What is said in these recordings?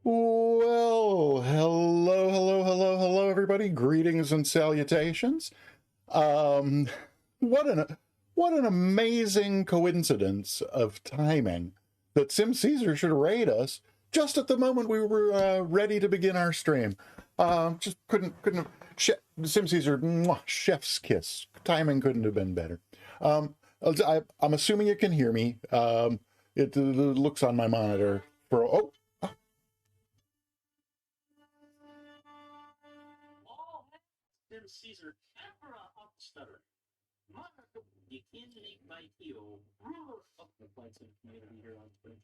Well, hello, everybody. Greetings and salutations. Um, what an what an amazing coincidence of timing that Sim Caesar should raid us just at the moment we were ready to begin our stream. Just couldn't Sim Caesar, mwah, chef's kiss. Timing couldn't have been better. I'm assuming you can hear me. It looks on my monitor for Caesar camera upstutter. You can make my heel. Oh, the flights of community here on Twitch.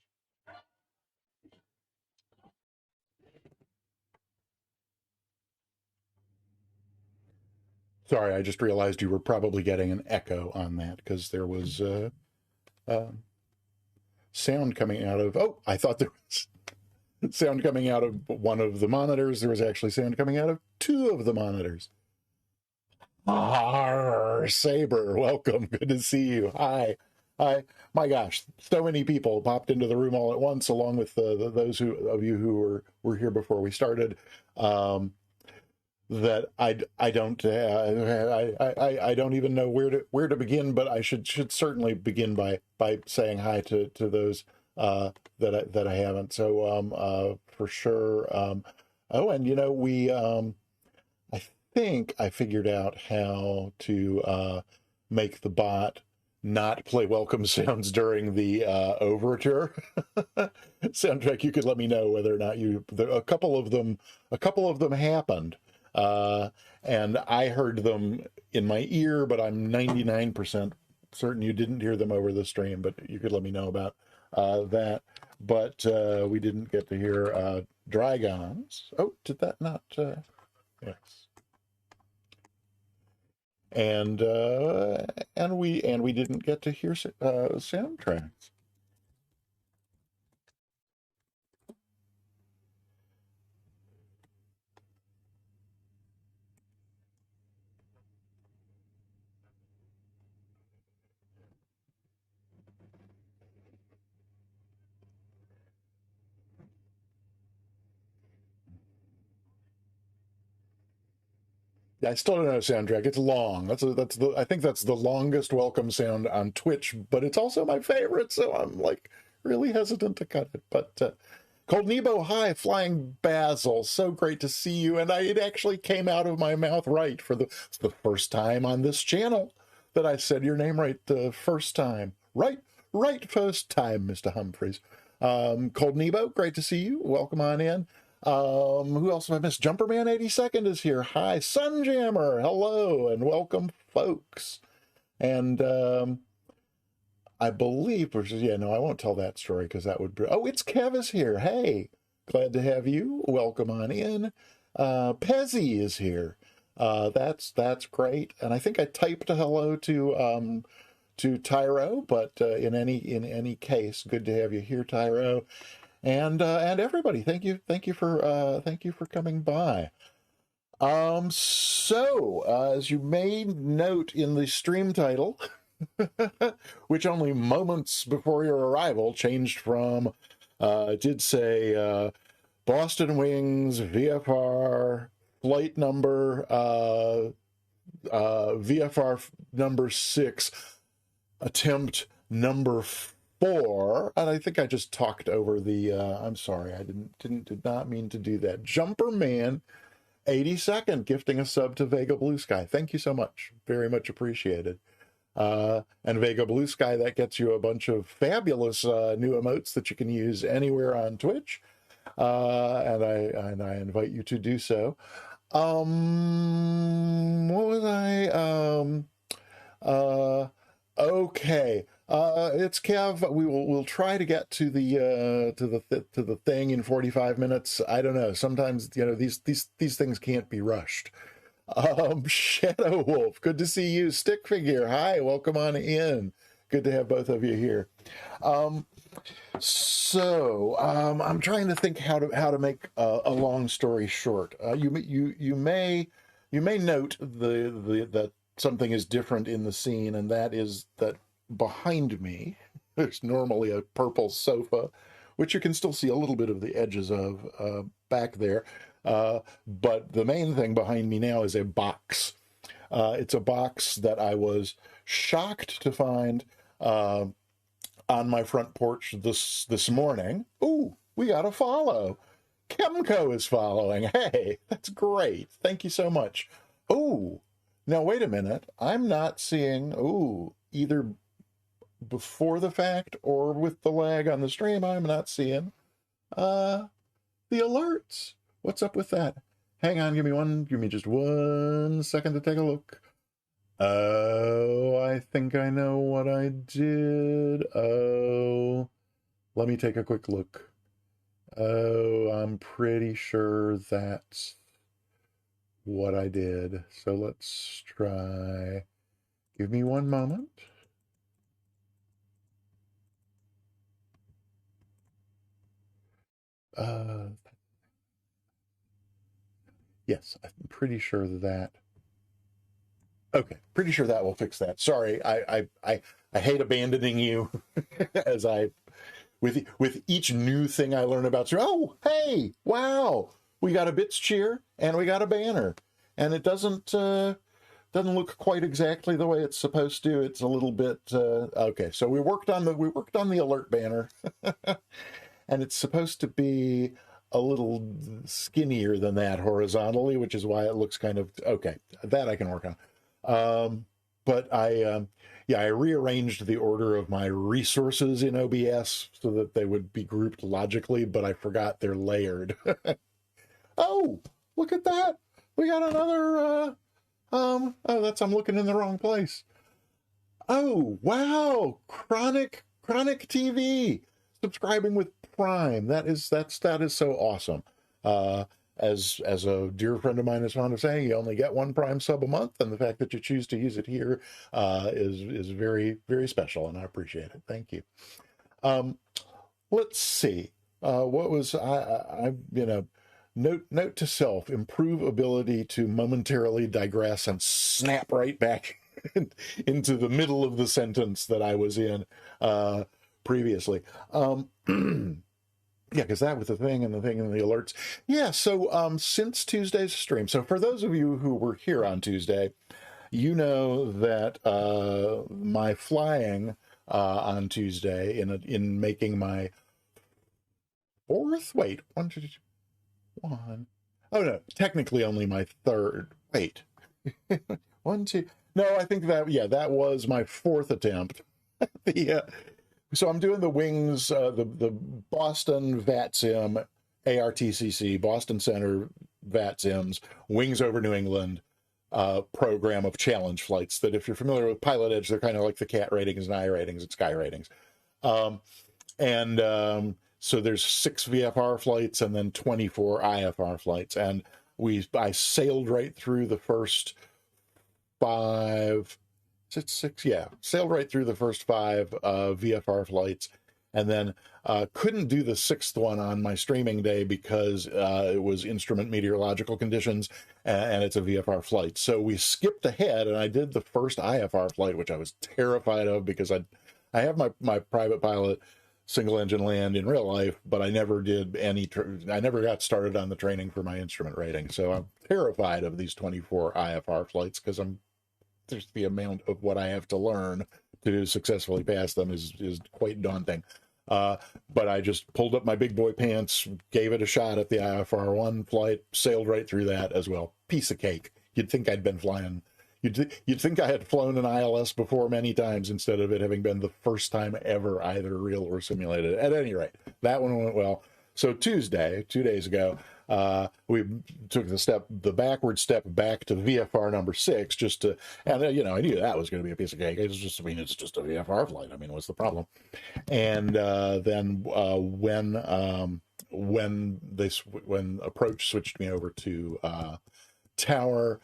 Sorry, I just realized you were probably getting an echo on that because there was sound coming out of. Oh, I thought there was sound coming out of one of the monitors. There was actually sound coming out of two of the monitors. Saber, welcome. Good to see you. Hi. My gosh, so many people popped into the room all at once, along with those of you who were here before we started. That I don't even know where to begin, but I should certainly begin by saying hi to those that I haven't. So for sure. Oh, and we I think I figured out how to make the bot not play welcome sounds during the overture soundtrack. You could let me know whether or not a couple of them happened, and I heard them in my ear, but I'm 99% certain you didn't hear them over the stream. But you could let me know about that. But we didn't get to hear Dragons. Oh, did that not? Yes. And we didn't get to hear soundtracks. I still don't know soundtrack. It's long. I think that's the longest welcome sound on Twitch, but it's also my favorite, so I'm like really hesitant to cut it. But Cold Nebo, hi, Flying Basil, so great to see you. And it actually came out of my mouth right for the first time on this channel that I said your name right the first time. Right first time, Mr. Humphreys. Cold Nebo, great to see you. Welcome on in. Who else have I missed? Jumperman 82nd is here. Hi, Sunjammer. Hello and welcome, folks. And I believe, yeah, no, I won't tell that story because that would be. Oh, it's Kev is here. Hey, glad to have you. Welcome on in. Pezzy is here. That's great. And I think I typed a hello to Tyro, but in any case, good to have you here, Tyro. And everybody, thank you for coming by. So as you may note in the stream title, which only moments before your arrival changed from, it did say Boston Wings VFR flight number VFR number 6, attempt number 4, and I think I just talked over the I'm sorry, I did not mean to do that. Jumperman 82nd gifting a sub to Vega Blue Sky. Thank you so much. Very much appreciated. And Vega Blue Sky, that gets you a bunch of fabulous new emotes that you can use anywhere on Twitch. And I invite you to do so. What was I okay. It's Kev. We'll try to get to the thing in 45 minutes. I don't know. Sometimes these things can't be rushed. Shadow Wolf, good to see you. Stick Figure, hi, welcome on in. Good to have both of you here. So I'm trying to think how to make a long story short. You may note that something is different in the scene, and that is that behind me there's normally a purple sofa which you can still see a little bit of the edges of back there. But the main thing behind me now is a box. It's a box that I was shocked to find on my front porch this morning. Ooh, we got a follow. Chemco is following. Hey, that's great. Thank you so much. Ooh, now wait a minute. I'm not seeing, either before the fact or with the lag on the stream, I'm not seeing the alerts. What's up with that? Hang on, give me just 1 second to take a look. Oh, I think I know what I did. Oh, let me take a quick look. Oh, I'm pretty sure that's what I did. So let's try. Give me 1 moment. Yes, I'm pretty sure that. Okay, pretty sure that will fix that. Sorry, I hate abandoning you as I with each new thing I learn about. Oh, hey, wow, we got a bits cheer and we got a banner, and it doesn't look quite exactly the way it's supposed to. It's a little bit okay. So we worked on the alert banner, and it's supposed to be a little skinnier than that horizontally, which is why it looks kind of okay. That I can work on. But I rearranged the order of my resources in OBS so that they would be grouped logically, but I forgot they're layered. Oh, look at that. We got another, oh, I'm looking in the wrong place. Oh, wow. Chronic TV subscribing with Prime. That is so awesome. As a dear friend of mine is fond of saying, you only get 1 Prime sub a month, and the fact that you choose to use it here is very, very special, and I appreciate it. Thank you. Let's see. What was note to self: improve ability to momentarily digress and snap right back into the middle of the sentence that I was in previously. Yeah, because that was the thing and the alerts. Yeah, so since Tuesday's stream, so for those of you who were here on Tuesday, you know that my flying on Tuesday in making my fourth, wait, 1, 2, 1. Oh no, technically only my third. Wait, 1, 2. No, I think that was my 4th attempt. So I'm doing the Wings, the Boston VATSIM, ARTCC, Boston Center VATSIMs, Wings over New England program of challenge flights that, if you're familiar with Pilot Edge, they're kind of like the CAT ratings and I ratings and Sky ratings. So there's 6 VFR flights and then 24 IFR flights. And I sailed right through the first 5... Six, yeah. Sailed right through the first 5 VFR flights, and then couldn't do the 6th one on my streaming day because it was instrument meteorological conditions, and it's a VFR flight. So we skipped ahead, and I did the first IFR flight, which I was terrified of because I have my private pilot single engine land in real life, but I never did I never got started on the training for my instrument rating. So I'm terrified of these 24 IFR flights because there's the amount of what I have to learn to successfully pass them is quite daunting. But I just pulled up my big boy pants, gave it a shot at the IFR 1 flight, sailed right through that as well. Piece of cake. You'd think I'd been flying. You'd think I had flown an ILS before many times instead of it having been the first time ever, either real or simulated. At any rate, that one went well. So Tuesday, 2 days ago, we took the backward step back to VFR number 6, and I knew that was going to be a piece of cake. It's just a VFR flight. I mean, what's the problem? And then when approach switched me over to tower,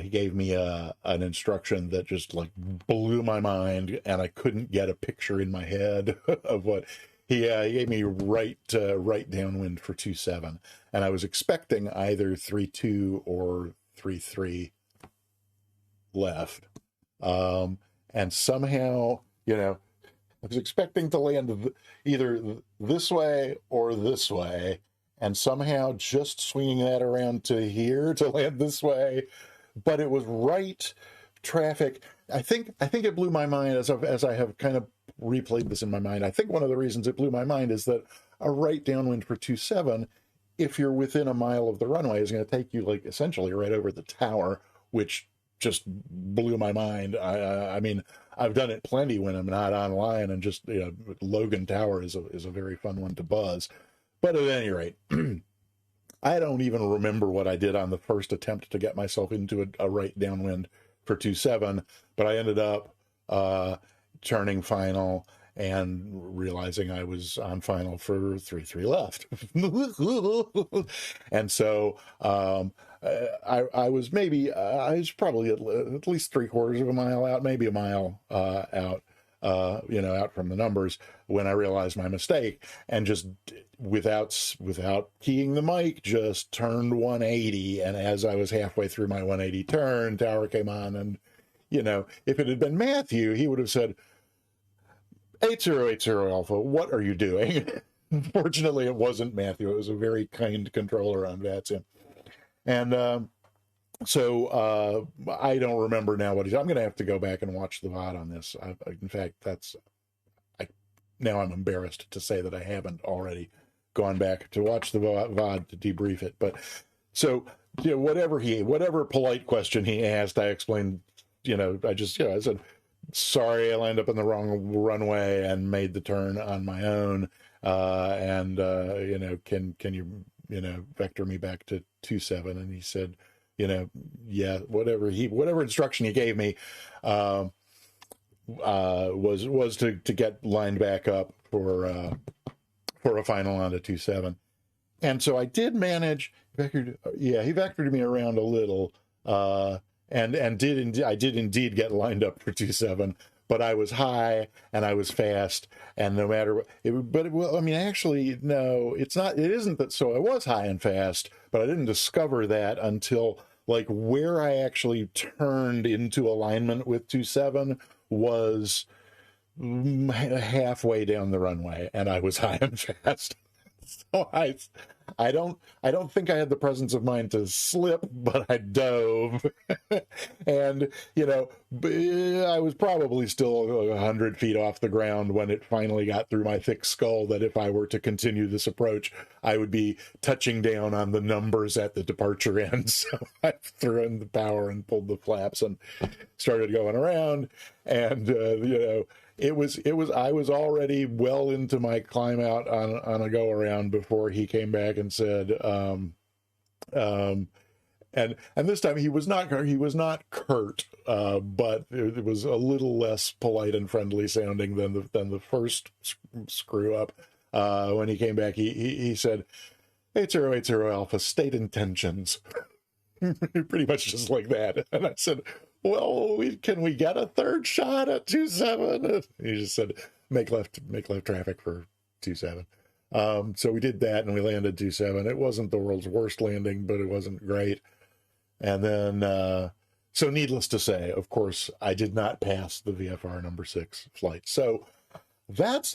he gave me an instruction that just like blew my mind, and I couldn't get a picture in my head of what. He gave me right downwind for 2.7, and I was expecting either 3.2 or 3.3 left. And somehow, I was expecting to land either this way or this way, and somehow just swinging that around to here to land this way, but it was right traffic. I think it blew my mind as I have kind of replayed this in my mind. I think one of the reasons it blew my mind is that a right downwind for 27, if you're within a mile of the runway, is going to take you like essentially right over the tower, which just blew my mind. I mean, I've done it plenty when I'm not online, and just, you know, Logan Tower is a very fun one to buzz. But at any rate, I don't even remember what I did on the first attempt to get myself into a right downwind for 27, but I ended up turning final and realizing I was on final for 3-3 left. And so I was probably at least 3/4 of a mile out, maybe a mile out, out from the numbers, when I realized my mistake, and just without keying the mic, just turned 180. And as I was halfway through my 180 turn, tower came on, and, you know, if it had been Matthew, he would have said, 8080 Alpha, what are you doing? Fortunately, it wasn't Matthew. It was a very kind controller on VATSIM. And so I don't remember now what he's. I'm going to have to go back and watch the VOD on this. In fact, now I'm embarrassed to say that I haven't already gone back to watch the VOD to debrief it. But so, you know, whatever polite question he asked, I explained. You know, I said, sorry, I landed up in the wrong runway and made the turn on my own. Can you, vector me back to 27? And he said, yeah, whatever instruction he gave me was to get lined back up for a final onto 27. And so I did manage. He vectored me around a little. I did indeed get lined up for 27, but I was high and I was fast, and no matter what, actually, no, it isn't that. So I was high and fast, but I didn't discover that until like where I actually turned into alignment with 27 was halfway down the runway, and I was high and fast. So I don't think I had the presence of mind to slip, but I dove. And, I was probably still 100 feet off the ground when it finally got through my thick skull that if I were to continue this approach, I would be touching down on the numbers at the departure end. So I threw in the power and pulled the flaps and started going around. And, I was already well into my climb out on a go around before he came back and said, and this time he was not curt, but it was a little less polite and friendly sounding than the first screw up. When he came back, he said, 8080 Alpha, state intentions. Pretty much just like that. And I said, well, can we get a third shot at 27? He just said, make left traffic for 27. So we did that, and we landed 27. It wasn't the world's worst landing, but it wasn't great. And then, so needless to say, of course, I did not pass the VFR number 6 flight. So that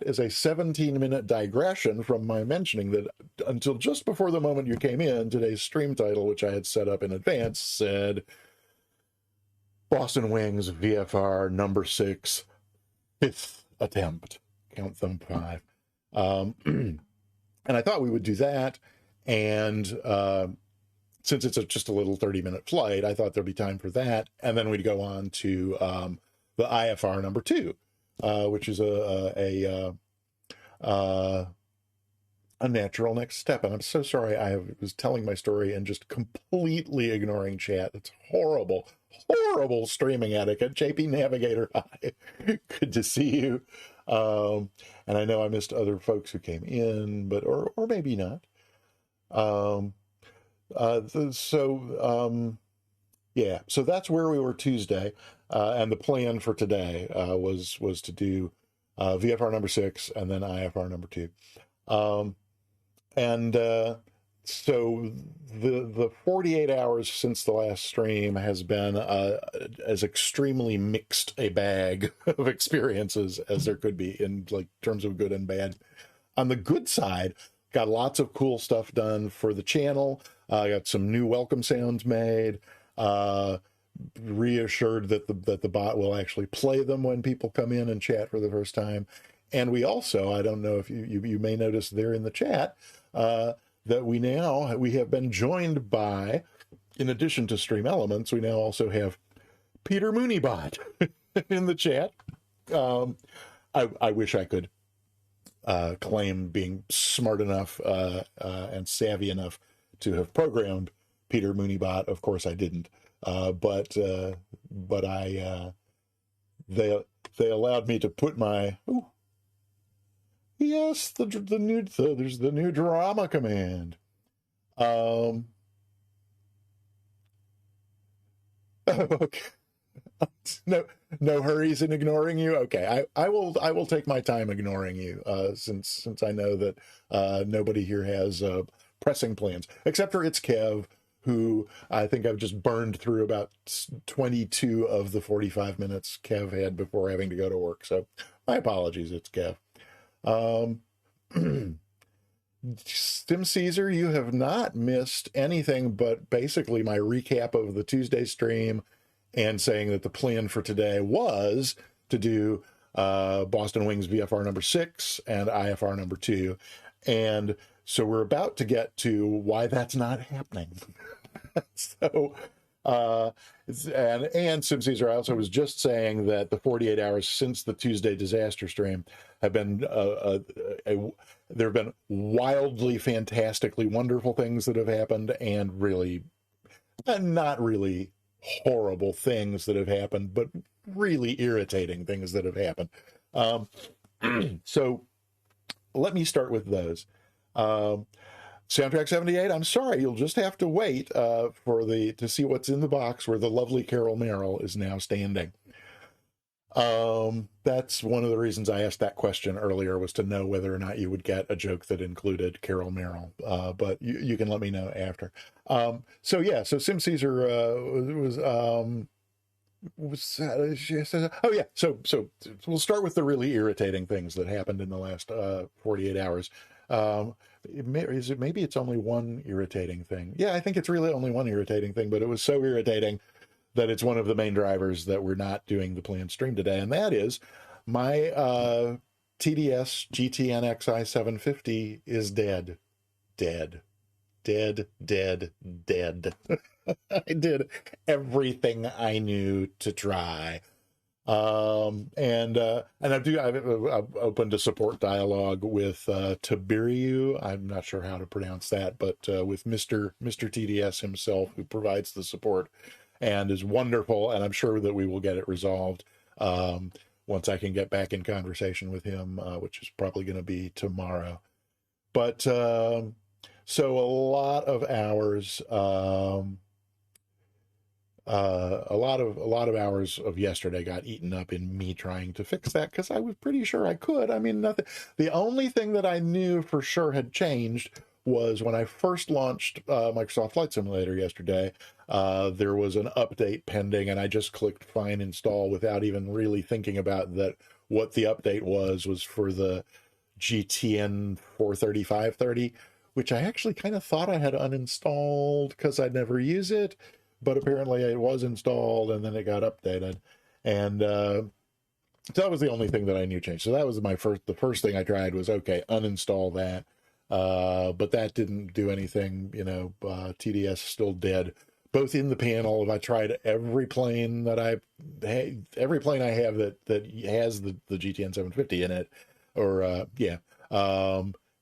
is a 17-minute digression from my mentioning that until just before the moment you came in, today's stream title, which I had set up in advance, said Boston Wings VFR number 6, 5th attempt. Count them 5. And I thought we would do that. And since it's just a little 30-minute flight, I thought there'd be time for that. And then we'd go on to the IFR number 2. Which is a natural next step. And I'm so sorry I was telling my story and just completely ignoring chat. It's horrible streaming etiquette. JP Navigator, hi. Good to see you. And I know I missed other folks who came in, but or maybe not. So that's where we were Tuesday. And the plan for today was to do VFR number 6 and then IFR number 2. So the 48 hours since the last stream has been as extremely mixed a bag of experiences as there could be in like terms of good and bad. On the good side, got lots of cool stuff done for the channel. Got some new welcome sounds made. Reassured that the bot will actually play them when people come in and chat for the first time. And we also, I don't know if you may notice there in the chat, that we have been joined by, in addition to Stream Elements, we now also have Peter Moonybot in the chat. I wish I could claim being smart enough and savvy enough to have programmed Peter Moonybot. Of course, I didn't. But they allowed me to put my yes, there's the new drama command. Okay. No hurries in ignoring you. Okay, I will take my time ignoring you, since I know that nobody here has pressing plans, except for it's Kev, who I think I've just burned through about 22 of the 45 minutes Kev had before having to go to work. So my apologies, it's Kev. Stim Caesar, you have not missed anything but basically my recap of the Tuesday stream and saying that the plan for today was to do Boston Wings VFR number 6 and IFR number 2. And so we're about to get to why that's not happening. So, and Sim Caesar also was just saying that the 48 hours since the Tuesday disaster stream have been, there have been wildly, fantastically wonderful things that have happened, and really, not really horrible things that have happened, but really irritating things that have happened. So let me start with those. Soundtrack 78, I'm sorry, you'll just have to wait to see what's in the box where the lovely Carol Merrill is now standing. That's one of the reasons I asked that question earlier, was to know whether or not you would get a joke that included Carol Merrill, but you can let me know after. So Sim Caesar so we'll start with the really irritating things that happened in the last 48 hours. Maybe it's only one irritating thing. Yeah, I think it's really only one irritating thing, but it was so irritating that it's one of the main drivers that we're not doing the planned stream today, and that is my TDS GTN XI 750 is dead. I did everything I knew to try. I've opened a support dialogue with Tiberiu. I'm not sure how to pronounce that, but with Mr. TDS himself, who provides the support and is wonderful, and I'm sure that we will get it resolved once I can get back in conversation with him, which is probably going to be tomorrow. But so a lot of hours. A lot of hours of yesterday got eaten up in me trying to fix that, because I was pretty sure I could. I mean, nothing. The only thing that I knew for sure had changed was when I first launched Microsoft Flight Simulator yesterday. There was an update pending, and I just clicked Fine Install without even really thinking about that. What the update was for the GTN 43530, which I actually kind of thought I had uninstalled because I'd never use it. But apparently it was installed, and then it got updated. And so that was the only thing that I knew changed. So that was the first thing I tried was, okay, uninstall that. But that didn't do anything, TDS still dead. Both in the panel, I tried every plane I have that has the GTN 750 in it,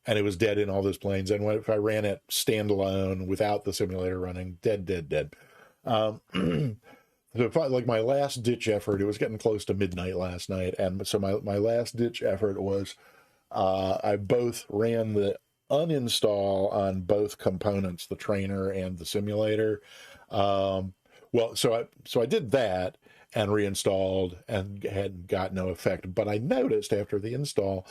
and it was dead in all those planes. And if I ran it standalone without the simulator running, dead. So like my last ditch effort, it was getting close to midnight last night, and so my last ditch effort was I both ran the uninstall on both components, the trainer and the simulator. So I did that and reinstalled and had got no effect. But I noticed after the install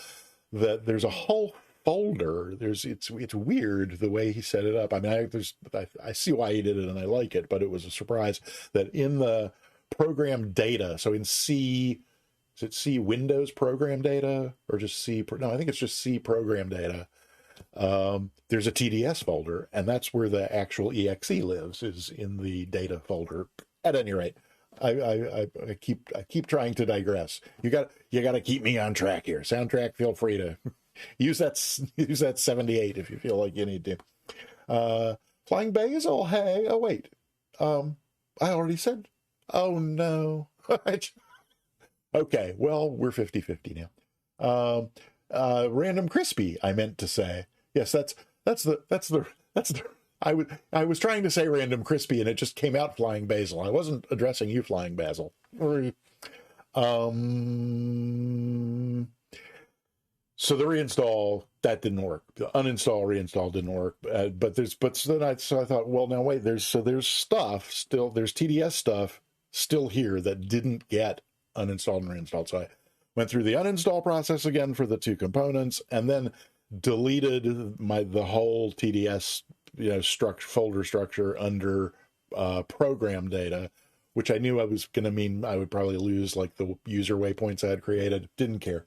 that there's a whole folder, it's weird the way he set it up. I mean, I see why he did it and I like it, but it was a surprise that in the program data, so in C, is it C Windows program data or just C? No, I think it's just C program data. There's a TDS folder, and that's where the actual exe lives, is in the data folder. At any rate, I keep trying to digress. You got to keep me on track here. Soundtrack, feel free to use that 78 if you feel like you need to. Flying Basil, hey, oh wait, I already said. Oh no. Okay, well, we're 50-50 now. Random Crispy, I meant to say. Yes, that's the I was trying to say Random Crispy and it just came out Flying Basil. I wasn't addressing you, Flying Basil. So the reinstall, that didn't work. The uninstall, reinstall didn't work. But I thought, well, now wait, there's stuff still, there's TDS stuff still here that didn't get uninstalled and reinstalled. So I went through the uninstall process again for the two components, and then deleted the whole TDS folder structure under program data, which I knew I was going to mean I would probably lose like the user waypoints I had created. Didn't care.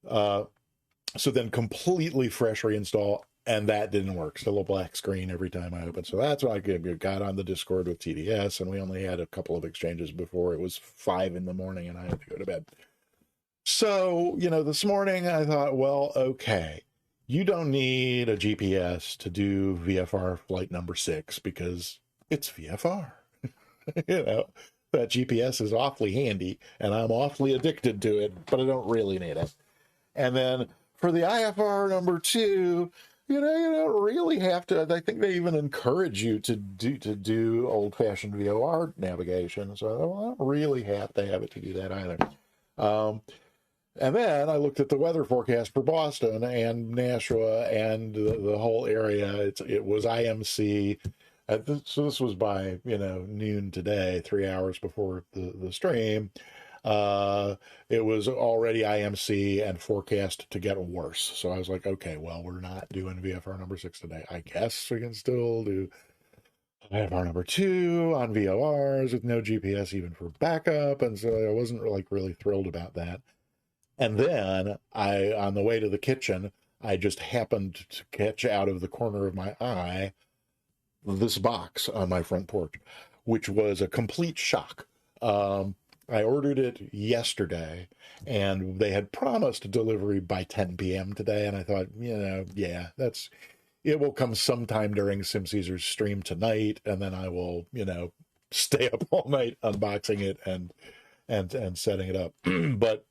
So then completely fresh reinstall, and that didn't work. Still a black screen every time I opened. So that's why I got on the Discord with TDS, and we only had a couple of exchanges before it was 5 a.m. and I had to go to bed. So, this morning I thought, well, okay, you don't need a GPS to do VFR flight number 6 because it's VFR. That GPS is awfully handy, and I'm awfully addicted to it, but I don't really need it. And then for the IFR number 2, you don't really have to. I think they even encourage you to do old-fashioned VOR navigation. So I don't really have to have it to do that either. And then I looked at the weather forecast for Boston and Nashua and the whole area. It was IMC. So this was by noon today, 3 hours before the stream. It was already IMC and forecast to get worse. So I was like, okay, well, we're not doing VFR number 6 today. I guess we can still do VFR number 2 on VORs with no GPS even for backup. And so I wasn't really thrilled about that. And then on the way to the kitchen, I just happened to catch out of the corner of my eye this box on my front porch, which was a complete shock. I ordered it yesterday, and they had promised delivery by 10 p.m. today, and I thought, yeah, it will come sometime during Sim Caesar's stream tonight, and then I will, stay up all night unboxing it and setting it up. But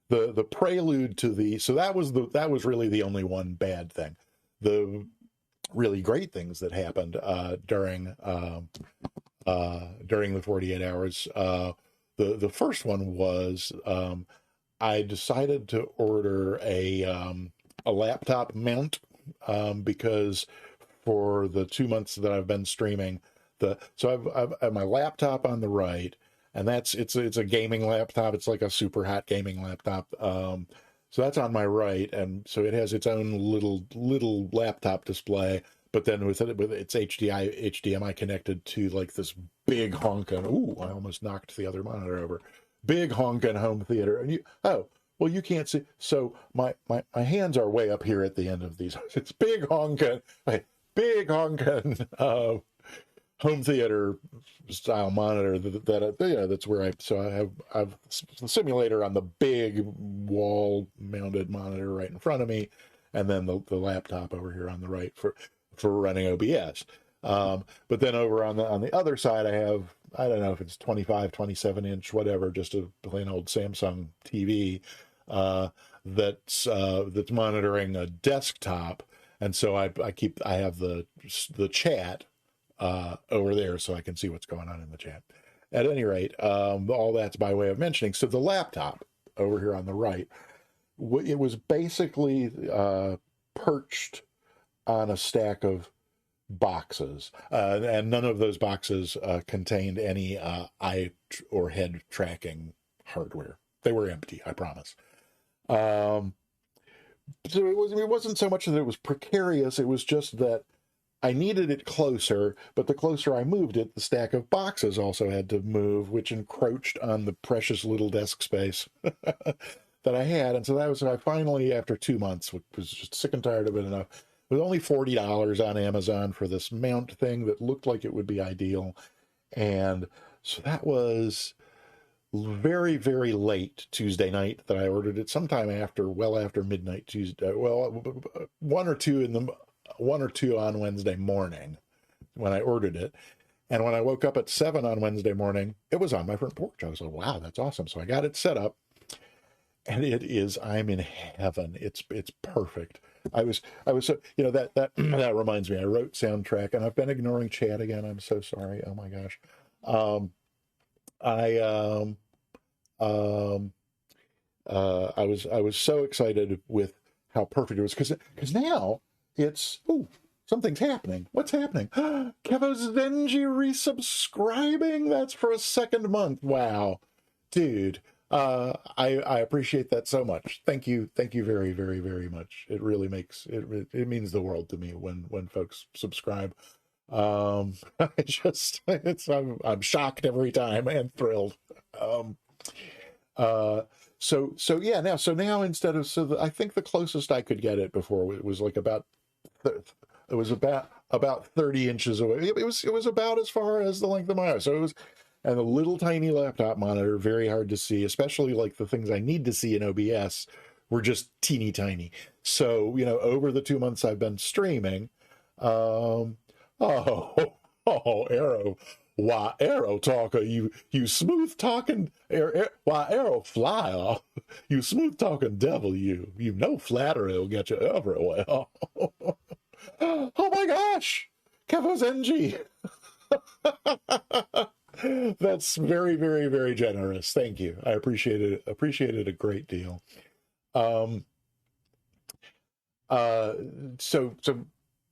the prelude to so that was really the only one bad thing. The really great things that happened during the 48 hours. The first one was I decided to order a laptop mount because for the 2 months that I've been streaming, I've my laptop on the right, and it's a gaming laptop. It's like a super hot gaming laptop. So that's on my right, and so it has its own little laptop display. But then with its HDMI connected to like this big honkin'. Ooh, I almost knocked the other monitor over. Big honkin' home theater. And you can't see. So my hands are way up here at the end of these. It's big honkin' home theater style monitor that's where I have the simulator on the big wall mounted monitor right in front of me, and then the laptop over here on the right for running OBS. But then over on the other side, I have, I don't know if it's 25, 27 inch, whatever, just a plain old Samsung TV that's monitoring a desktop, and so I have the chat over there so I can see what's going on in the chat. At any rate, all that's by way of mentioning. So the laptop over here on the right, it was basically perched on a stack of boxes, and none of those boxes contained any eye or head tracking hardware. They were empty, I promise. So it wasn't so much that it was precarious. It was just that I needed it closer, but the closer I moved it, the stack of boxes also had to move, which encroached on the precious little desk space that I had. And so that was, I finally, after 2 months, was just sick and tired of it enough. It was only $40 on Amazon for this mount thing that looked like it would be ideal. And so that was very, very late Tuesday night that I ordered it, sometime after, well after midnight Tuesday. Well, 1 or 2 on Wednesday morning when I ordered it. And when I woke up at 7 on Wednesday morning, it was on my front porch. I was like, wow, that's awesome. So I got it set up, and it is, I'm in heaven. It's perfect. I was so, that that reminds me, I wrote soundtrack, and I've been ignoring chat again. I'm so sorry. Oh my gosh. I I was so excited with how perfect it was, because now it's, ooh, something's happening. What's happening? Kevo Zenji resubscribing. That's for a second month. Wow, dude. I appreciate that so much. Thank you very, very, very much. It really makes it means the world to me when folks subscribe. I'm shocked every time and thrilled. So yeah, now instead of, I think the closest I could get it before it was like about 30 inches away. It was about as far as the length of my eye. So it was, and a little tiny laptop monitor, very hard to see, especially like the things I need to see in OBS were just teeny tiny. So, over the 2 months I've been streaming, oh, Arrow. Why, Arrow talker, you smooth talking, why, Arrow flyer, you smooth talking devil, you flattery will get you everywhere. Oh my gosh, Kevo's NG. That's very, very, very generous. Thank you. I appreciate it a great deal. So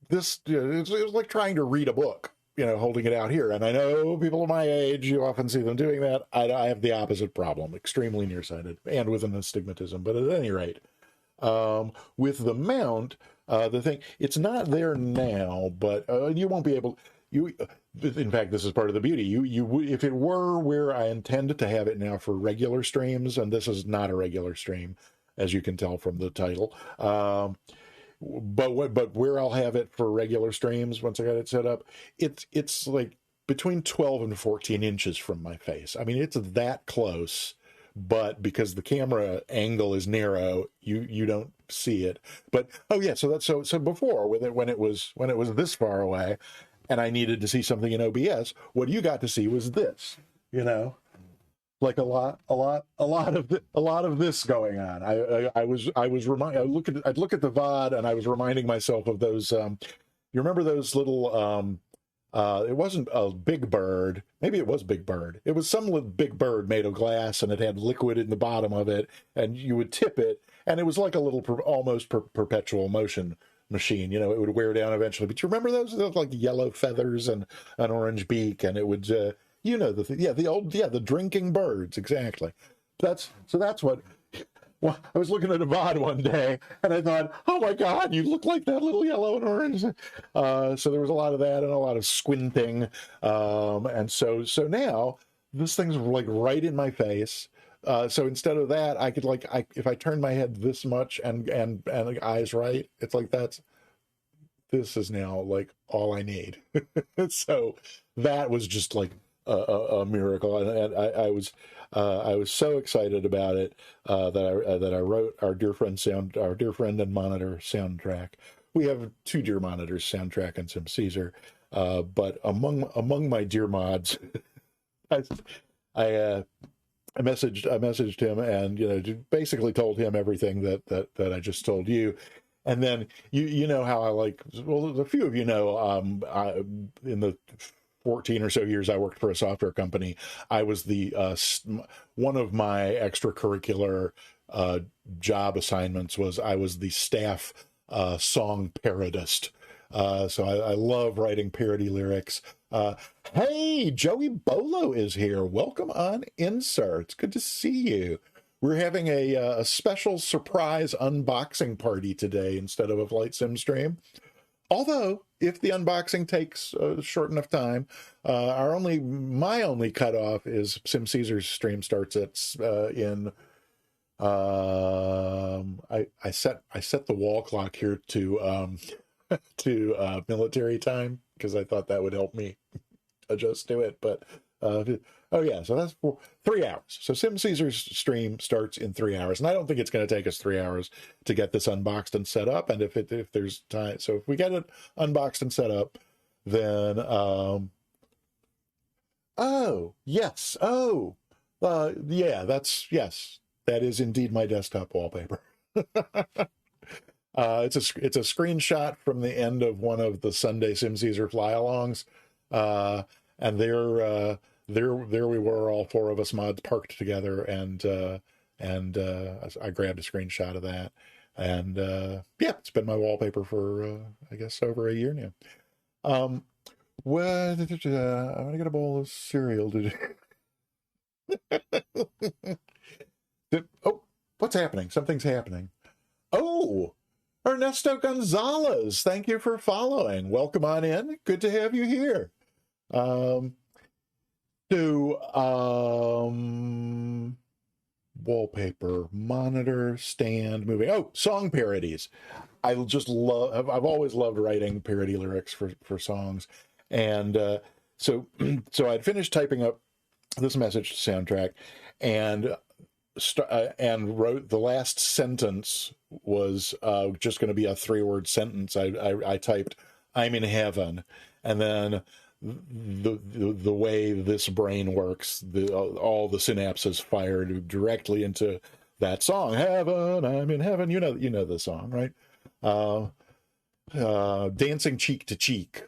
this, it was like trying to read a book, holding it out here. And I know people of my age, you often see them doing that. I have the opposite problem, extremely nearsighted and with an astigmatism. But at any rate, with the mount, the thing, it's not there now, but you won't be able, in fact, this is part of the beauty. If it were where I intended to have it now for regular streams, and this is not a regular stream, as you can tell from the title, but where I'll have it for regular streams once I got it set up, it's like between 12 and 14 inches from my face. I mean, it's that close, but because the camera angle is narrow, you don't see it. But oh yeah, so before, when it was this far away, and I needed to see something in OBS, what you got to see was this, like a lot of this going on. I'd look at the VOD, and I was reminding myself of those. You remember those little? It wasn't a Big Bird. Maybe it was Big Bird. It was some little Big Bird made of glass, and it had liquid in the bottom of it, and you would tip it, and it was like a little almost perpetual motion machine. It would wear down eventually. But you remember those? Those like yellow feathers and an orange beak, and it would. The drinking birds, exactly. That's what. Well, I was looking at a VOD one day, and I thought, oh my God, you look like that little yellow and orange. So there was a lot of that and a lot of squinting, and so now this thing's like right in my face. So instead of that, I could if I turn my head this much and the eyes right, it's like this is now like all I need. So that was just like a miracle, and I was so excited about it that I wrote our dear friend and monitor soundtrack. We have 2 dear monitors, soundtrack and some Caesar, but among my dear mods, I messaged him, and basically told him everything that I just told you. And then you know how a few of you know, in the 14 or so years I worked for a software company, I was the one of my extracurricular job assignments was I was the staff song parodist. So I love writing parody lyrics. Hey, Joey Bolo is here. Welcome on in, sir. It's good to see you. we're having a special surprise unboxing party today instead of a flight sim stream. Although, if the unboxing takes a short enough time, my only cutoff is Sim Caesar's stream starts at I set the wall clock here to to military time because I thought that would help me adjust to it. But oh yeah, so that's 3 hours. So Sim Caesar's stream starts in 3 hours, and I don't think it's going to take us 3 hours to get this unboxed and set up. And if there's time, so if we get it unboxed and set up, then oh yes, yeah, that is indeed my desktop wallpaper. It's a screenshot from the end of one of the Sunday Sim Caesar fly-alongs, and there we were, all four of us mods parked together, and I grabbed a screenshot of that, and yeah, it's been my wallpaper for I guess over a year now. Well, I'm gonna get a bowl of cereal today. Oh, what's happening? Something's happening. Oh, Ernesto Gonzalez, thank you for following. Welcome on in. Good to have you here. Wallpaper, monitor, stand, moving. Oh, song parodies. I've always loved writing parody lyrics for songs. And so I'd finished typing up this message to Soundtrack, and wrote the last sentence was just going to be a 3-word sentence. I typed, "I'm in heaven," and then the way this brain works, all the synapses fired directly into that song, "Heaven, I'm in heaven." You know the song, right? "Dancing Cheek to Cheek."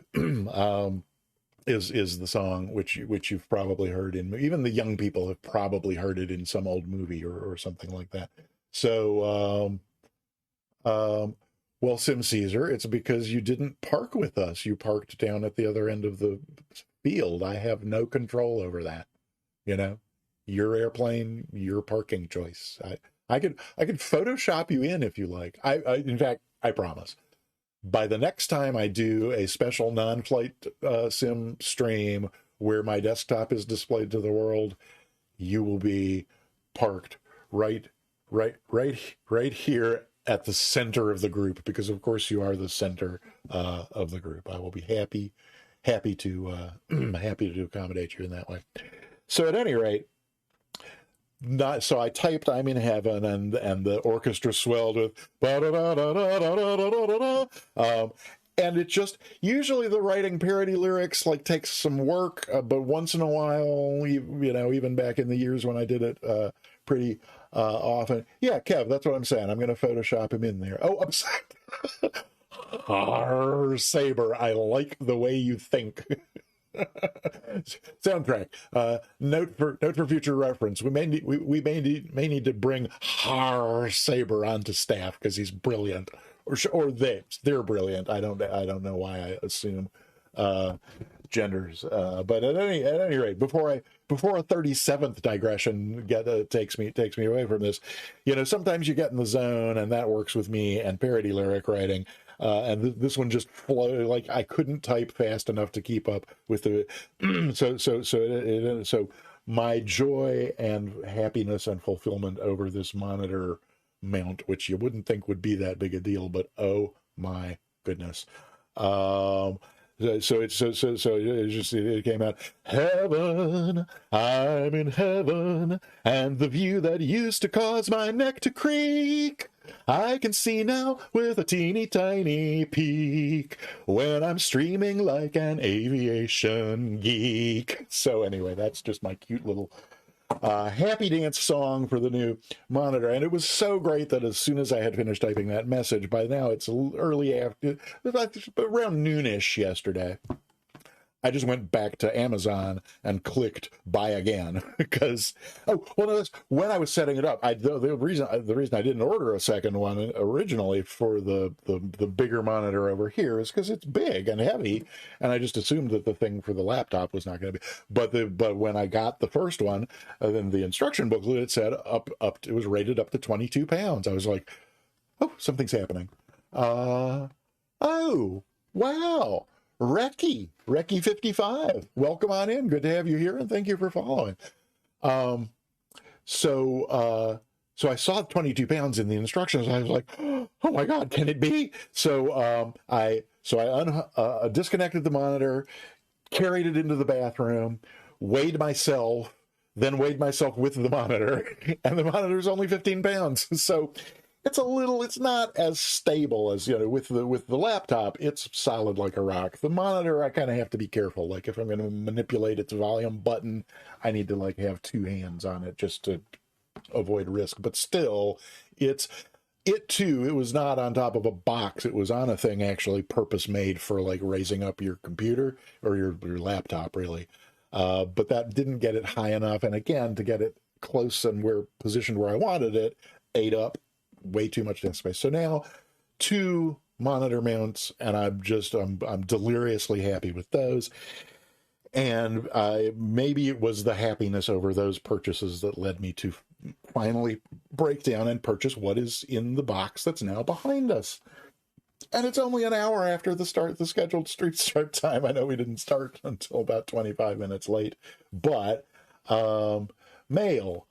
Is the song which you've probably heard in, even the young people have probably heard it in some old movie or something like that. So well, Sim Caesar, it's because you didn't park with us. You parked down at the other end of the field. I have no control over that. Your airplane, your parking choice. I could Photoshop you in if you like. In fact, I promise, by the next time I do a special non-flight sim stream where my desktop is displayed to the world, you will be parked right here at the center of the group, because of course you are the center of the group. I will be happy to accommodate you in that way. So at any rate, so I typed "I'm in heaven," and the orchestra swelled with and it just, usually the writing parody lyrics takes some work, but once in a while, even back in the years when I did it pretty often. Yeah, Kev, that's what I'm saying. I'm going to Photoshop him in there. Oh, I'm sorry. Arr, Saber, I like the way you think. Soundtrack. Note for future reference. We may need to bring Har Saber onto staff because he's brilliant, or they're brilliant. I don't know why I assume genders. But at any rate, before a 37th digression takes me away from this, sometimes you get in the zone, and that works with me and parody lyric writing. And this one just flowed, I couldn't type fast enough to keep up with the so my joy and happiness and fulfillment over this monitor mount, which you wouldn't think would be that big a deal, but oh my goodness. So it came out, "Heaven, I'm in heaven, and the view that used to cause my neck to creak, I can see now with a teeny tiny peek when I'm streaming like an aviation geek." So anyway, that's just my cute little happy dance song for the new monitor. And it was so great that as soon as I had finished typing that message, by now it's early after, around noonish yesterday, I just went back to Amazon and clicked buy again because when I was setting it up, the reason I didn't order a second one originally for the bigger monitor over here is because it's big and heavy, and I just assumed that the thing for the laptop was not going to be. But when I got the first one, then the instruction booklet, it said it was rated up to 22 pounds. I was like, oh, something's happening. Oh, wow. Reki 55. Welcome on in. Good to have you here, and thank you for following. So I saw 22 pounds in the instructions. I was like, oh my God, can it be? So I disconnected the monitor, carried it into the bathroom, weighed myself, then weighed myself with the monitor, and the monitor is only 15 pounds. So it's not as stable as, with the laptop. It's solid like a rock. The monitor, I kind of have to be careful. Like if I'm going to manipulate its volume button, I need to like have two hands on it just to avoid risk. But still, it was not on top of a box. It was on a thing actually purpose made for like raising up your computer or your laptop, really. But that didn't get it high enough. And again, to get it close and positioned where I wanted it, ate up way too much desk space. So now 2 monitor mounts, and I'm deliriously happy with those. And maybe it was the happiness over those purchases that led me to finally break down and purchase what is in the box that's now behind us. And it's only an hour after the scheduled street start time. I know we didn't start until about 25 minutes late, but male.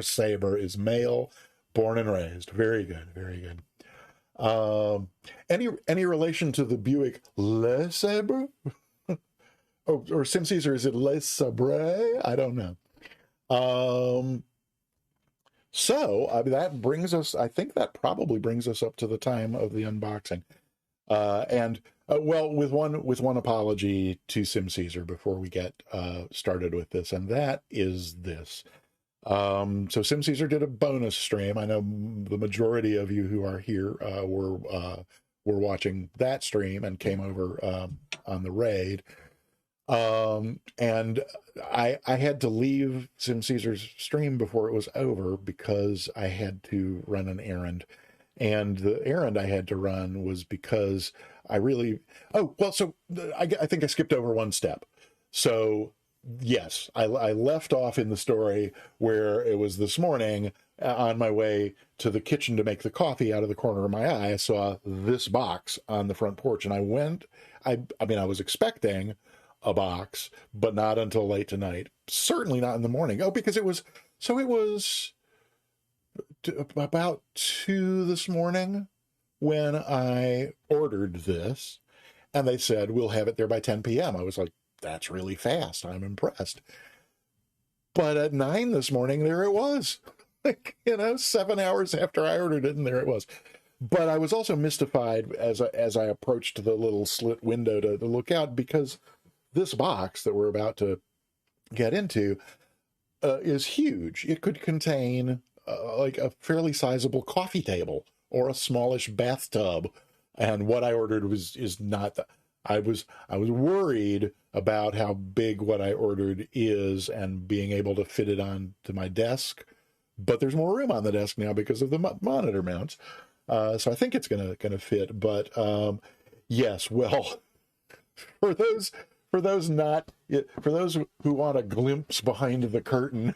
Saber is male, born and raised. Very good, very good. Any relation to the Buick Le Sabre? Or Sim Caesar, is it Le Sabre? I don't know. So that brings us, I think that probably brings us up to the time of the unboxing. With one apology to Sim Caesar before we get started with this, and that is this. So Sim Caesar did a bonus stream. I know the majority of you who are here were watching that stream and came over on the raid. And I had to leave Sim Caesar's stream before it was over because I had to run an errand. And the errand I had to run was because I think I skipped over one step. So yes, I left off in the story where it was this morning on my way to the kitchen to make the coffee. Out of the corner of my eye, I saw this box on the front porch, and I was expecting a box, but not until late tonight. Certainly not in the morning. Oh, because it was about 2 this morning when I ordered this, and they said, we'll have it there by 10 p.m. I was like, that's really fast. I'm impressed. But at 9 this morning, there it was. 7 hours after I ordered it, and there it was. But I was also mystified as I approached the little slit window to look out, because this box that we're about to get into is huge. It could contain like a fairly sizable coffee table or a smallish bathtub. And what I ordered is not that. I was worried about how big what I ordered is and being able to fit it on to my desk. But there's more room on the desk now because of the monitor mounts. So I think it's gonna fit. But yes, well, for those who want a glimpse behind the curtain,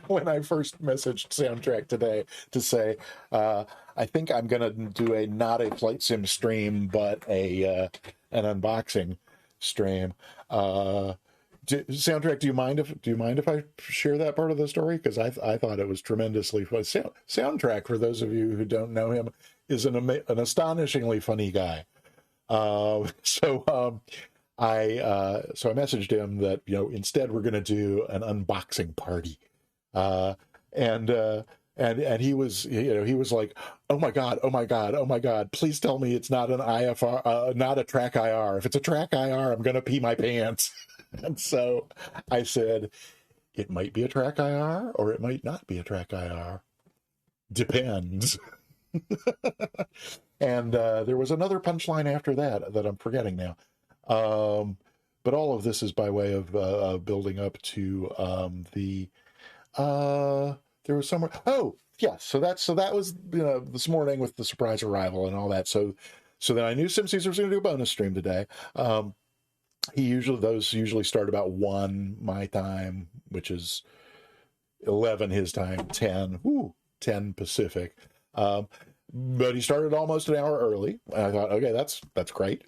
when I first messaged Soundtrack today to say, I think I'm going to do not a flight sim stream, but an unboxing stream. Soundtrack, do you mind if I share that part of the story? Because I thought it was tremendously fun. Soundtrack, for those of you who don't know him, is an astonishingly funny guy. So I messaged him that, instead we're going to do an unboxing party. And he was like, oh my God, please tell me it's not an IFR, not a track IR. If it's a track IR, I'm going to pee my pants. And so I said, it might be a track IR or it might not be a track IR. Depends. And there was another punchline after that I'm forgetting now. but all of this is by way of building up to the there was somewhere. Oh, yes. So that was this morning with the surprise arrival and all that. So then I knew Sim Caesar was going to do a bonus stream today. Those usually start about 1 my time, which is 11 his time, 10 Pacific. But he started almost an hour early. And I thought, okay, that's great.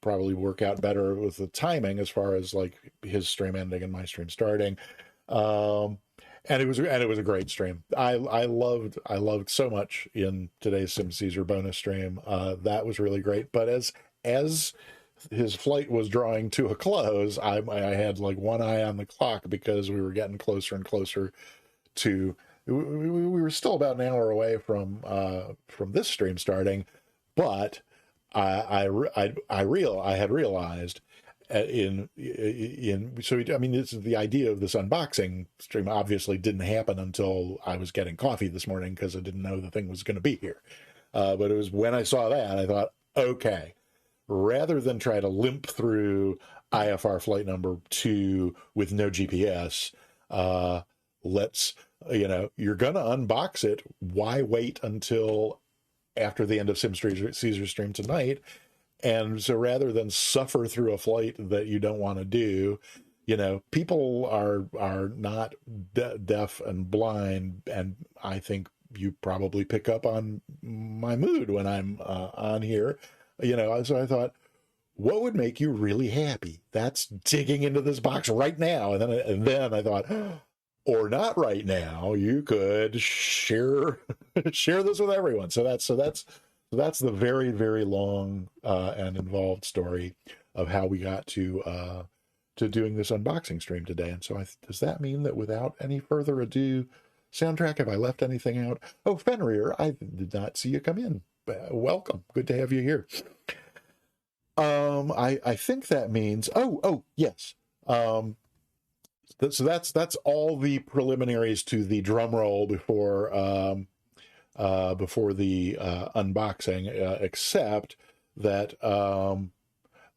Probably work out better with the timing as far as like his stream ending and my stream starting. And it was a great stream. I loved so much in today's Sim Caesar bonus stream. That was really great. But as his flight was drawing to a close, I had like one eye on the clock because we were getting closer and closer to. We were still about an hour away from this stream starting, but I had realized so I mean, this is the idea of this unboxing stream obviously didn't happen until I was getting coffee this morning because I didn't know the thing was going to be here. But it was when I saw that I thought, okay, rather than try to limp through IFR flight number 2 with no GPS, let's, you're going to unbox it. Why wait until after the end of Sim Caesar stream tonight? And so rather than suffer through a flight that you don't want to do, people are not deaf and blind. And I think you probably pick up on my mood when I'm on here. So I thought, what would make you really happy? That's digging into this box right now. And then I thought, or not right now, you could share this with everyone. So that's the very, very long and involved story of how we got to doing this unboxing stream today. And so does that mean that without any further ado, Soundtrack, have I left anything out? Oh, Fenrir, I did not see you come in. Welcome. Good to have you here. I think that means, yes. So that's all the preliminaries to the drum roll before the unboxing, except that oh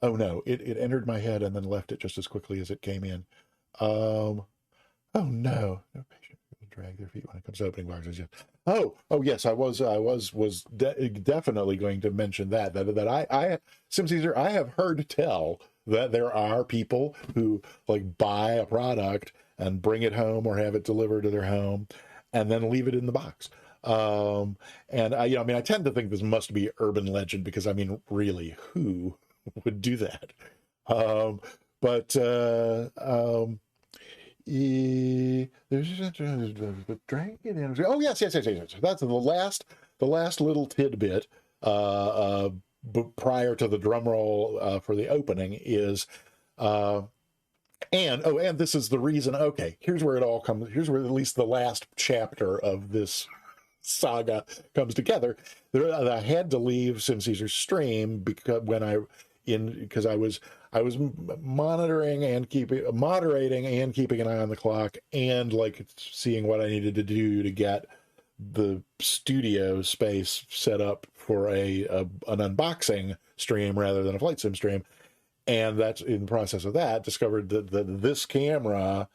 no, it entered my head and then left it just as quickly as it came in. Oh no, patient will drag their feet when it comes to opening boxes. Yes. Oh yes, I was definitely going to mention that I Sim Caesar, I have heard tell that there are people who like buy a product and bring it home or have it delivered to their home and then leave it in the box. And I tend to think this must be urban legend because really, who would do that? There's drag it in. Oh yes. That's the last little tidbit prior to the drum roll for the opening is and this is the reason. Okay, here's where it all comes. Here's where at least the last chapter of this saga comes together. I had to leave Sim Caesar's stream because I was moderating and keeping an eye on the clock and like seeing what I needed to do to get the studio space set up for an unboxing stream rather than a flight sim stream. And that's in the process of that discovered that this camera,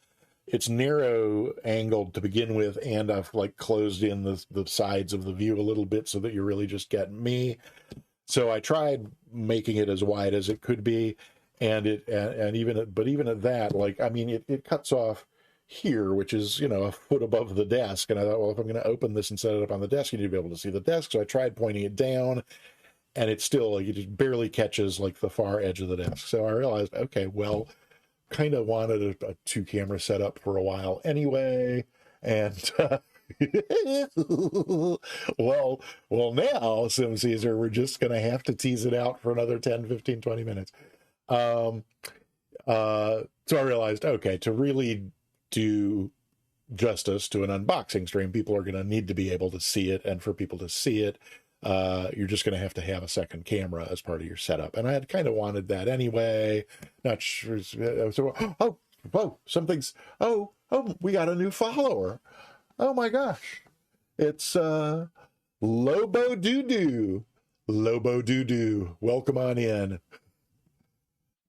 it's narrow angled to begin with, and I've like closed in the sides of the view a little bit so that you really just get me. So I tried making it as wide as it could be, and even at that, like it cuts off here, which is a foot above the desk. And I thought, well, if I'm going to open this and set it up on the desk, you need to be able to see the desk. So I tried pointing it down, and it's still like it just barely catches like the far edge of the desk. So I realized, okay, well, kind of wanted a 2-camera setup for a while anyway, and well now Sim Caesar, we're just gonna have to tease it out for another 10, 15, 20 minutes. So I realized, okay, to really do justice to an unboxing stream, people are going to need to be able to see it, and for people to see it, you're just going to have a second camera as part of your setup. And I had kind of wanted that anyway. Not sure. So, we got a new follower. Oh my gosh. It's Lobo Doo Doo. Lobo Doo Doo. Welcome on in.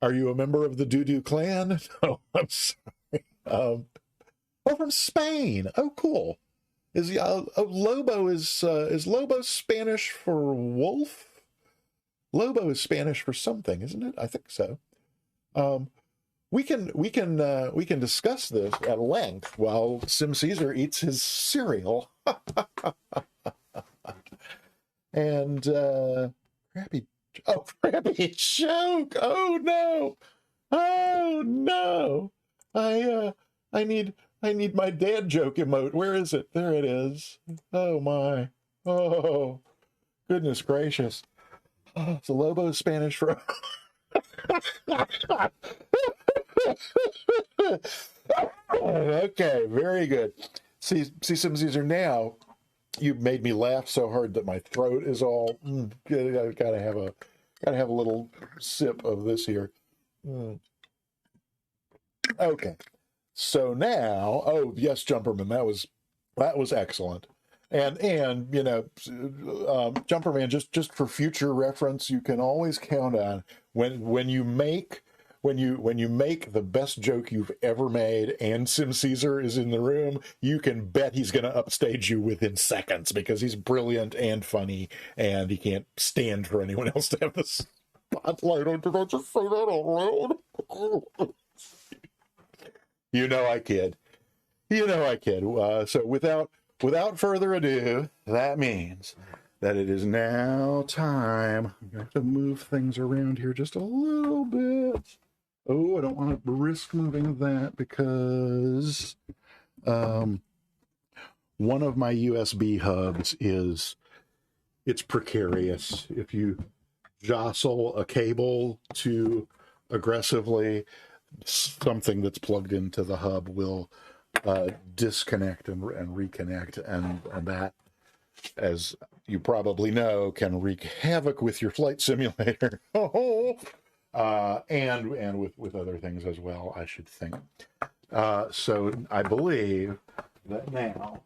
Are you a member of the Doo clan? No, I'm sorry. Oh, from Spain. Oh, cool. Lobo is Lobo Spanish for wolf? Lobo is Spanish for something, isn't it? I think so. Um, we can discuss this at length while Sim Caesar eats his cereal. And crappy crappy joke. Oh no. Oh no. I need my dad joke emote. Where is it? There it is. Oh my. Oh goodness gracious. Oh, so Lobo is Spanish for okay, very good. See some Caesar now. You made me laugh so hard that my throat is all. Gotta have a little sip of this here. Mm. Okay, so now, oh yes, Jumperman, that was excellent, and you know, Jumperman, just for future reference, you can always count on when you make when you make the best joke you've ever made and Sim Caesar is in the room, you can bet he's going to upstage you within seconds because he's brilliant and funny and he can't stand for anyone else to have the spotlight on. Did I just say that out loud? You know I kid. You know I kid. So without further ado, that means that it is now time. I'm going to have to move things around here just a little bit. Oh, I don't want to risk moving that because one of my USB hubs it's precarious. If you jostle a cable too aggressively, something that's plugged into the hub will disconnect and reconnect, and that, as you probably know, can wreak havoc with your flight simulator. And with other things as well, I should think. So I believe that now,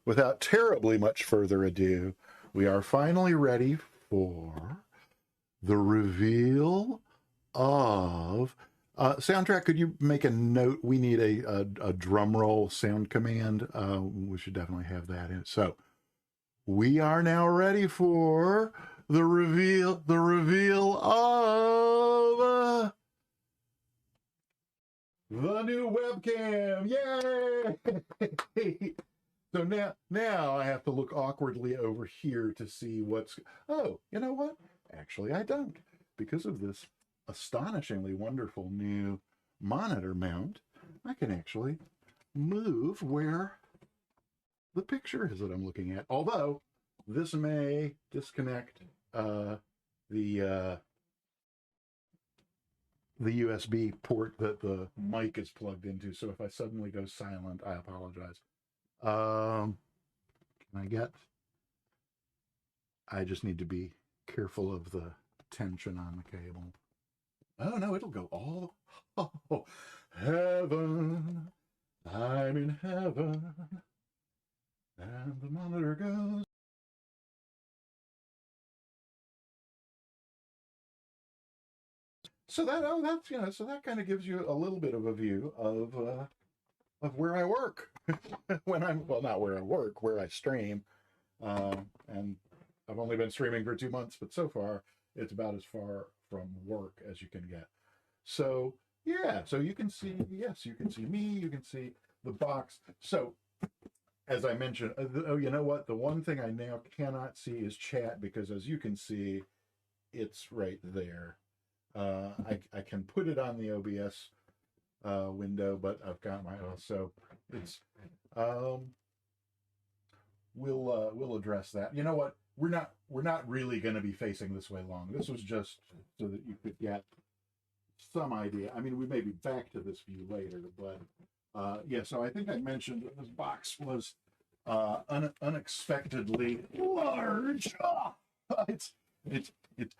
without terribly much further ado, we are finally ready for the reveal of soundtrack. Could you make a note? We need a drum roll sound command. We should definitely have that in. So we are now ready for the reveal of the new webcam. Yay! So now I have to look awkwardly over here to see what's. Oh, you know what? Actually, I don't, because of this astonishingly wonderful new monitor mount. I can actually move where the picture is that I'm looking at. Although this may disconnect the USB port that the mic is plugged into. So if I suddenly go silent, I apologize. Can I get? I just need to be careful of the tension on the cable. Oh no, it'll go all. Oh, heaven, I'm in heaven, and the monitor goes. So that's so that kind of gives you a little bit of a view of where I work when I'm not where I work, where I stream, and I've only been streaming for 2 months, but so far it's about as far from work as you can get. So yeah, so you can see, yes, you can see me, you can see the box. So as I mentioned, oh, you know what? The one thing I now cannot see is chat because, as you can see, it's right there. I can put it on the OBS window, but I've got my own, so it's we'll address that. You know what? We're not really going to be facing this way long. This was just so that you could get some idea. I mean, we may be back to this view later, but yeah. So I think I mentioned that this box was unexpectedly large. Oh, it's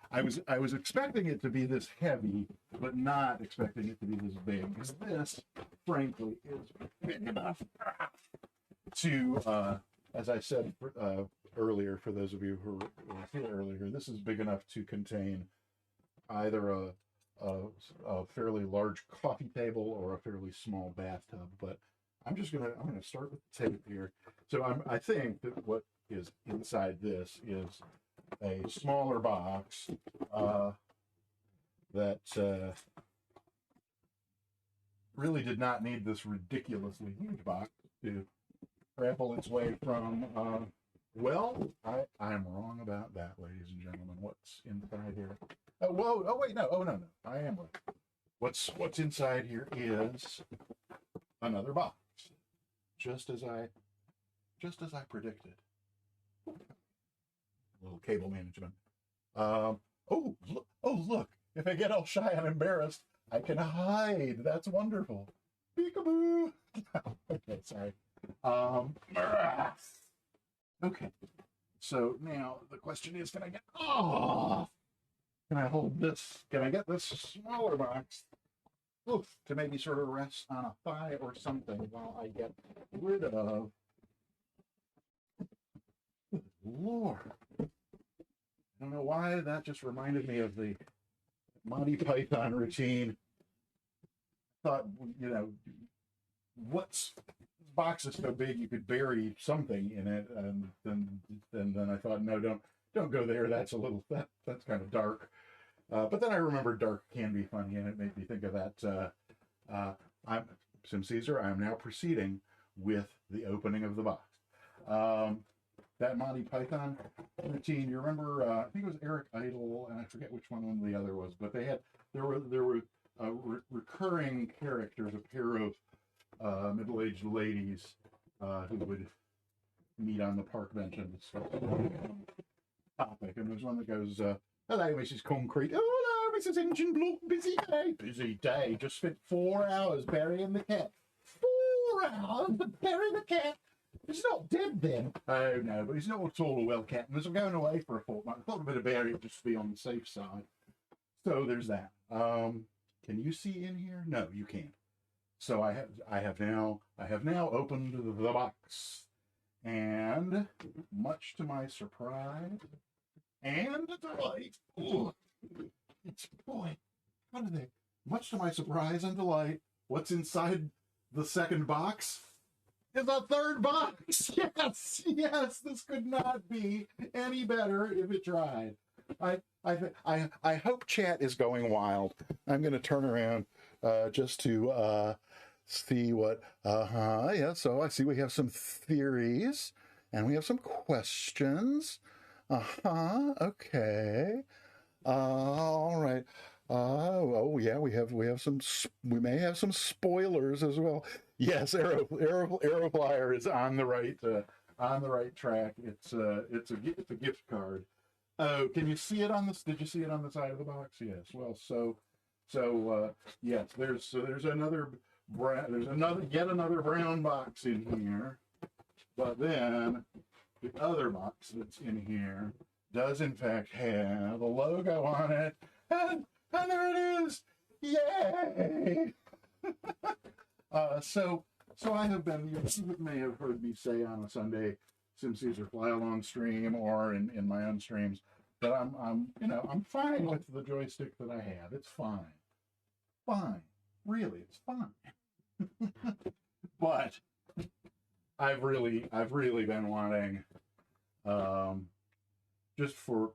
I was expecting it to be this heavy, but not expecting it to be this big. Because this, frankly, is big enough to, as I said earlier, for those of you who were here earlier, this is big enough to contain either a fairly large coffee table or a fairly small bathtub. But I'm gonna start with the tape here. So I think that what is inside this is a smaller box that really did not need this ridiculously huge box to travel its way from. Well, I'm wrong about that, ladies and gentlemen. What's inside here? Oh, whoa! Oh, wait, no! Oh, no, no! I am right. What's inside here is another box, just as I predicted. A little cable management. Oh, look! Oh, look! If I get all shy and embarrassed, I can hide. That's wonderful. Peekaboo! Okay, sorry. Okay. So now the question is, can I get? Oh, can I hold this? Can I get this smaller box? Oof, to maybe sort of rest on a thigh or something while I get rid of. Lord, I don't know why that just reminded me of the Monty Python routine. Thought, you know, what's box is so big you could bury something in it, and then I thought, no, don't go there. That's a little that's kind of dark. But then I remembered dark can be funny, and it made me think of that. I'm Sim Caesar. I am now proceeding with the opening of the box. That Monty Python routine. You remember? I think it was Eric Idle, and I forget which one the other was. But there were recurring characters, a pair of middle-aged ladies who would meet on the park bench and discuss topic. And there's one that goes, "Hello, Mrs. Concrete. Oh, hello, Mrs. Engine Block. Busy day. Busy day. Just spent 4 hours burying the cat. 4 hours burying the cat. It's not dead then." Oh no, but he's not at all a well cat. And as I'm going away for a fortnight, I thought I'd better bury it just to be on the safe side. So there's that. Can you see in here? No, you can't. So I have now opened the box, and much to my surprise and delight, it's boy, how do they? Much to my surprise and delight, what's inside the second box is a third box. Yes, this could not be any better if it tried. I hope chat is going wild. I'm going to turn around just to see what. Yeah. So I see we have some theories and we have some questions. Okay. All right. Oh yeah, we have some. We may have some spoilers as well. Yes, Aeroflyer is on the right track. It's a gift card. Oh, can you see it on this? Did you see it on the side of the box? Yes. Well, yes. There's yet another brown box in here, but then the other box that's in here does in fact have a logo on it, and there it is! Yay! So I have been. You may have heard me say on a Sunday Sim Caesar fly along stream or in my own streams that I'm fine with the joystick that I have. It's fine, really, it's fine. But I've really been wanting, just for,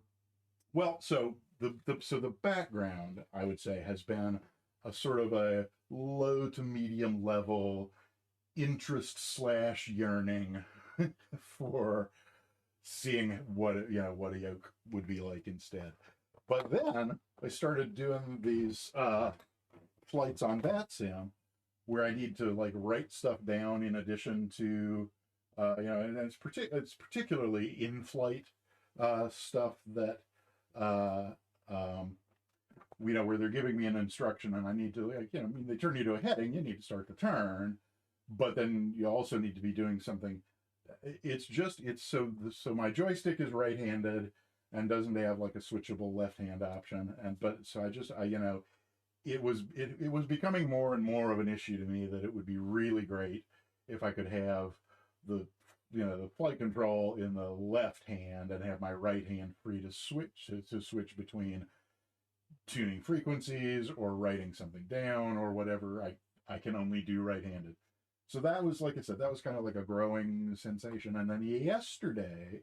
well, so the background I would say has been a sort of a low to medium level interest / yearning for seeing what a yoke would be like instead. But then I started doing these flights on VatSim where I need to like write stuff down in addition to and it's particularly in-flight stuff that where they're giving me an instruction and I need to they turn you to a heading, you need to start the turn, but then you also need to be doing something. So my joystick is right-handed and doesn't have like a switchable left-hand option, it was becoming more and more of an issue to me that it would be really great if I could have the flight control in the left hand and have my right hand free to switch between tuning frequencies or writing something down or whatever. I can only do right-handed. So that was, like I said, that was kind of like a growing sensation. And then yesterday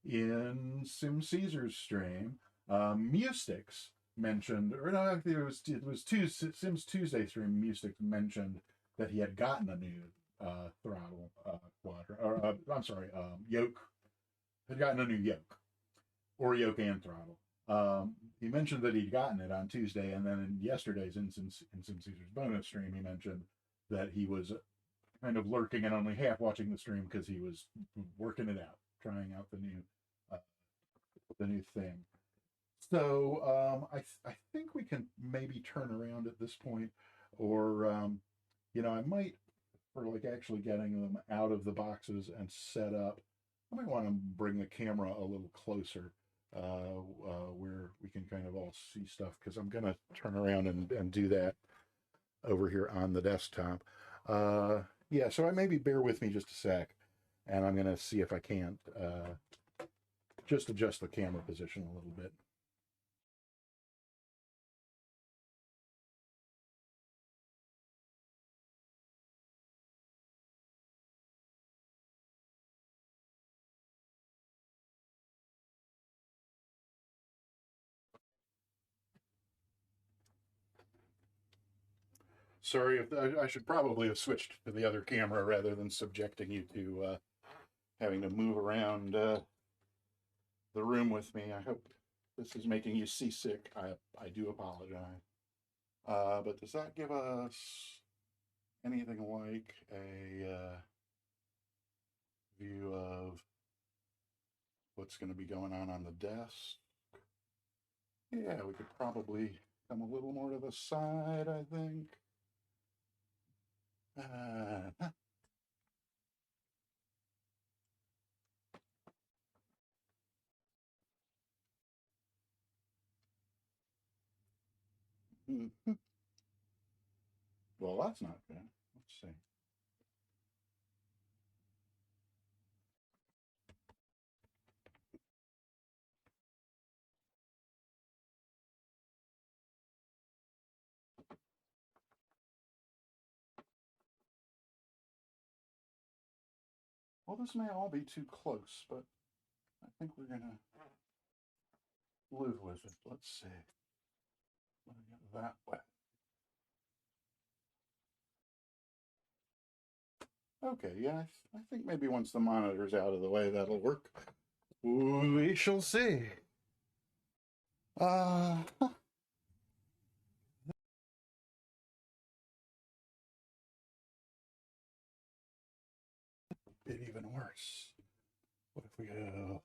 in Sim Caesar's stream, Mustix mentioned, or no, I think it was Sims Tuesday stream. Mustix mentioned that he had gotten a new throttle quadra, or I'm sorry, yoke. Had gotten a new yoke, or yoke and throttle. He mentioned that he'd gotten it on Tuesday, and then in yesterday's in Sim Caesar's bonus stream, he mentioned that he was kind of lurking and only half watching the stream because he was working it out, trying out the new thing. So I think we can maybe turn around at this point, or I might, for like actually getting them out of the boxes and set up, I might want to bring the camera a little closer, where we can kind of all see stuff, because I'm gonna turn around and do that over here on the desktop. Yeah, so maybe bear with me just a sec, and I'm gonna see if I can't just adjust the camera position a little bit. Sorry, if I should probably have switched to the other camera rather than subjecting you to having to move around the room with me. I hope this is making you seasick. I do apologize. But does that give us anything like a view of what's going to be going on the desk? Yeah, we could probably come a little more to the side, I think. Well, that's not good. Let's see. Well, this may all be too close, but I think we're going to live with it. Let's see. Let me get that way. Okay, yeah, I think maybe once the monitor's out of the way, that'll work. We shall see. Uh, bit even worse. What if we go?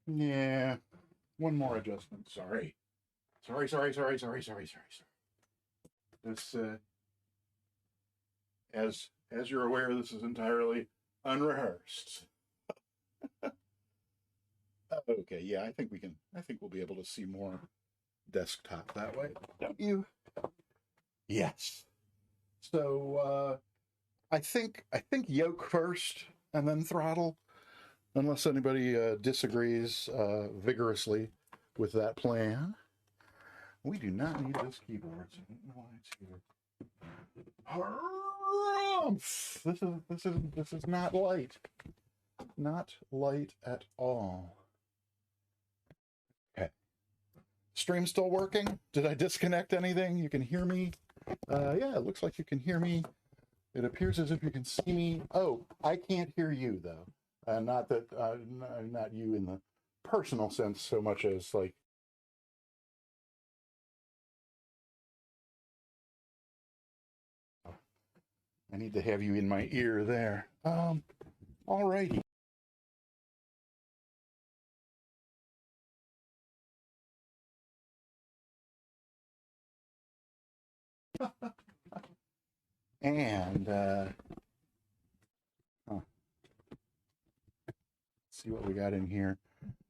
Yeah, one more adjustment. Sorry. This, as you're aware, this is entirely unrehearsed. Okay, yeah, I think we'll be able to see more desktop that way, don't you? Yes. So I think yoke first and then throttle, unless anybody disagrees vigorously with that plan. We do not need this keyboard, so I don't know why it's here. This is not light. Not light at all. Okay. Stream still working? Did I disconnect anything? You can hear me? Yeah, it looks like you can hear me. It appears as if you can see me. Oh, I can't hear you though. Not that, not you in the personal sense so much as like. I need to have you in my ear there. All righty. And let's see what we got in here.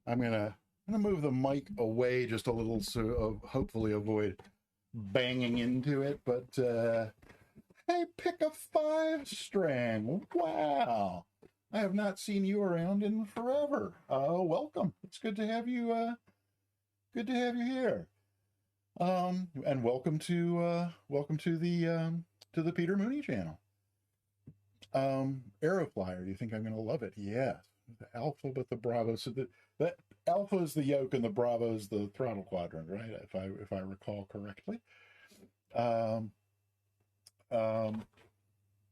I'm gonna move the mic away just a little so hopefully avoid banging into it. But Hey, pick a 5-string. Wow. I have not seen you around in forever. Welcome. It's good to have you, good to have you here. And welcome to the Peter Mooney channel. Aeroflyer, do you think I'm gonna love it? Yes. The Alpha, but the Bravo. So that Alpha is the yoke and the Bravo is the throttle quadrant, right? If I recall correctly.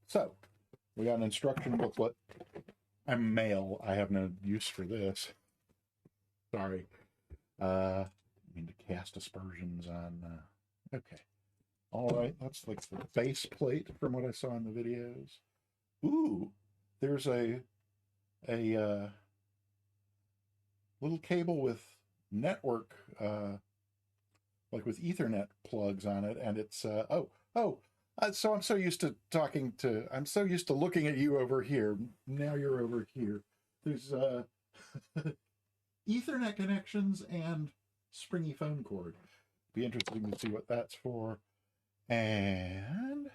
So we got an instruction booklet. I'm male. I have no use for this. Sorry. I mean to cast aspersions on. Okay. All right. That's like the base plate from what I saw in the videos. Ooh, there's a little cable with network, like with Ethernet plugs on it, and it's so I'm so used to I'm so used to looking at you over here. Now you're over here. There's Ethernet connections and springy phone cord. Be interesting to see what that's for. And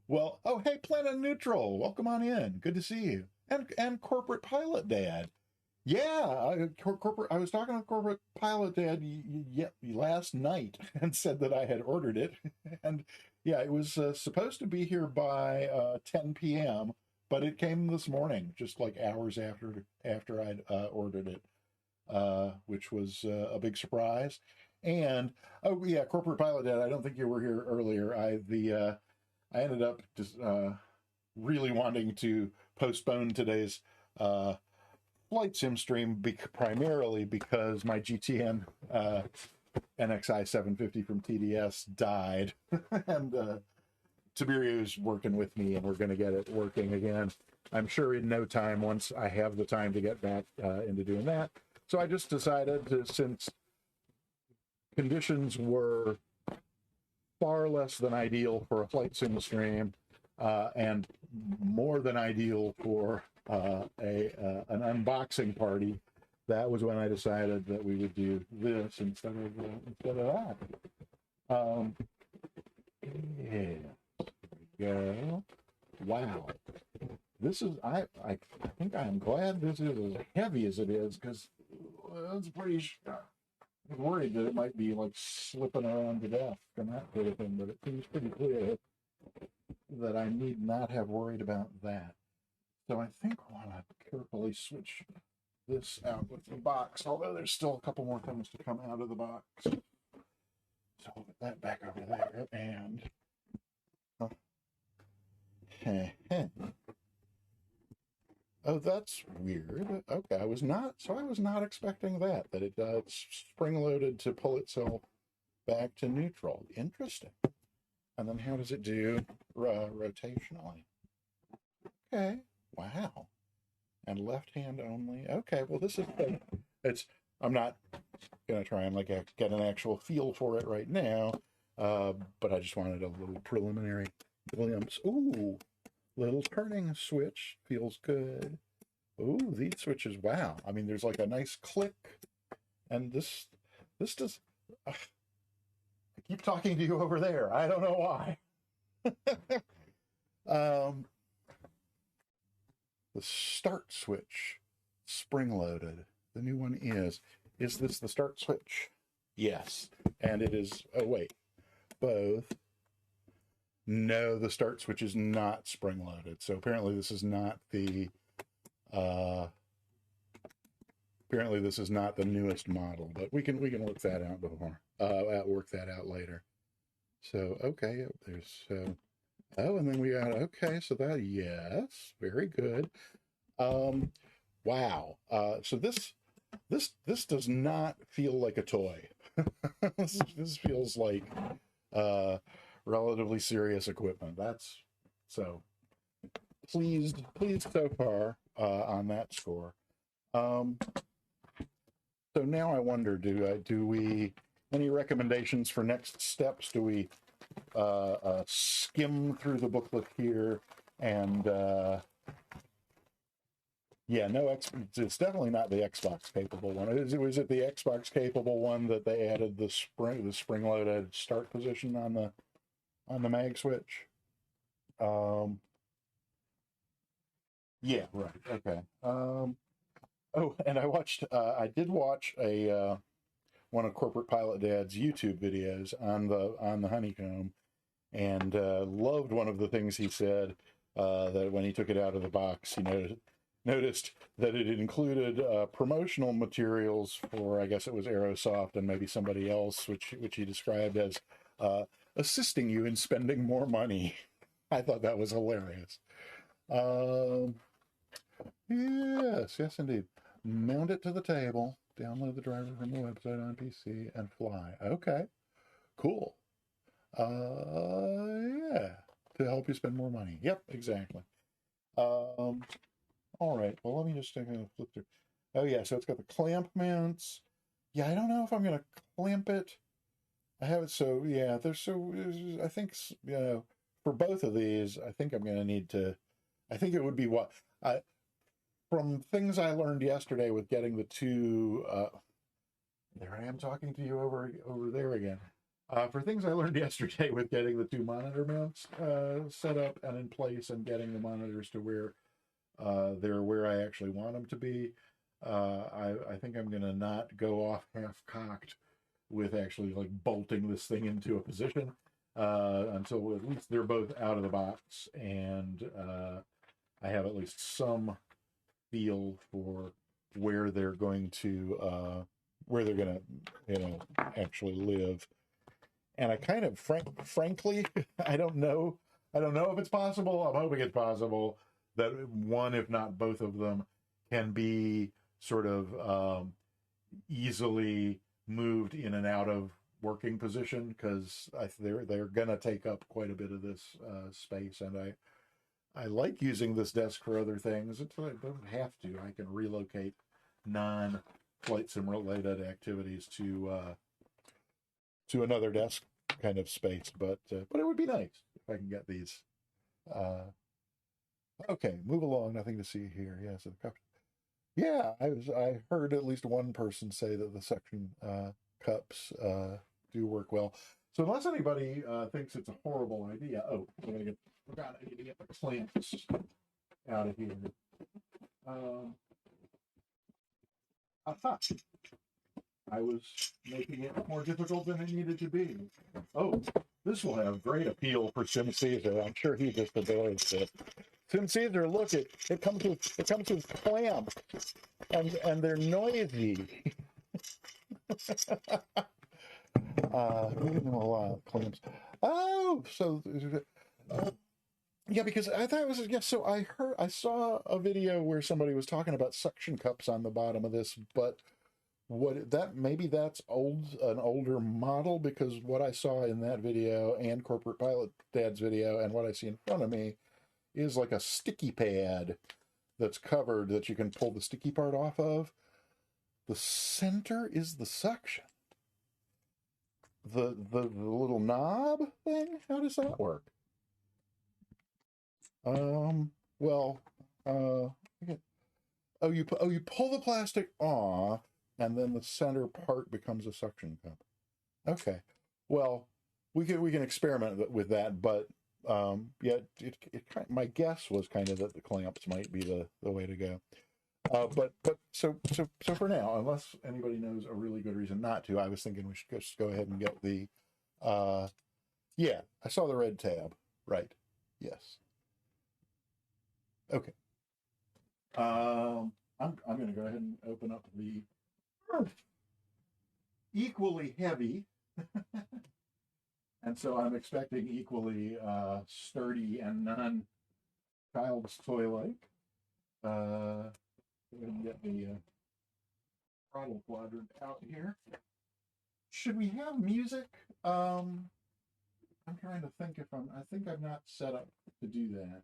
well, oh hey, Planet Neutral, welcome on in. Good to see you. And Corporate Pilot Dad. Yeah, corporate. I was talking to Corporate Pilot Dad last night and said that I had ordered it, and yeah, it was supposed to be here by 10 p.m., but it came this morning, just like hours after I'd ordered it, which was a big surprise. And oh yeah, Corporate Pilot Dad, I don't think you were here earlier. I ended up just really wanting to postpone today's flight sim stream primarily because my GTN NXI 750 from TDS died, and Tiberiu's working with me, and we're going to get it working again. I'm sure in no time, once I have the time to get back into doing that. So I just decided to, since conditions were far less than ideal for a flight sim stream, and more than ideal for an unboxing party, that was when I decided that we would do this instead of that. Yeah, there we go. Wow, this is I think I am glad this is as heavy as it is, because it's pretty. I was worried that it might be like slipping around to death and that sort of thing, but it seems pretty clear that I need not have worried about that. So I think I want to carefully switch this out with the box, although there's still a couple more things to come out of the box. So I'll put that back over there, and oh, that's weird. Okay, I was not expecting that it's spring-loaded to pull itself back to neutral. Interesting. And then how does it do rotationally? Okay, wow. And left hand only. Okay, well this is, I'm not gonna try and get an actual feel for it right now, but I just wanted a little preliminary glimpse. Ooh, little turning switch, feels good. Ooh, these switches, wow. I mean, there's like a nice click, and this does, I keep talking to you over there. I don't know why. The start switch, spring-loaded. The new one is this the start switch? Yes. And it is, oh wait, both. No, the start switch is not spring-loaded. So apparently this is not the, apparently this is not the newest model, but we can work that out before, work that out later. So, okay, there's, oh, and then we got, okay, so that, yes, very good. Wow. So this does not feel like a toy. This feels like relatively serious equipment. That's so pleased so far on that score. So now I wonder, do we any recommendations for next steps? Do we skim through the booklet here and Yeah, no, it's definitely not the Xbox capable one. Was it the Xbox capable one that they added the spring loaded start position on the mag switch? Um, yeah, right. Okay. Oh, and I did watch a one of Corporate Pilot Dad's YouTube videos on the Honeycomb, and loved one of the things he said, that when he took it out of the box, he noticed that it included promotional materials for, I guess it was Aerosoft and maybe somebody else, which he described as assisting you in spending more money. I thought that was hilarious. Um, yes, indeed. Mount it to the table, download the driver from the website on PC, and fly. Okay, cool. Yeah, to help you spend more money. Yep, exactly. All right. Well, let me just flip through. Oh yeah, so it's got the clamp mounts. Yeah, I don't know if I'm gonna clamp it. I have it so yeah. I think for both of these, I think I'm gonna need to. I think it would be what I from things I learned yesterday with getting the two. There I am talking to you over there again. For things I learned yesterday with getting the two monitor mounts set up and in place, and getting the monitors to where they're where I actually want them to be. I think I'm going to not go off half cocked with actually like bolting this thing into a position until at least they're both out of the box, and I have at least some feel for where they're going to actually live. And I kind of frankly, I don't know. I don't know if it's possible. I'm hoping it's possible that one, if not both of them, can be sort of easily moved in and out of working position, because they're gonna take up quite a bit of this space, and I like using this desk for other things. I don't have to. I can relocate non-flight sim related activities to another desk kind of space, but it would be nice if I can get these. Okay, move along. Nothing to see here. Yeah, so the cup. Yeah, I heard at least one person say that the suction cups do work well. So unless anybody thinks it's a horrible idea, forgot I need to get the clamps out of here. Aha. I was making it more difficult than it needed to be. Oh, this will have great appeal for Sim Caesar. I'm sure he just adores it. Sim Caesar, look, it comes with clamps, and they're noisy. Clamps. Oh, so yeah, because I thought it was So I saw a video where somebody was talking about suction cups on the bottom of this, but maybe that's an older model, because what I saw in that video and Corporate Pilot Dad's video and what I see in front of me is like a sticky pad that's covered that you can pull the sticky part off of. The center is the suction. The little knob thing, how does that work? Well, you pull the plastic off, and then the center part becomes a suction cup. Okay, well, we can experiment with that, but yeah, my guess was kind of that the clamps might be the way to go. But so for now, unless anybody knows a really good reason not to, I was thinking we should just go ahead and get the. Yeah, I saw the red tab. Right. Yes. Okay. I'm going to go ahead and open up the equally heavy, and so I'm expecting equally sturdy and non-child's toy-like. Go ahead and get the throttle quadrant out here. Should we have music? I'm trying to think I think I'm not set up to do that.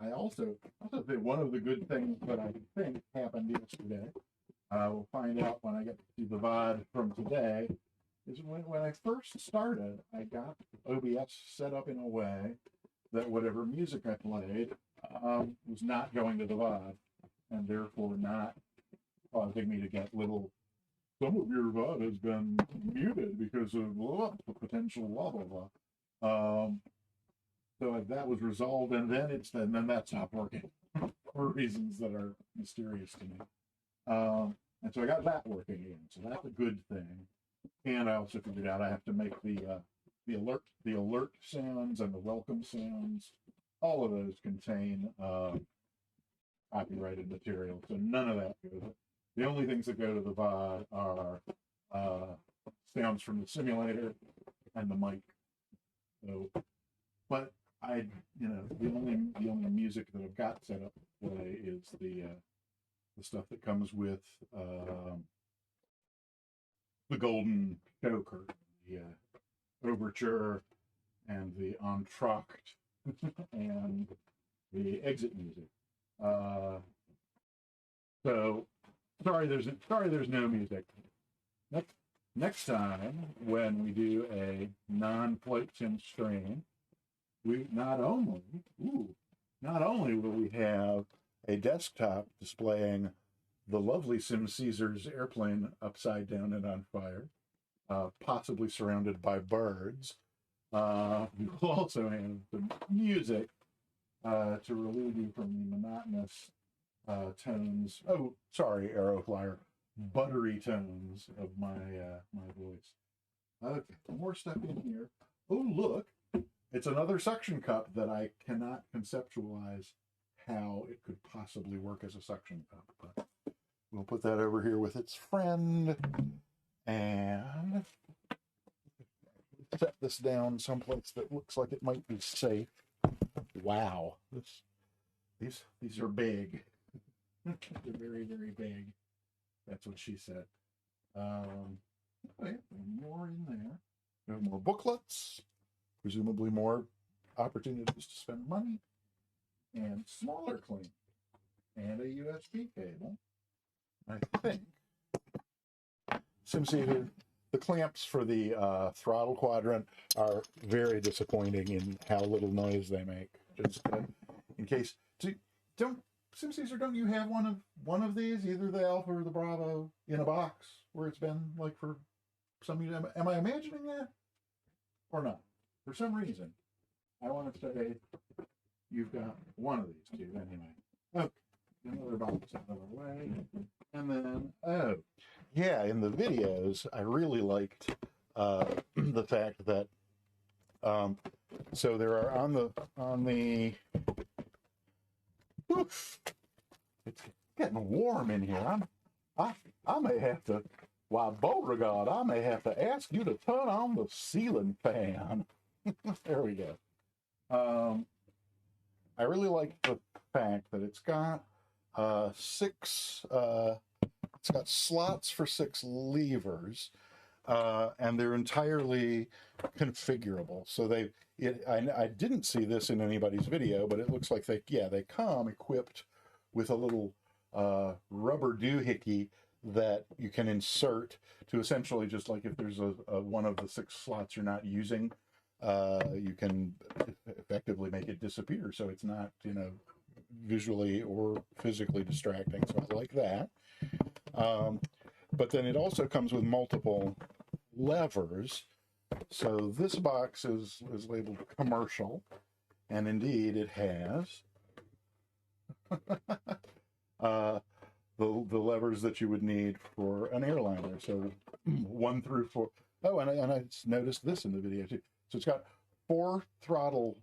I also think one of the good things that I think happened yesterday, we'll find out when I get to see the VOD from today, is when I first started, I got OBS set up in a way that whatever music I played was not going to the VOD. and therefore not causing me to get little, some of your VOD has been muted because of potential blah, blah, blah. So that was resolved, and then that stopped working for reasons that are mysterious to me. And so I got that working again. So that's a good thing. And I also figured out I have to make the alert sounds and the welcome sounds. All of those contain copyrighted material, so none of that goes. The only things that go to the VOD are sounds from the simulator and the mic. So, but the only music that I've got set up to play is the stuff that comes with the Golden Choker, the overture, and the entr'acte, and the exit music. So sorry, there's no music. Next time when we do a non-flight sim stream, we not only will we have a desktop displaying the lovely Sim Caesar's airplane upside down and on fire, possibly surrounded by birds. We will also have some music to relieve you from the monotonous tones. Oh, sorry, Aeroflyer. Buttery tones of my voice. Okay, more stuff in here. Oh, look, it's another suction cup that I cannot conceptualize how it could possibly work as a suction cup, but we'll put that over here with its friend and set this down someplace that looks like it might be safe. Wow, these are big. They're very, very big. That's what she said. Okay, more in there. We have more booklets, presumably more opportunities to spend money, and smaller clean, and a USB cable. I think SimCaesar, the clamps for the throttle quadrant are very disappointing in how little noise they make. Just in case, SimCaesar, don't you have one of these, either the Alpha or the Bravo, in a box where it's been like for some reason? Am I imagining that or not? For some reason, I want to say you've got one of these two anyway. Okay, another box out of the way, and then in the videos, I really liked the fact that so there are on the. Oof, it's getting warm in here. I may have to, Beauregard, I may have to ask you to turn on the ceiling fan. There we go. I really like the fact that it's got it's got slots for 6 levers, and they're entirely configurable. So I didn't see this in anybody's video, but it looks like they come equipped with a little rubber doohickey that you can insert to essentially, just like if there's a one of the 6 slots you're not using, you can effectively make it disappear, so it's not visually or physically distracting. So I like that. But then it also comes with multiple levers. So this box is labeled commercial, and indeed it has the levers that you would need for an airliner. So 1 through 4. Oh, and I noticed this in the video too. So it's got 4 throttle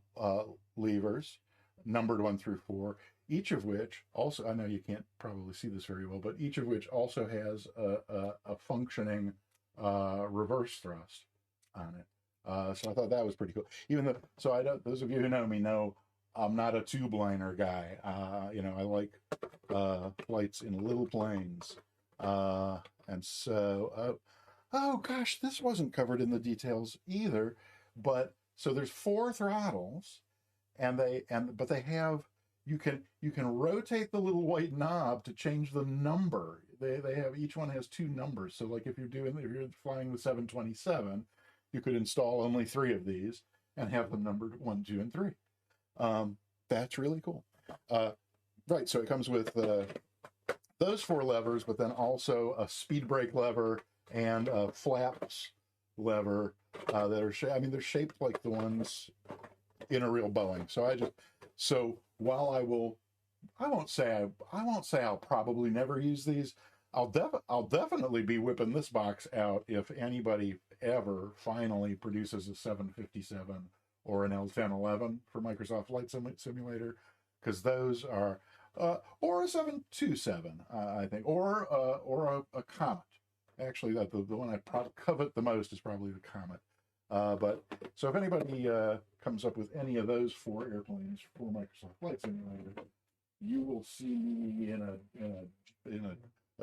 levers, numbered 1 through 4, each of which also, I know you can't probably see this very well, but each of which also has a functioning reverse thrust on it. So I thought that was pretty cool. Those of you who know me know I'm not a tube liner guy. I like flights in little planes. And so, oh gosh, this wasn't covered in the details either. But so there's 4 throttles, but they have, you can rotate the little white knob to change the number. They have, each one has 2 numbers. So like if you're flying the 727, you could install only 3 of these and have them numbered 1, 2, and 3. That's really cool. Right. So it comes with those four levers, but then also a speed brake lever and a flaps lever that are I mean, they're shaped like the ones in a real Boeing. So while I won't say I'll probably never use these. I'll definitely be whipping this box out if anybody ever finally produces a 757 or an L1011 for Microsoft Flight Simulator, because those are or a 727, I think, or a Comet. Actually, that the one I covet the most is probably the Comet. But so if anybody comes up with any of those four airplanes for Microsoft Flight Simulator, you will see me in a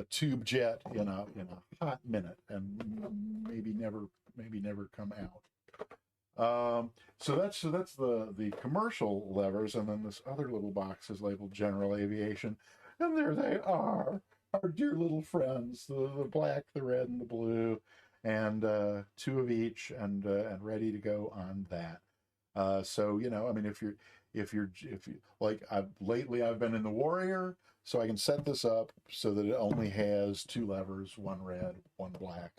tube jet in a hot minute, and maybe never come out. So that's the commercial levers, and then this other little box is labeled general aviation, and there they are, our dear little friends, the black, the red, and the blue, and two of each, and ready to go on that. So I mean, if you like, lately I've been in the Warrior, so I can set this up so that it only has two levers, one red, one black.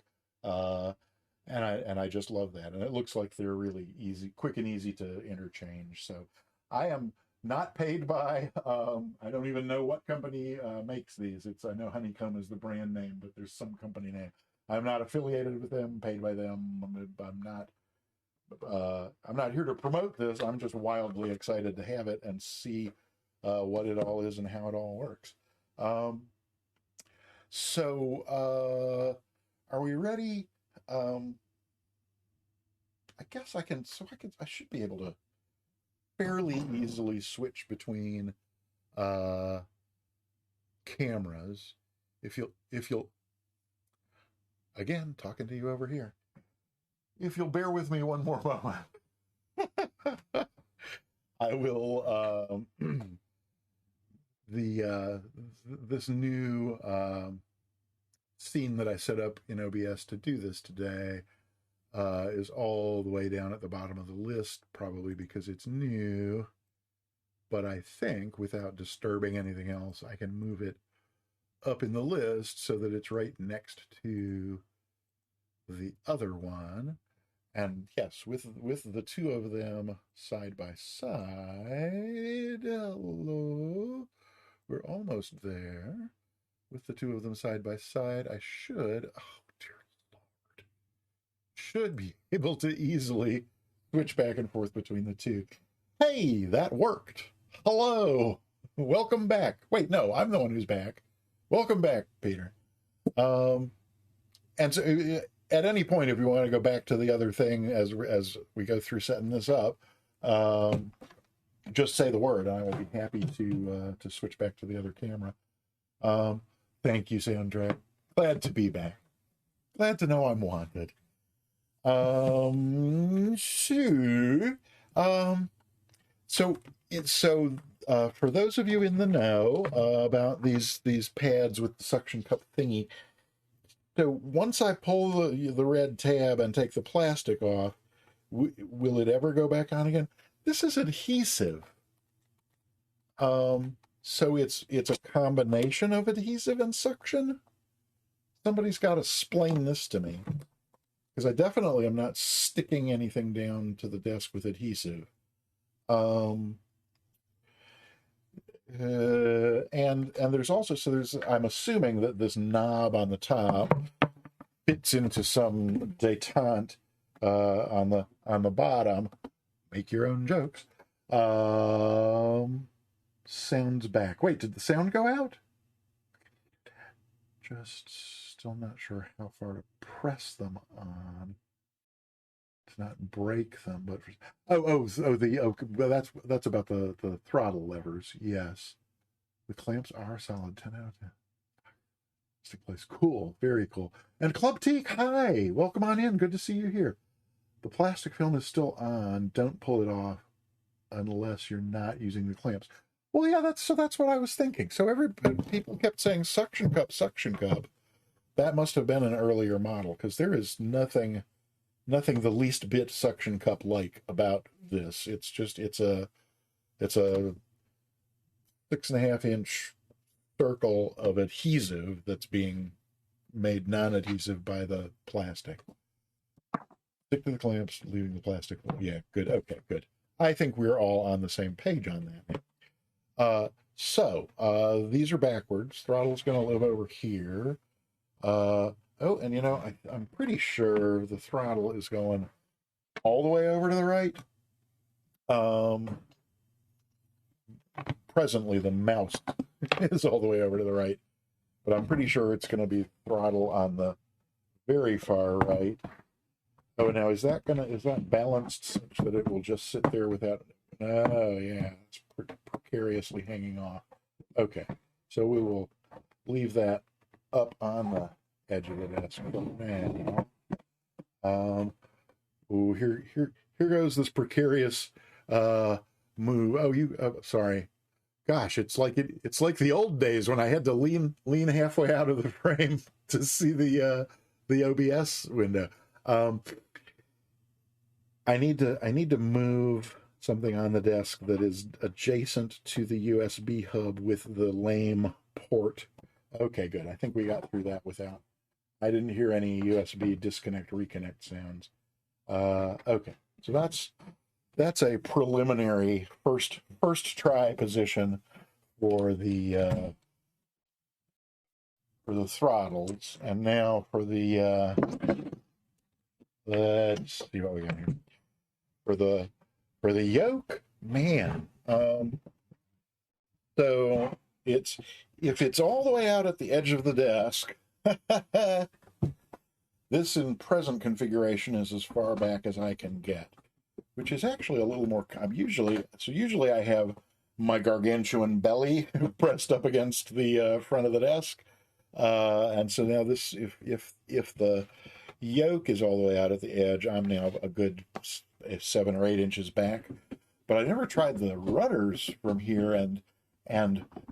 And I just love that. And it looks like they're really easy, quick and easy to interchange. So I am not paid by, I don't even know what company makes these. I know Honeycomb is the brand name, but there's some company name. I'm not affiliated with them, paid by them. I'm not here to promote this. I'm just wildly excited to have it and see what it all is and how it all works. Are we ready? I guess I should be able to fairly easily switch between cameras. If you'll, again, talking to you over here. If you'll bear with me one more moment, I will, this new scene that I set up in OBS to do this today is all the way down at the bottom of the list, probably because it's new. But I think without disturbing anything else, I can move it up in the list so that it's right next to the other one. And yes, with the two of them side by side, hello, we're almost there. With the two of them side by side, I should, oh dear Lord, should be able to easily switch back and forth between the two. Hey, that worked. Hello, welcome back. Wait, no, I'm the one who's back. Welcome back, Peter. And so at any point, if you want to go back to the other thing as we go through setting this up, just say the word, and I will be happy to switch back to the other camera. Thank you, Soundtrack. Glad to be back. Glad to know I'm wanted. For those of you in the know about these pads with the suction cup thingy, so once I pull the red tab and take the plastic off, will it ever go back on again? This is adhesive. So it's a combination of adhesive and suction. Somebody's got to explain this to me, because I definitely am not sticking anything down to the desk with adhesive. And there's also, I'm assuming that this knob on the top fits into some detente on the bottom. Make your own jokes. Sound's back. Wait, did the sound go out? Just still not sure how far to press them on to not break them. But well, that's about the throttle levers. Yes, the clamps are solid. 10 out of 10. Stick place. Cool, very cool. And Club Teak, hi, welcome on in. Good to see you here. The plastic film is still on. Don't pull it off unless you're not using the clamps. Well, yeah, that's what I was thinking. So people kept saying suction cup, suction cup. That must have been an earlier model, because there is nothing the least bit suction cup like about this. It's a 6.5 inch circle of adhesive that's being made non-adhesive by the plastic. Stick to the clamps, leaving the plastic. Yeah, good. Okay, good. I think we're all on the same page on that. These are backwards. Throttle's going to live over here. Oh, and I'm pretty sure the throttle is going all the way over to the right. Presently, the mouse is all the way over to the right, but I'm pretty sure it's going to be throttle on the very far right. Oh, now is that balanced such that it will just sit there without? Oh, yeah, it's precariously hanging off. Okay, so we will leave that up on the edge of the desk. Here goes this precarious move. Oh, sorry. Gosh, it's like the old days when I had to lean halfway out of the frame to see the OBS window. I need to move something on the desk that is adjacent to the USB hub with the lame port. Okay, good. I think we got through that without. I didn't hear any USB disconnect reconnect sounds. Okay, so that's a preliminary first try position for the throttles, and now for the let's see what we got here for the yoke. Man, so if it's all the way out at the edge of the desk. This in present configuration is as far back as I can get, which is actually a little more. Usually I have my gargantuan belly pressed up against the front of the desk, and so now this, if the yoke is all the way out at the edge, I'm now a good 7 or 8 inches back. But I never tried the rudders from here, and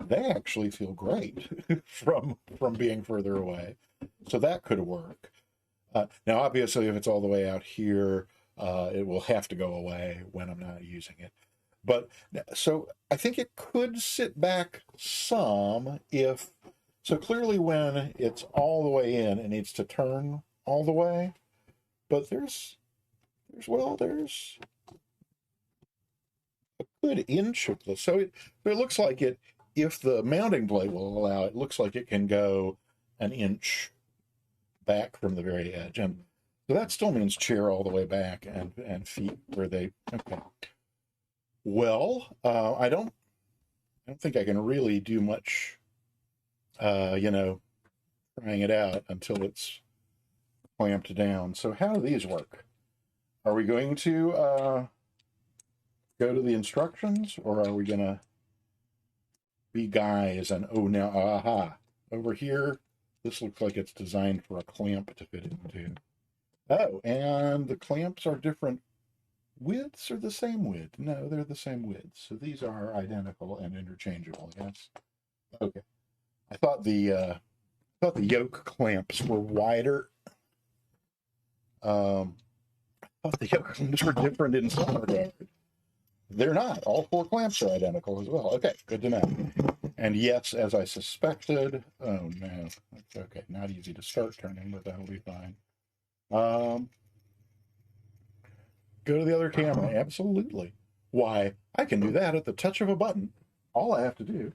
they actually feel great from being further away. So that could work. Now, obviously, if it's all the way out here, it will have to go away when I'm not using it. But so I think it could sit back some so clearly when it's all the way in, it needs to turn all the way. But there's a good inch of this. So it looks like if the mounting plate will allow, it looks like it can go an inch back from the very edge, and so that still means chair all the way back and feet where they. Okay. Well, I don't think I can really do much, trying it out until it's clamped down. So how do these work? Are we going to go to the instructions, or are we gonna be guys and over here? This looks like it's designed for a clamp to fit into. Oh, and the clamps are different widths or the same width? No, they're the same width. So these are identical and interchangeable, yes? Okay. I thought the yoke clamps were wider. I thought the yoke clamps were different in some regard. They're not. All 4 clamps are identical as well. Okay, good to know. And yes, as I suspected, oh no, that's okay. Not easy to start turning, but that'll be fine. Go to the other camera. Absolutely. Why, I can do that at the touch of a button. All I have to do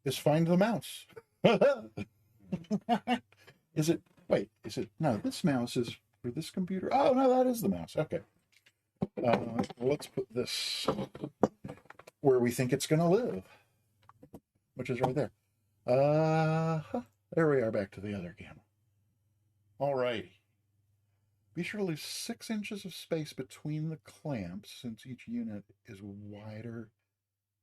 is find the mouse. No, this mouse is for this computer. Oh, no, that is the mouse. Okay. Let's put this where we think it's going to live, which is right there. There we are, back to the other camera. All righty. Be sure to leave 6 inches of space between the clamps, since each unit is wider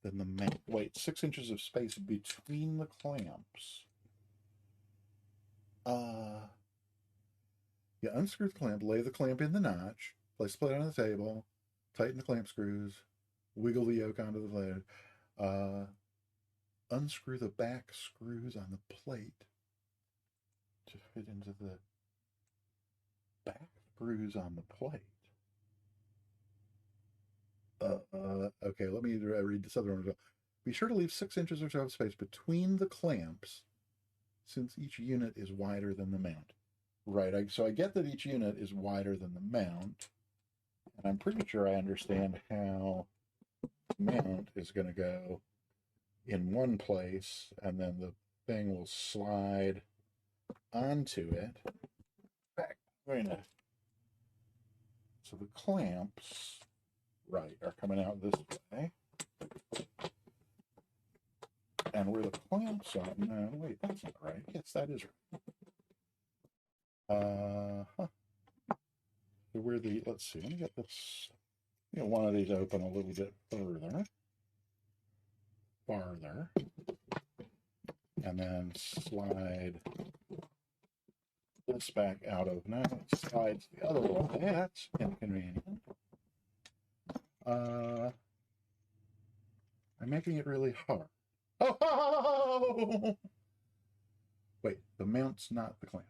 than the main. Wait, 6 inches of space between the clamps. Yeah, unscrew the clamp, lay the clamp in the notch, place the plate on the table, tighten the clamp screws, wiggle the yoke onto the plate. Unscrew the back screws on the plate to fit into the back screws on the plate. Okay, let me read this other one. Be sure to leave 6 inches or so of space between the clamps, since each unit is wider than the mount. Right, so I get that each unit is wider than the mount, and I'm pretty sure I understand how the mount is going to go in one place, and then the thing will slide onto it. Back. So the clamps, right, are coming out this way. And where the clamps are, no, wait, that's not right. Yes, that is right. So where the, let's see, let me get this, one of these open a little bit farther, and then slide this back out of, no, it slides the other way. That's inconvenient. I'm making it really hard. Oh! Wait, the mount's not the clamps.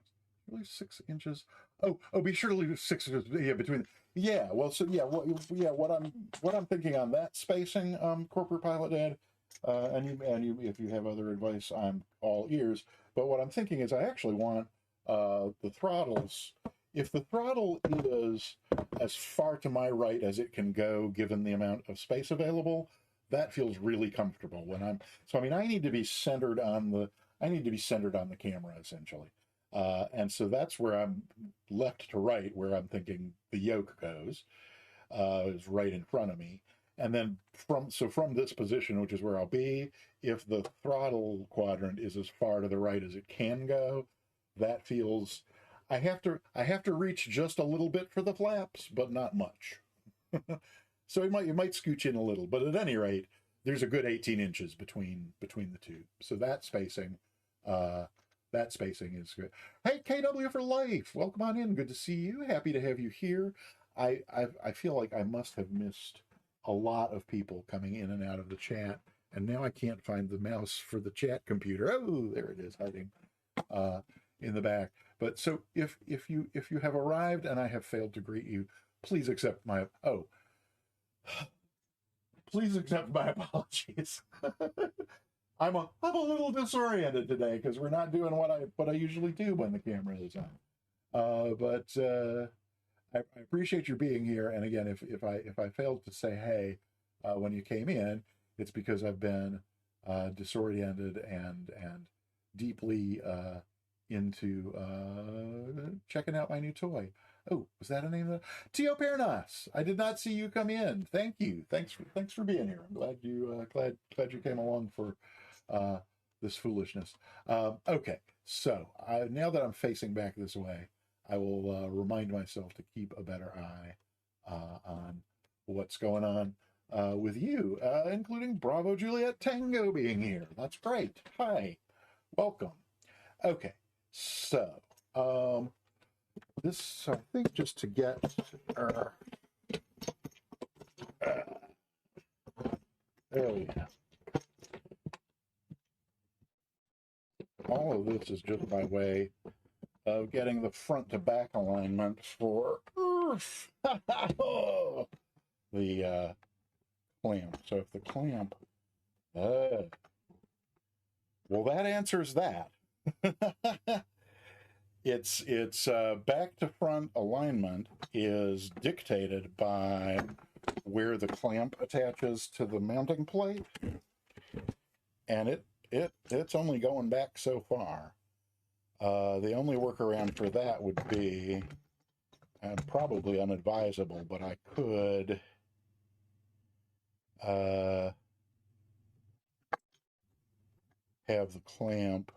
Really 6 inches. Oh, be sure to leave 6 inches. Yeah, between. Yeah, well, so yeah, what I'm thinking on that spacing, corporate pilot dad, and you, if you have other advice, I'm all ears. But what I'm thinking is, I actually want the throttles. If the throttle is as far to my right as it can go, given the amount of space available, that feels really comfortable when I'm. So I mean, I need to be centered on the camera essentially. And so that's where I'm left to right, where I'm thinking the yoke goes, is right in front of me. And then from this position, which is where I'll be, if the throttle quadrant is as far to the right as it can go, that feels, I have to reach just a little bit for the flaps, but not much. So it might scooch in a little, but at any rate, there's a good 18 inches between the two. So that spacing is good. Hey, KW for life, welcome on in. Good to see you. Happy to have you here. I feel like I must have missed a lot of people coming in and out of the chat, and now I can't find the mouse for the chat computer. Oh, there it is, hiding in the back. But so if you have arrived and I have failed to greet you, please accept my apologies. I'm a little disoriented today because we're not doing what I usually do when the camera is on. But I appreciate you being here. And again, if I failed to say hey when you came in, it's because I've been disoriented and deeply into checking out my new toy. Oh, was that a name of Tio Pernas? I did not see you come in. Thank you. Thanks for being here. I'm glad you came along for this foolishness. Okay, so now that I'm facing back this way, I will remind myself to keep a better eye on what's going on with you, including Bravo Juliet Tango being here. That's great. Hi, welcome. Okay, so this, I think, just to get there we go. All of this is just by way of getting the front to back alignment for the clamp. So if the clamp, well, that answers that. It's back to front alignment is dictated by where the clamp attaches to the mounting plate, and it's only going back so far. The only workaround for that would be, and probably unadvisable, but I could have the clamp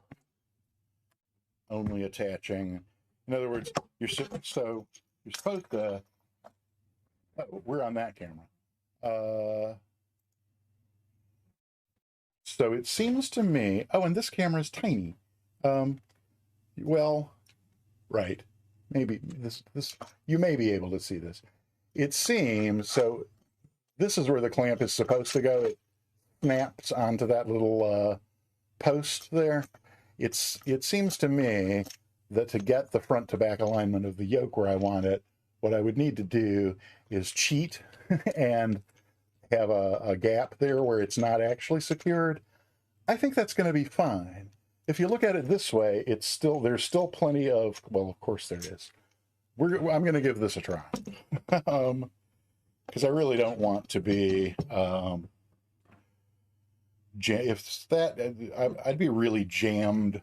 only attaching. In other words, you're supposed to. Oh, we're on that camera. So it seems to me. Oh, and this camera is tiny. Well, right. Maybe this you may be able to see this. It seems so. This is where the clamp is supposed to go. It snaps onto that little post there. It seems to me that to get the front to back alignment of the yoke where I want it, what I would need to do is cheat and have a gap there where it's not actually secured, I think that's going to be fine. If you look at it this way, it's still, there's still plenty of, well, of course there is. I'm going to give this a try. Because I really don't want to be, if that, I'd be really jammed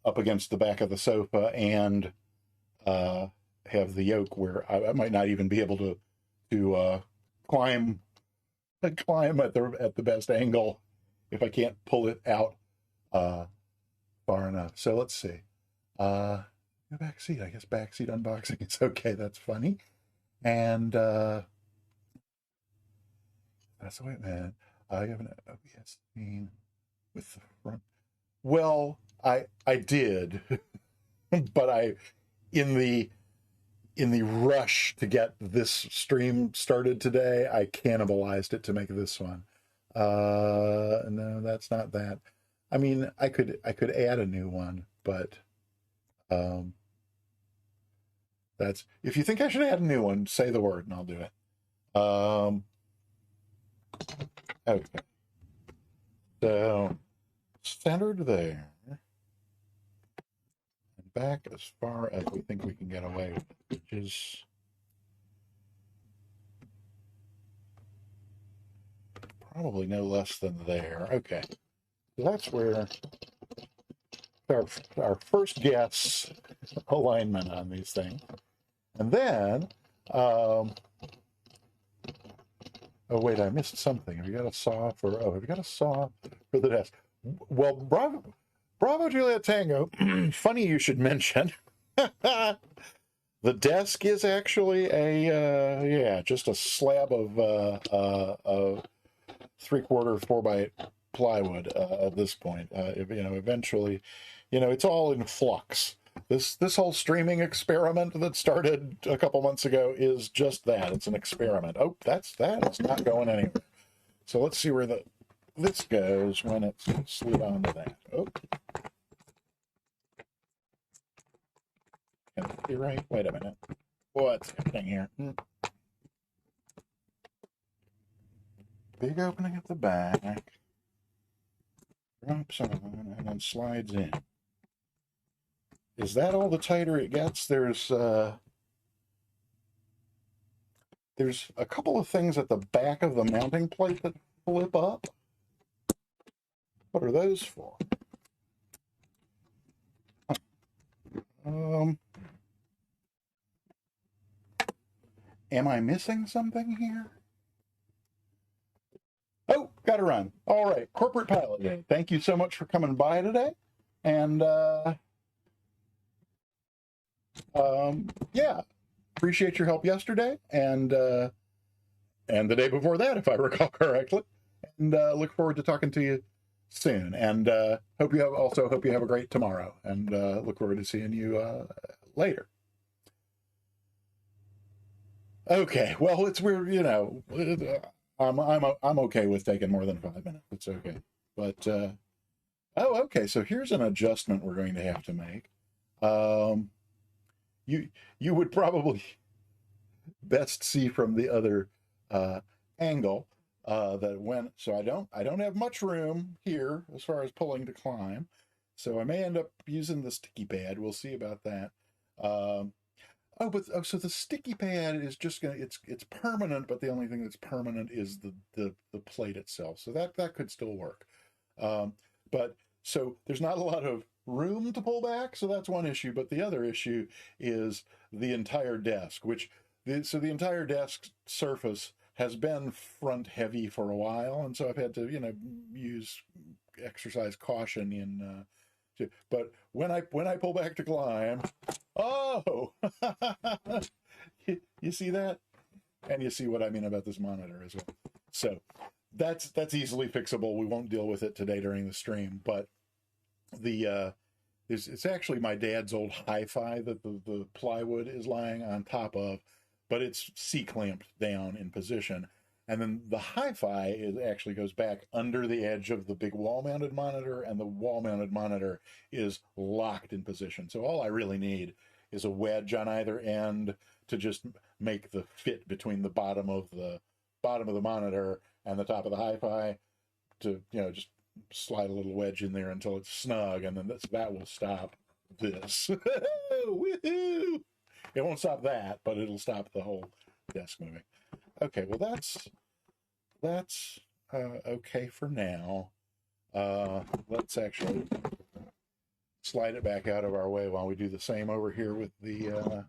up against the back of the sofa and have the yoke where I might not even be able to climb at the best angle if I can't pull it out far enough. So let's see. The back seat, I guess back seat unboxing is okay. That's funny. And that's the way, man. I have an OBS scene with the front. Well, I did, but in the rush to get this stream started today, I cannibalized it to make this one. No, that's not that. I mean, I could add a new one, but that's, if you think I should add a new one, say the word and I'll do it. Okay. So centered there. And back as far as we think we can get away with, which is probably no less than there. Okay. So that's where our first guess alignment on these things. And then, oh wait, I missed something. Have you got a saw for, have you got a saw for the desk? Well, Bravo Juliet Tango, funny you should mention. The desk is actually just a slab of 3/4 4x plywood at this point. Eventually, it's all in flux. This whole streaming experiment that started a couple months ago is just that. It's an experiment. Oh, that's that. It's not going anywhere. So let's see where this goes when it's slid onto that. Oh. Can it be right? Wait a minute. What's happening here? Big opening at the back. Drops on and then slides in. Is that all the tighter it gets? There's a couple of things at the back of the mounting plate that flip up. What are those for? Am I missing something here? Oh, got to run. All right, Corporate Pilot Day. Thank you so much for coming by today. And yeah, appreciate your help yesterday and the day before that, if I recall correctly. And look forward to talking to you soon. And hope you have a great tomorrow. And look forward to seeing you later. Okay, well, it's weird, I'm okay with taking more than 5 minutes. It's okay. But okay, so here's an adjustment we're going to have to make. You would probably best see from the other angle that went. So I don't have much room here as far as pulling to climb. So I may end up using the sticky pad. We'll see about that. So the sticky pad is just gonna, it's permanent, but the only thing that's permanent is the plate itself. So that could still work. But so there's not a lot of room to pull back, so that's one issue. But the other issue is the entire desk, so the entire desk surface has been front heavy for a while, and so I've had to exercise caution in. But when I pull back to climb, oh, you see that, and you see what I mean about this monitor as well. So that's easily fixable. We won't deal with it today during the stream, but it's actually my dad's old hi-fi that the plywood is lying on top of, but it's C-clamped down in position. And then the hi-fi actually goes back under the edge of the big wall-mounted monitor, and the wall-mounted monitor is locked in position. So all I really need is a wedge on either end to just make the fit between the bottom of the bottom of the monitor and the top of the hi-fi to, just slide a little wedge in there until it's snug, and then that will stop this. Woohoo! It won't stop that, but it'll stop the whole desk moving. Okay, well that's okay for now. Let's actually slide it back out of our way while we do the same over here with the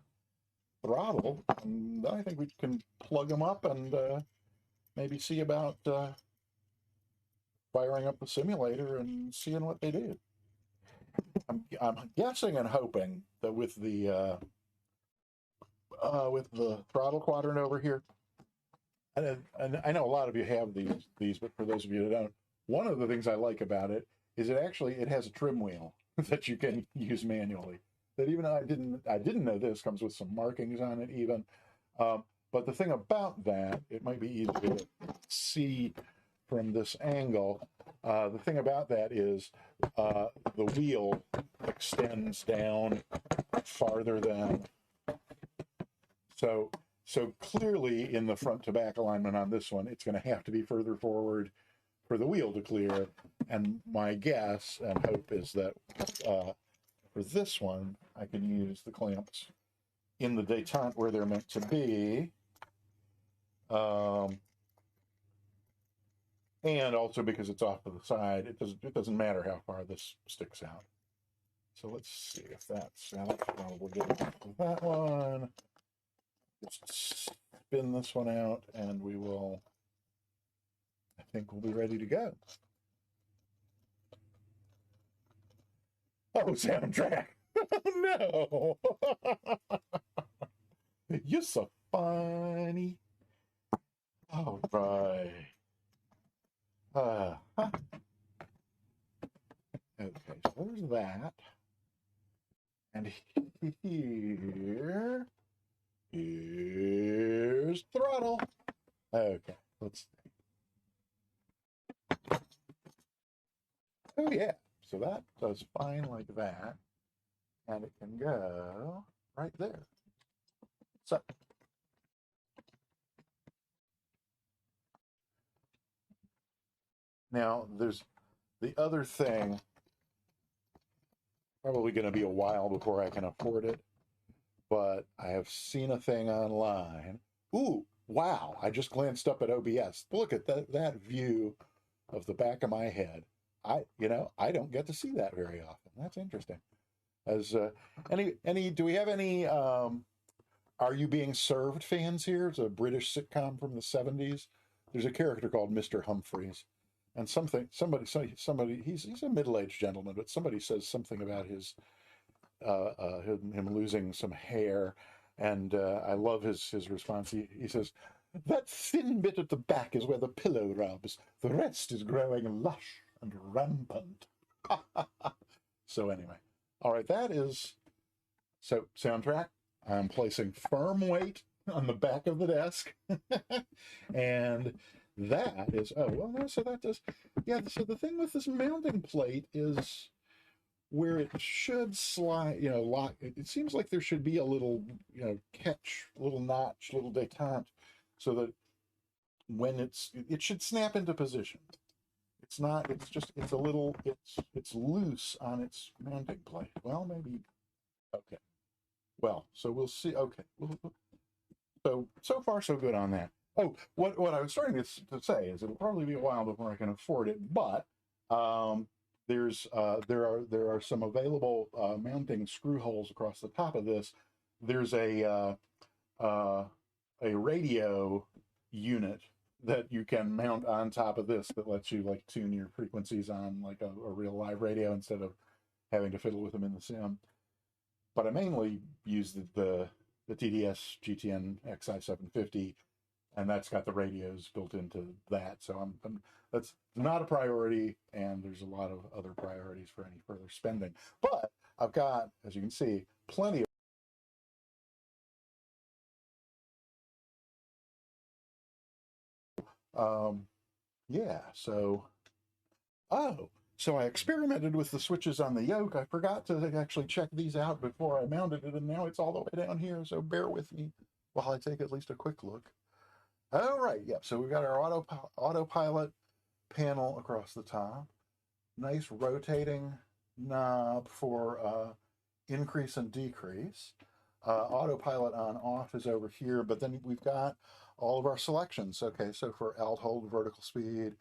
throttle. And I think we can plug them up and maybe see about firing up the simulator and seeing what they do. I'm guessing and hoping that with the throttle quadrant over here, and I know a lot of you have these, but for those of you that don't, one of the things I like about it is it has a trim wheel that you can use manually. That even though I didn't know this, comes with some markings on it even. But the thing about that, it might be easy to see from this angle. The thing about that is the wheel extends down farther than. So clearly in the front to back alignment on this one, it's going to have to be further forward for the wheel to clear. And my guess and hope is that for this one, I can use the clamps in the détente where they're meant to be. And also because it's off to the side, it doesn't matter how far this sticks out. So let's see if that's probably good enough for that one. Just spin this one out and I think we'll be ready to go. Oh, soundtrack. No. You're so funny. All right. Okay, so there's that. And here's throttle. Okay, let's see. Oh yeah, so that does fine like that. And it can go right there. So now there's the other thing, probably going to be a while before I can afford it, but I have seen a thing online. Ooh, wow, I just glanced up at OBS. Look at that view of the back of my head. I don't get to see that very often. That's interesting. As do we have any Are You Being Served fans here? It's a British sitcom from the 70s. There's a character called Mr. Humphreys. And somebody, he's a middle-aged gentleman, but somebody says something about him losing some hair. And I love his response. He says, "That thin bit at the back is where the pillow rubs. The rest is growing lush and rampant." So anyway, all right, that is, so soundtrack. I'm placing firm weight on the back of the desk. And that is, oh, well, no, so that does, yeah, so the thing with this mounting plate is where it should slide, lock, it seems like there should be a little, catch, little notch, little détente, so that when it should snap into position. It's not, it's a little, it's loose on its mounting plate. Well, maybe, okay. Well, so we'll see. Okay. So far, so good on that. Oh, what I was starting to say is it'll probably be a while before I can afford it, but there are some available mounting screw holes across the top of this. There's a radio unit that you can mount on top of this that lets you like tune your frequencies on like a real live radio instead of having to fiddle with them in the sim. But I mainly use the TDS GTN XI750, and that's got the radios built into that. So that's not a priority, and there's a lot of other priorities for any further spending. But I've got, as you can see, plenty of, yeah, so, oh, so I experimented with the switches on the yoke. I forgot to actually check these out before I mounted it, and now it's all the way down here, so bear with me while I take at least a quick look. Oh, right. Yep. So we've got our autopilot panel across the top. Nice rotating knob for increase and decrease. Autopilot on off is over here, but then we've got all of our selections. Okay, so for alt hold, vertical speed,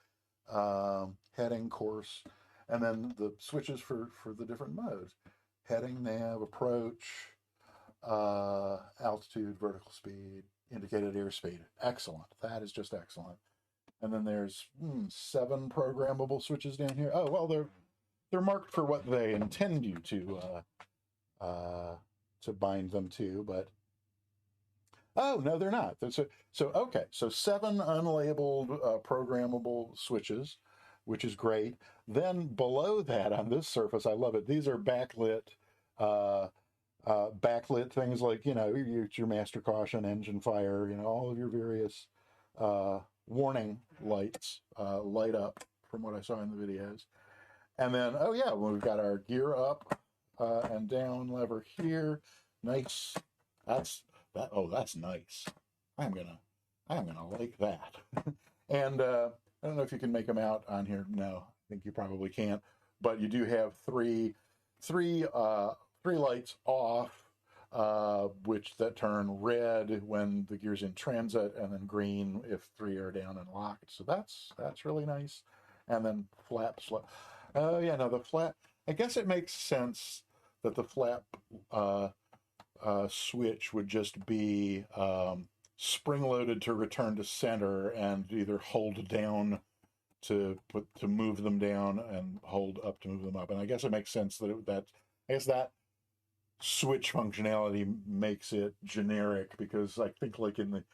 heading, course, and then the switches for the different modes. Heading, nav, approach, altitude, vertical speed, indicated airspeed. Excellent. That is just excellent. And then there's 7 programmable switches down here. Oh, well, they're marked for what they intend you to bind them to, but oh no, they're not. So okay, so 7 unlabeled programmable switches, which is great. Then below that on this surface, I love it. These are uh, backlit things like your master caution, engine fire, all of your various warning lights light up from what I saw in the videos. And then, oh yeah, well, we've got our gear up and down lever here. Nice. That's that. Oh, that's nice. I'm gonna like that. And I don't know if you can make them out on here. No, I think you probably can't. But you do have three lights off, which that turn red when the gear's in transit, and then green if 3 are down and locked. So that's really nice. And then flaps. Oh yeah, no, the flap. I guess it makes sense that the flap switch would just be spring-loaded to return to center, and either hold down to move them down and hold up to move them up. And I guess it makes sense that I guess that switch functionality makes it generic, because I think like in the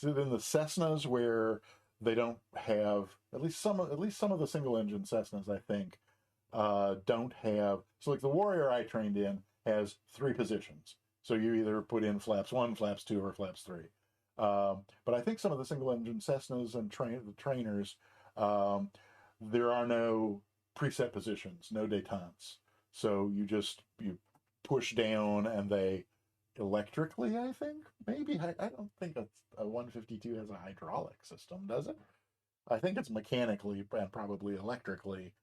Cessnas, where they don't have, at least some of the single engine Cessnas, I think, don't have. So like the Warrior I trained in has 3 positions. So you either put in flaps 1, flaps 2, or flaps 3. But I think some of the single engine Cessnas and the trainers, there are no preset positions, no détentes. So you push down and they electrically, I think, maybe. I don't think a 152 has a hydraulic system, does it? I think it's mechanically and probably electrically.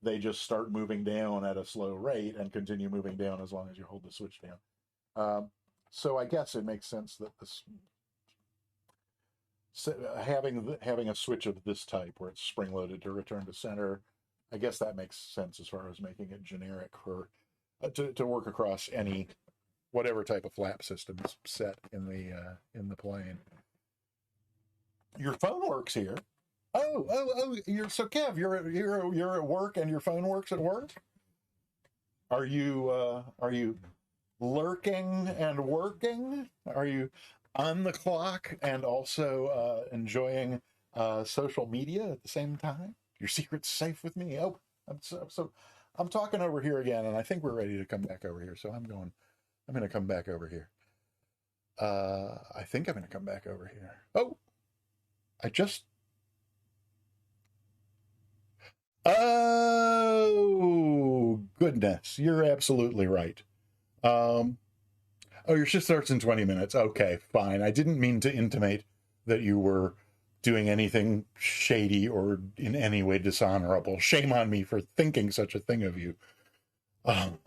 They just start moving down at a slow rate and continue moving down as long as you hold the switch down. So I guess it makes sense that this having a switch of this type where it's spring loaded to return to center, I guess that makes sense as far as making it generic for to work across any whatever type of flap system is set in the plane. Your phone works here. Oh! You're so Kev. You're at work and your phone works at work. Are you lurking and working? Are you on the clock and also enjoying social media at the same time? Your secret's safe with me. Oh, I'm talking over here again, and I think we're ready to come back over here. So I'm going to come back over here. I think I'm going to come back over here. Oh, I just. Oh, goodness. You're absolutely right. Um, oh, your shift starts in 20 minutes. Okay, fine. I didn't mean to intimate that you were doing anything shady or in any way dishonorable. Shame on me for thinking such a thing of you. Um,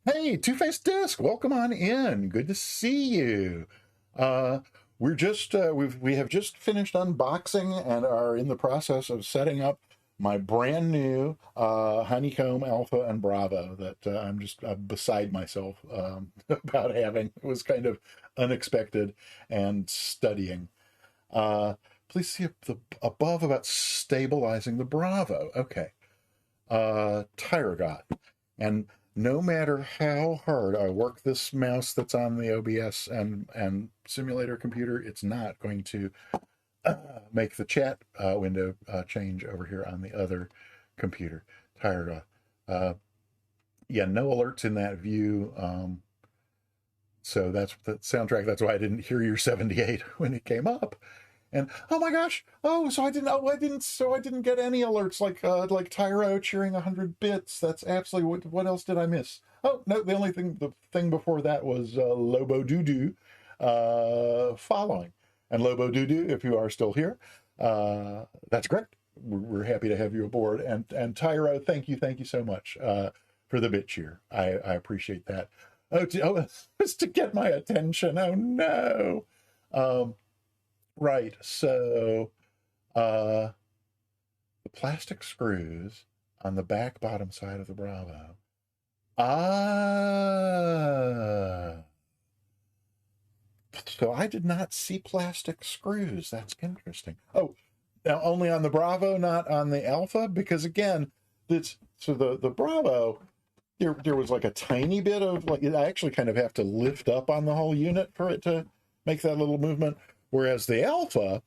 hey, Two-Faced Disc, welcome on in. Good to see you. We're just we have just finished unboxing and are in the process of setting up my brand new Honeycomb Alpha and Bravo that I'm beside myself about having. It was kind of unexpected and studying. Please see up above about stabilizing the Bravo. Okay. Tire got. And no matter how hard I work this mouse that's on the OBS and simulator computer, it's not going to make the chat window change over here on the other computer. Tire got. Yeah, no alerts in that view. So that's the soundtrack. That's why I didn't hear your 78 when it came up. And oh my gosh, so I didn't get any alerts like Tyro cheering 100 bits. That's absolutely what else did I miss? Oh no, the thing before that was Lobo Doo Doo following. And Lobo Doodoo, if you are still here, that's great. We're happy to have you aboard. And Tyro, thank you so much for the bit cheer. I appreciate that. Oh, it's to get my attention. Oh no. Right. So the plastic screws on the back bottom side of the Bravo. So I did not see plastic screws. That's interesting. Oh, now only on the Bravo, not on the Alpha, because again, the Bravo, there was like a tiny bit of like, I actually kind of have to lift up on the whole unit for it to make that little movement. Whereas the Alpha,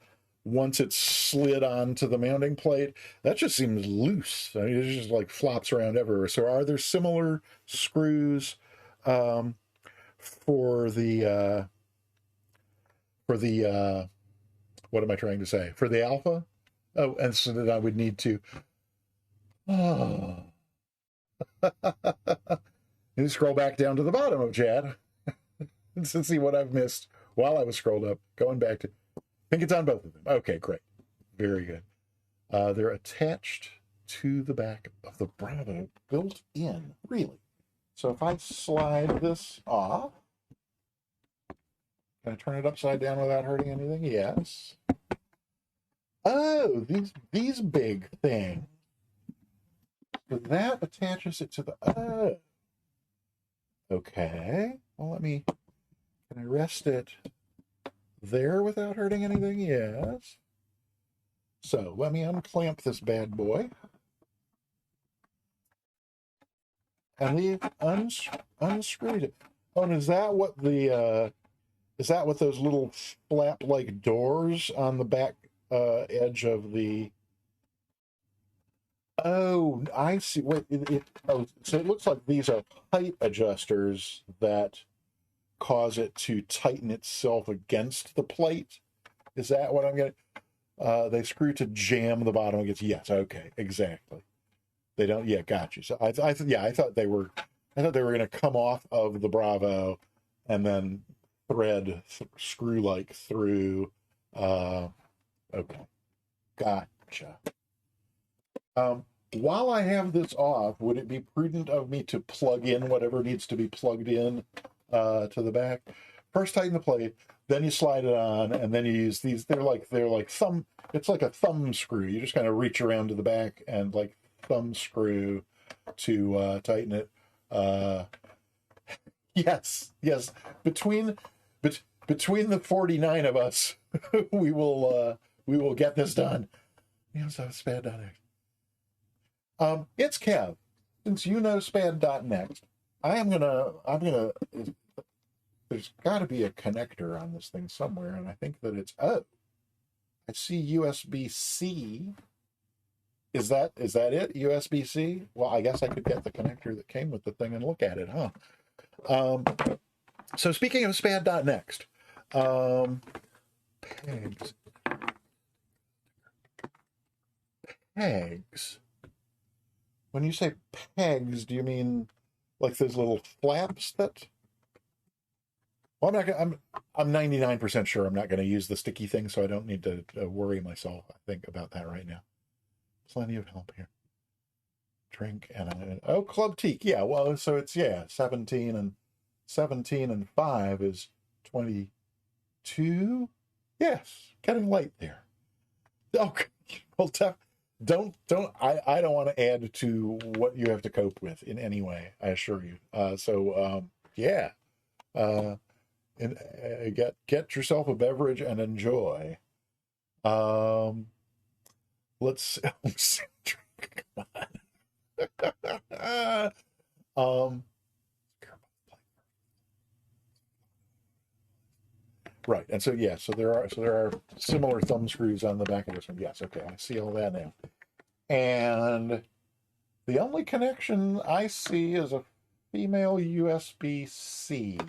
once it's slid onto the mounting plate, that just seems loose. I mean, it just like flops around everywhere. So are there similar screws for the what am I trying to say? For the Alpha? Oh, and so that I would need to and scroll back down to the bottom of chat to see what I've missed while I was scrolled up. Going back to, I think it's on both of them. Okay, great. Very good. They're attached to the back of the Bravo, built in, really. So if I slide this off, can I turn it upside down without hurting anything? Yes. Oh, these big things. So that attaches it to the, oh. Okay. Well, can I rest it there without hurting anything? Yes. So let me unclamp this bad boy. And we unscrewed it. Oh, and is that what those little flap-like doors on the back edge of the... Oh, I see. Wait, so it looks like these are height adjusters that cause it to tighten itself against the plate. Is that what I'm getting? They screw to jam the bottom against. Yes, okay, exactly. They don't. Yeah, got you. So I thought they were going to come off of the Bravo and then thread screw like through. Okay, gotcha. While I have this off, would it be prudent of me to plug in whatever needs to be plugged in to the back? First tighten the plate, then you slide it on, and then you use these. They're like thumb. It's like a thumb screw. You just kind of reach around to the back and like thumb screw to tighten it. Yes. Between the 49 of us, we will get this done. So spad.next. It's Kev. Since you know spad.next, I'm gonna. There's got to be a connector on this thing somewhere, and I think that it's I see USB-C. Is that it? USB-C? Well, I guess I could get the connector that came with the thing and look at it, huh? So speaking of spad.next, pegs. When you say pegs, do you mean like those little flaps that? Well, I'm 99% sure I'm not going to use the sticky thing, so I don't need to worry myself, I think, about that right now. Plenty of help here. Drink and Club Teak. Yeah, well, so it's 17 and 5 is 22. Yes, getting late there. Okay, well, don't I don't want to add to what you have to cope with in any way, I assure you. And get yourself a beverage and enjoy. Let's come on. Right, and so there are similar thumb screws on the back of this one. Yes, okay, I see all that now. And the only connection I see is a female USB-C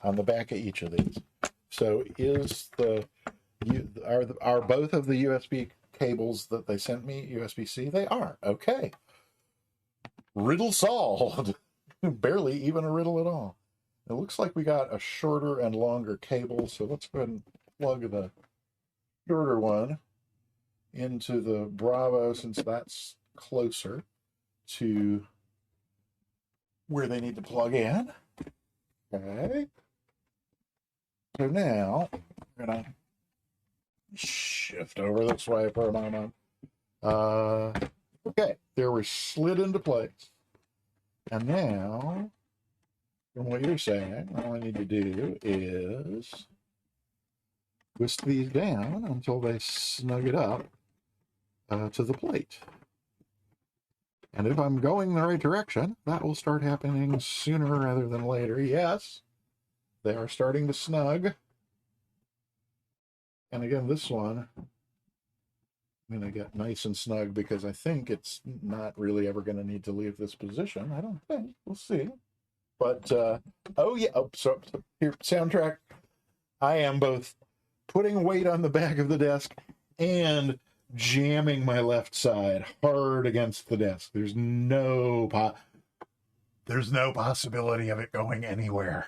on the back of each of these. So are both of the USB cables that they sent me USB-C? They are. Okay. Riddle solved. Barely even a riddle at all. It looks like we got a shorter and longer cable, so let's go ahead and plug the shorter one into the Bravo, since that's closer to where they need to plug in. Okay. So now we're going to shift over this way for a moment. Okay, there we're slid into place. And now, from what you're saying, all I need to do is twist these down until they snug it up to the plate. And if I'm going the right direction, that will start happening sooner rather than later. Yes, they are starting to snug. And again, this one, I'm going to get nice and snug because I think it's not really ever going to need to leave this position. I don't think. We'll see. But, oh yeah, so here, soundtrack. I am both putting weight on the back of the desk and jamming my left side hard against the desk. There's no possibility of it going anywhere.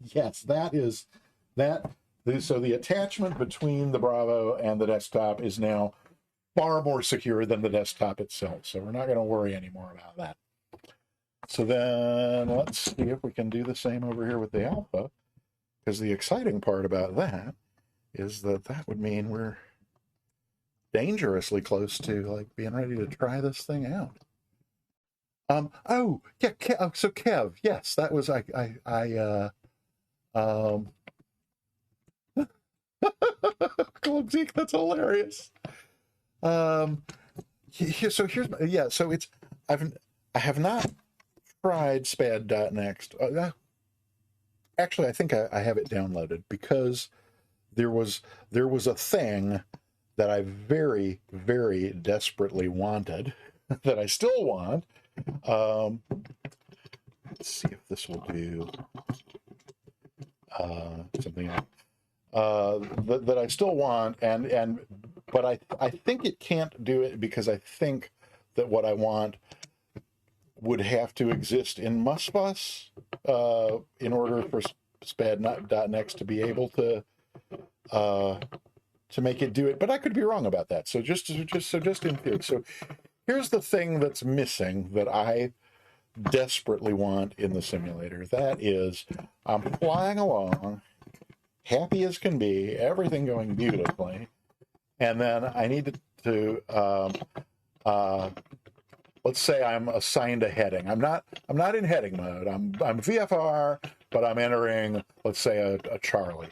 Yes, that is that. So the attachment between the Bravo and the desktop is now far more secure than the desktop itself. So we're not going to worry anymore about that. So then let's see if we can do the same over here with the Alpha, because the exciting part about that is that that would mean we're dangerously close to like being ready to try this thing out. Oh yeah, so Kev, yes, that was Clumsy, that's hilarious. So here's so it's I have not tried spad.next. Actually, I think I have it downloaded because there was a thing that I very, very desperately wanted that I still want. Let's see if this will do something that I still want, but I think it can't do it because I think that what I want would have to exist in MustBus in order for spad.next to be able to make it do it. But I could be wrong about that. So just in theory. So here's the thing that's missing that I desperately want in the simulator. That is, I'm flying along, happy as can be, everything going beautifully, and then I need to let's say I'm assigned a heading. I'm not in heading mode. I'm VFR, but I'm entering, let's say, a Charlie.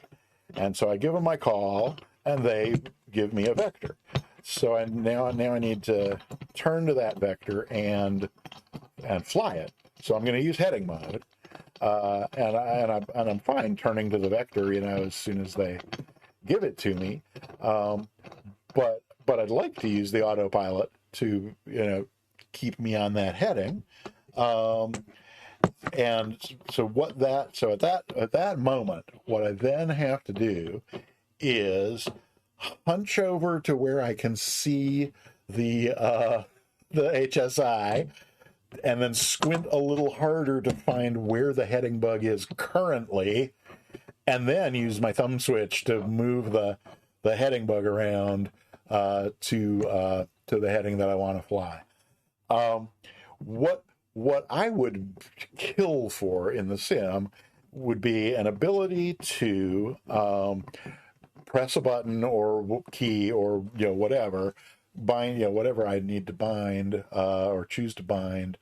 And so I give them my call, and they give me a vector. So now I need to turn to that vector and fly it. So I'm going to use heading mode, and I'm fine turning to the vector, as soon as they give it to me. But I'd like to use the autopilot to keep me on that heading. And so at that moment, what I then have to do is hunch over to where I can see the HSI, and then squint a little harder to find where the heading bug is currently, and then use my thumb switch to move the heading bug around to the heading that I want to fly. What I would kill for in the sim would be an ability to press a button or key or whatever, bind whatever I need to bind or choose to bind,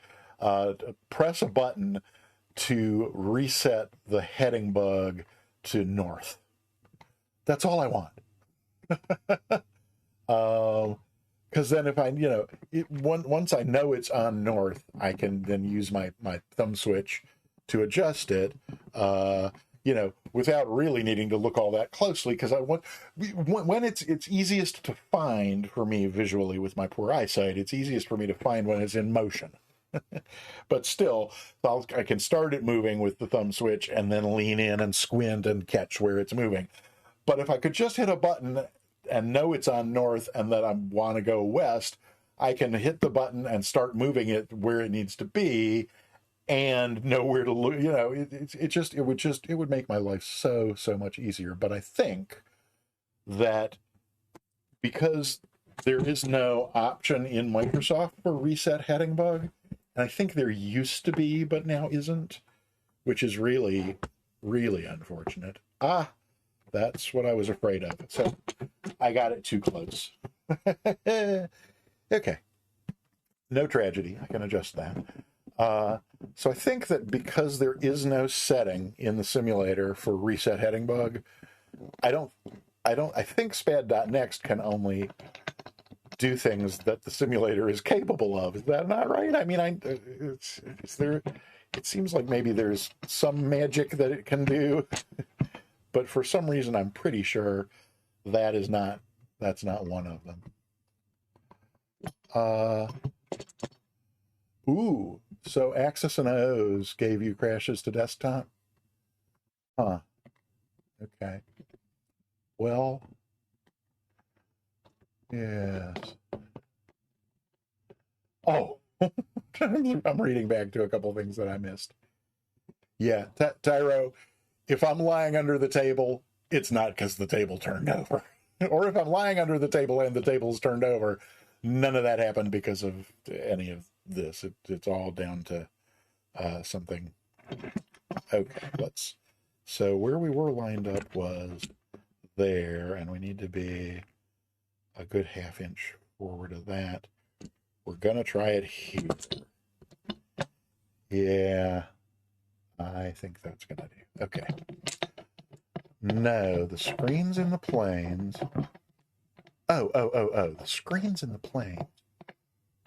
press a button to reset the heading bug to north. That's all I want. Because then if I, once I know it's on north, I can then use my thumb switch to adjust it, without really needing to look all that closely. Because when it's easiest to find for me visually with my poor eyesight, it's easiest for me to find when it's in motion. But still, I can start it moving with the thumb switch and then lean in and squint and catch where it's moving. But if I could just hit a button and know it's on north and that I want to go west, I can hit the button and start moving it where it needs to be and know where to look. It would make my life so much easier. But I think that because there is no option in Microsoft for reset heading bug, and I think there used to be, but now isn't, which is really, really unfortunate. Ah, that's what I was afraid of. So I got it too close. Okay. No tragedy. I can adjust that. So I think that because there is no setting in the simulator for reset heading bug, I think SPAD.next can only do things that the simulator is capable of. Is that not right? I mean, it seems like maybe there's some magic that it can do, but for some reason, I'm pretty sure that's not one of them. Ooh, so Axis and O's gave you crashes to desktop? Huh. Okay. Well, yes. Oh, I'm reading back to a couple things that I missed. Yeah, Tyro, if I'm lying under the table, it's not because the table turned over. Or if I'm lying under the table and the table's turned over, none of that happened because of any of this. It's all down to something. Okay, so where we were lined up was there, and we need to be a good half-inch forward of that. We're gonna try it here. Yeah, I think that's gonna do. Okay. No, the screens in the planes. Oh. The screens in the planes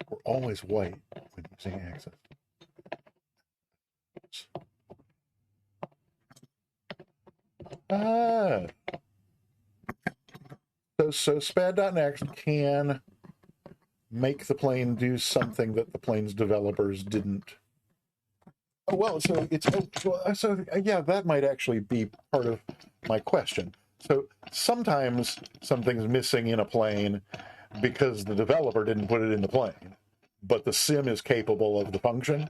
were always white when using Axis. Ah. So SPAD.next can make the plane do something that the plane's developers didn't. Oh, well, so yeah, that might actually be part of my question. So sometimes something's missing in a plane because the developer didn't put it in the plane, but the sim is capable of the function.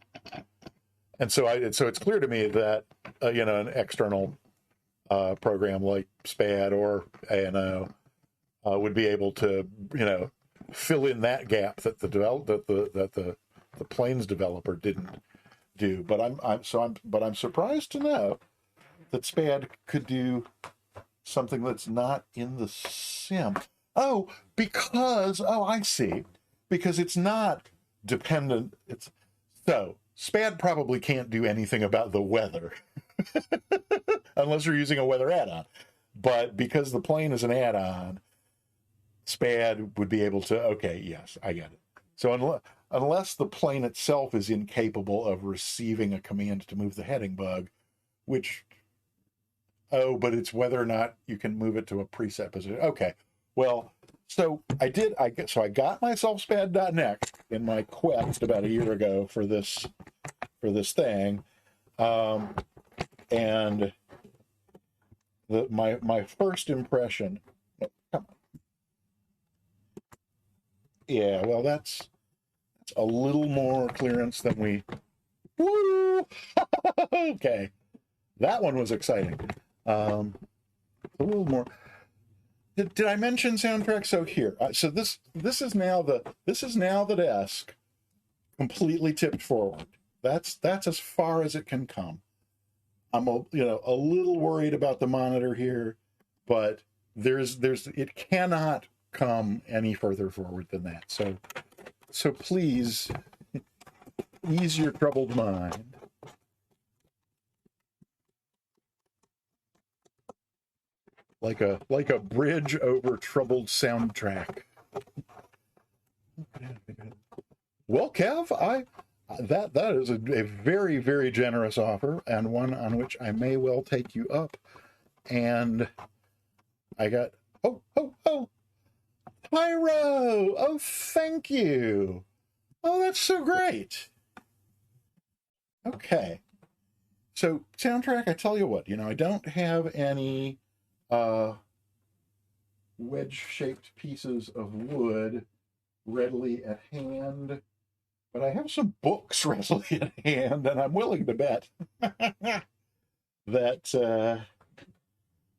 And so it's clear to me that an external program like SPAD or ANO would be able to fill in that gap that the plane's developer didn't do. But I'm surprised to know that SPAD could do something that's not in the sim. Oh, I see. Because it's not dependent. So SPAD probably can't do anything about the weather unless you're using a weather add-on. But because the plane is an add-on, SPAD would be able to, okay, yes, I get it. So unless the plane itself is incapable of receiving a command to move the heading bug, which, but it's whether or not you can move it to a preset position. Okay, well, so I got myself SPAD.next in my quest about a year ago for this thing, and my first impression. Oh, come on. Yeah, well, that's a little more clearance than we. Woo! Okay, that one was exciting. A little more. Did I mention soundtrack? So here, so this is now the desk, completely tipped forward. That's as far as it can come. I'm a little worried about the monitor here, but it cannot come any further forward than that. So please ease your troubled mind. Like a bridge over troubled soundtrack. Well, Kev, that is a very, very generous offer, and one on which I may well take you up. And I got oh, Pyro! Oh, thank you. Oh, that's so great. Okay. So soundtrack, I tell you what, I don't have any wedge-shaped pieces of wood readily at hand, but I have some books readily at hand, and I'm willing to bet that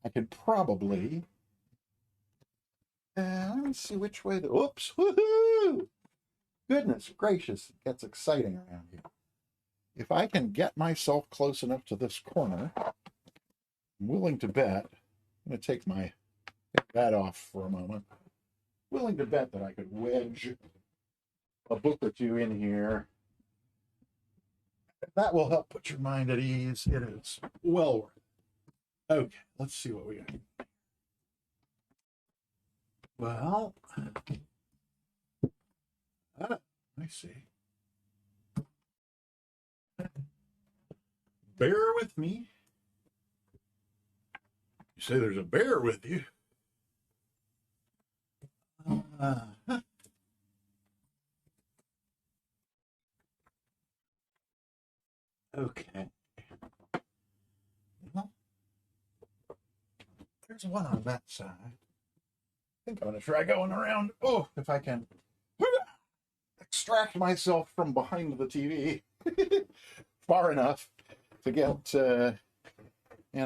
I could probably Let me see which way the, oops, woohoo! Goodness gracious, it gets exciting around here. If I can get myself close enough to this corner, I'm willing to bet, I'm going to take that off for a moment, willing to bet that I could wedge a book or two in here. That will help put your mind at ease. It is well worth it. Okay, let's see what we got. Well, I see. Bear with me. You say there's a bear with you. Okay. Well, there's one on that side. I think I'm going to try going around. Oh, if I can extract myself from behind the TV far enough to get, and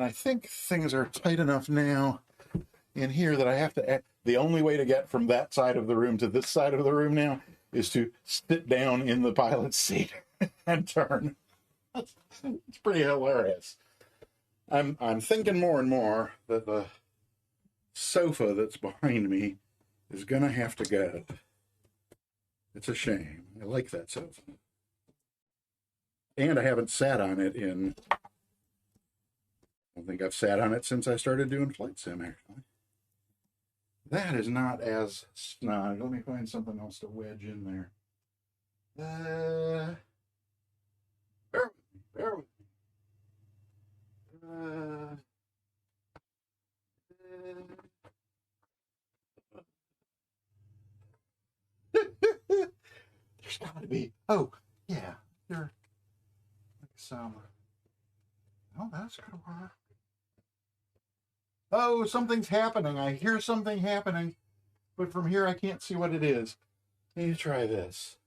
I think things are tight enough now in here that I have to, the only way to get from that side of the room to this side of the room now is to sit down in the pilot's seat and turn. It's pretty hilarious. I'm thinking more and more that the sofa that's behind me is gonna have to go. It's a shame. I like that sofa. And I haven't sat on it in, I don't think I've sat on it since I started doing flight sim, actually. That is not as snug. Let me find something else to wedge in there. Bear with me, bear with me. There's got to be. Oh, yeah. There. Some. Oh, that's gonna work. Oh, something's happening. I hear something happening, but from here I can't see what it is. Let me try this.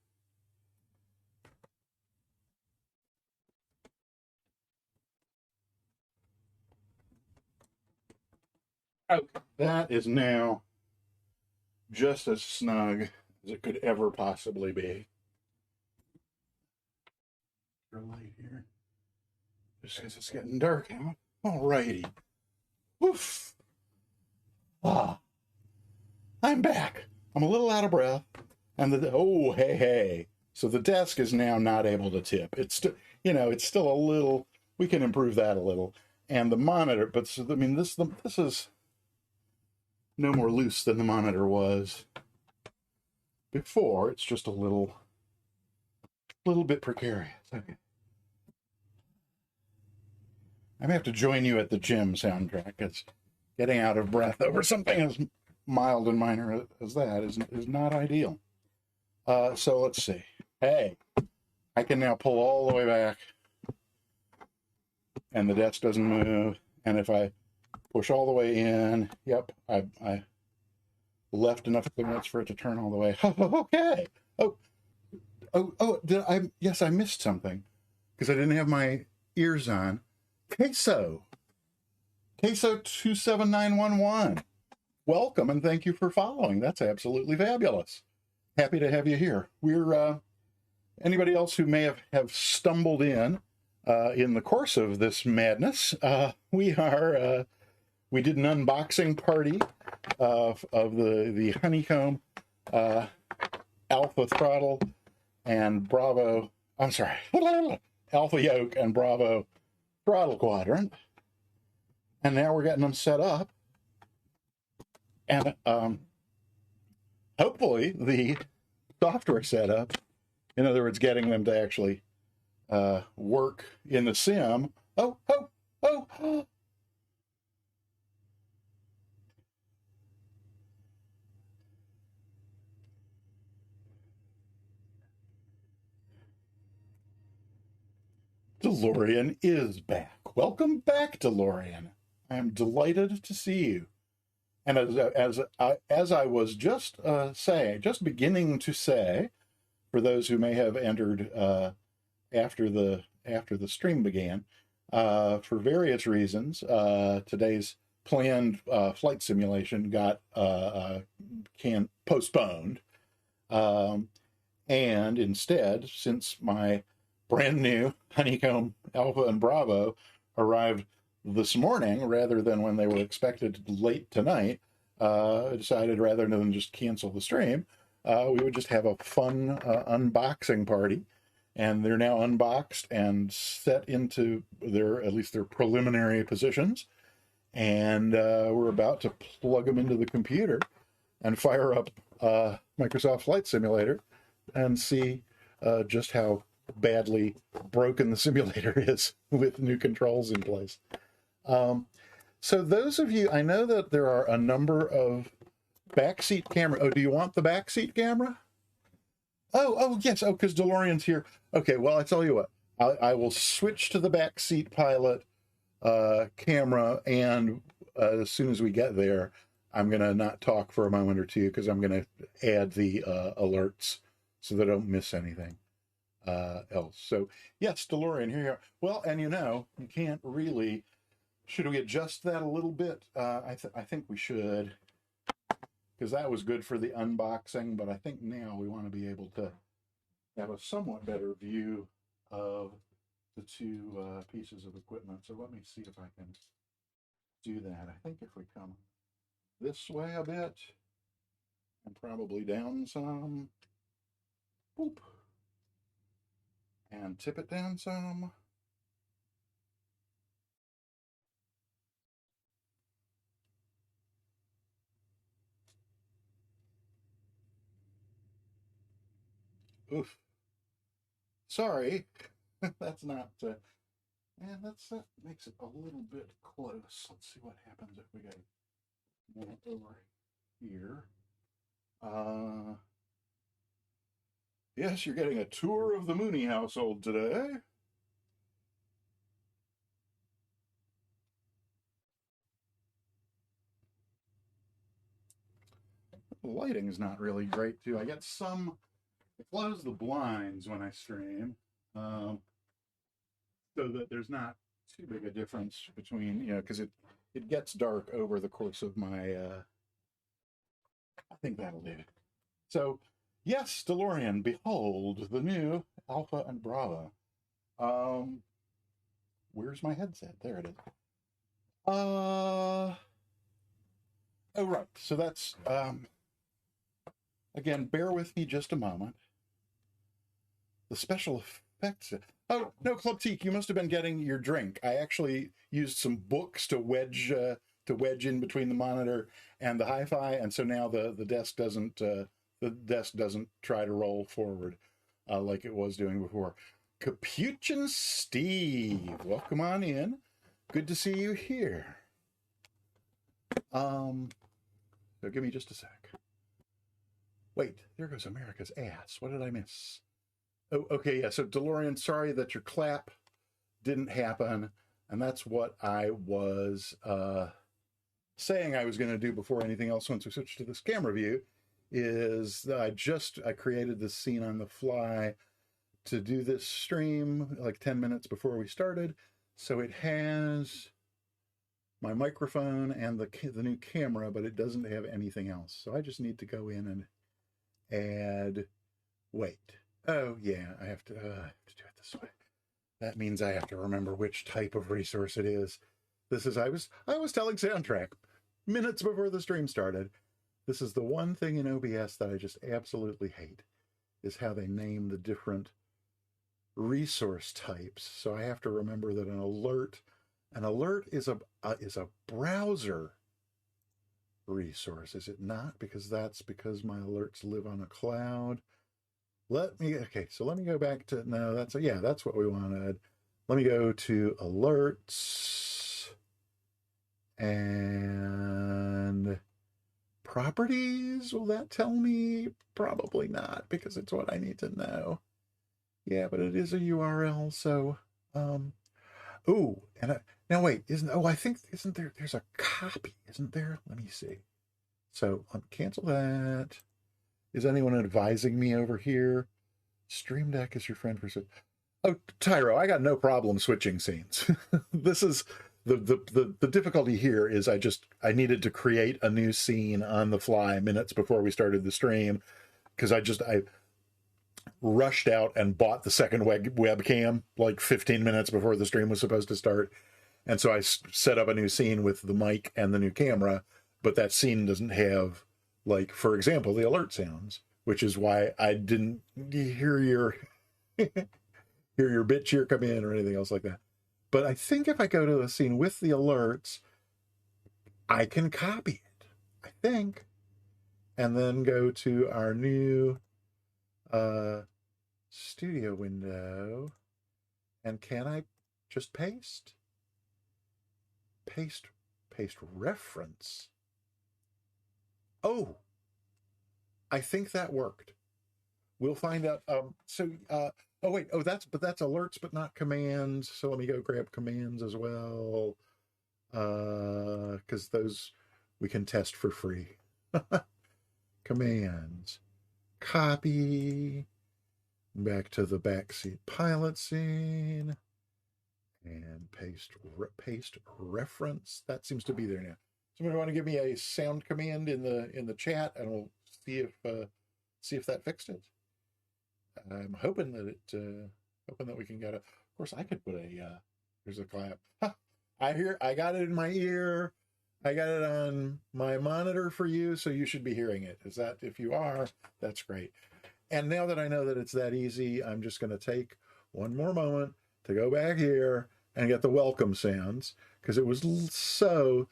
Okay, that is now just as snug as it could ever possibly be. Light here, just because it's getting dark out. Alrighty. Woof. Ah, I'm back. I'm a little out of breath, and oh hey. So the desk is now not able to tip. It's still, it's still a little. We can improve that a little, and the monitor. But I mean, this is no more loose than the monitor was before. It's just a little bit precarious. Okay. I may have to join you at the gym, Soundtrack. It's getting out of breath over something as mild and minor as that is not ideal. So let's see. Hey, I can now pull all the way back, and the desk doesn't move. And if I push all the way in, yep, I left enough clearance for it to turn all the way. Okay. Yes, I missed something because I didn't have my ears on. Queso 27911. Welcome and thank you for following. That's absolutely fabulous. Happy to have you here. We're anybody else who may have stumbled in the course of this madness. We did an unboxing party of the Honeycomb Alpha throttle and Bravo. I'm sorry, Alpha yoke and Bravo throttle quadrant, and now we're getting them set up, and hopefully the software setup, in other words, getting them to actually work in the sim. Oh. DeLorean is back. Welcome back, DeLorean. I am delighted to see you. And as I was just beginning to say, for those who may have entered after the stream began, for various reasons, today's planned flight simulation got postponed. Um, and instead, since my brand new Honeycomb Alpha and Bravo arrived this morning rather than when they were expected late tonight, I decided rather than just cancel the stream, we would just have a fun unboxing party. And they're now unboxed and set into at least their preliminary positions. And we're about to plug them into the computer and fire up Microsoft Flight Simulator and see just how badly broken the simulator is with new controls in place. So those of you, I know that there are a number of backseat camera. Oh, do you want the backseat camera? Oh, yes. Oh, because DeLorean's here. Okay, well, I tell you what. I will switch to the backseat pilot camera, and as soon as we get there, I'm going to not talk for a moment or two because I'm going to add the alerts so that I don't miss anything else. So, yes, DeLorean, here you are. Well, and you can't really... Should we adjust that a little bit? I think we should, because that was good for the unboxing, but I think now we want to be able to have a somewhat better view of the two pieces of equipment. So let me see if I can do that. I think if we come this way a bit and probably down some, boop, and tip it down some. Oof. Sorry, that's not, and that makes it a little bit close. Let's see what happens if we go over here. Yes, you're getting a tour of the Mooney household today. The lighting is not really great, too. I get some... I close the blinds when I stream, so that there's not too big a difference between, because it gets dark over the course of my... I think that'll do. So, yes, DeLorean, behold the new Alpha and Bravo. Where's my headset? There it is. Oh, right. So that's, again, bear with me just a moment. The special effects. Oh, no, Club Teak, you must have been getting your drink. I actually used some books to wedge in between the monitor and the hi-fi, and so now the desk doesn't try to roll forward like it was doing before. Capuchin Steve, welcome on in. Good to see you here. So give me just a sec. Wait, there goes America's ass. What did I miss? Oh, okay, yeah. So DeLorean, sorry that your clap didn't happen, and that's what I was saying I was going to do before anything else. Once we switch to this camera view, is I created this scene on the fly to do this stream like 10 minutes before we started, so it has my microphone and the new camera, but it doesn't have anything else. So I just need to go in and add. Wait. Oh, yeah, I have to do it this way. That means I have to remember which type of resource it is. This is, I was telling Soundtrack minutes before the stream started. This is the one thing in OBS that I just absolutely hate, is how they name the different resource types. So I have to remember that an alert is a browser resource, is it not? Because my alerts live on a cloud. Let me go back to, no, that's what we wanted. Let me go to alerts and properties. Will that tell me? Probably not, because it's what I need to know. Yeah, but it is a URL, so, ooh, and now wait, isn't there's a copy, isn't there? Let me see. So, cancel that. Is anyone advising me over here? Stream Deck is your friend for... Oh, Tyro, I got no problem switching scenes. This is the difficulty here is I needed to create a new scene on the fly minutes before we started the stream, because I rushed out and bought the second webcam like 15 minutes before the stream was supposed to start. And so I set up a new scene with the mic and the new camera, but that scene doesn't have, like, for example, the alert sounds, which is why I didn't hear your hear your bit cheer come in or anything else like that. But I think if I go to the scene with the alerts, I can copy it, I think, and then go to our new studio window. And can I just paste reference? Oh, I think that worked. We'll find out. Oh wait, that's alerts but not commands. So let me go grab commands as well, because those we can test for free. Commands, copy, back to the backseat pilot scene, and paste reference. That seems to be there now. Somebody want to give me a sound command in the chat, and we'll see if that fixed it. I'm hoping that we can get a. Of course, I could put a. There's a clap. I got it in my ear. I got it on my monitor for you, so you should be hearing it. Is that, if you are, that's great. And now that I know that it's that easy, I'm just going to take one more moment to go back here and get the welcome sounds, because it was so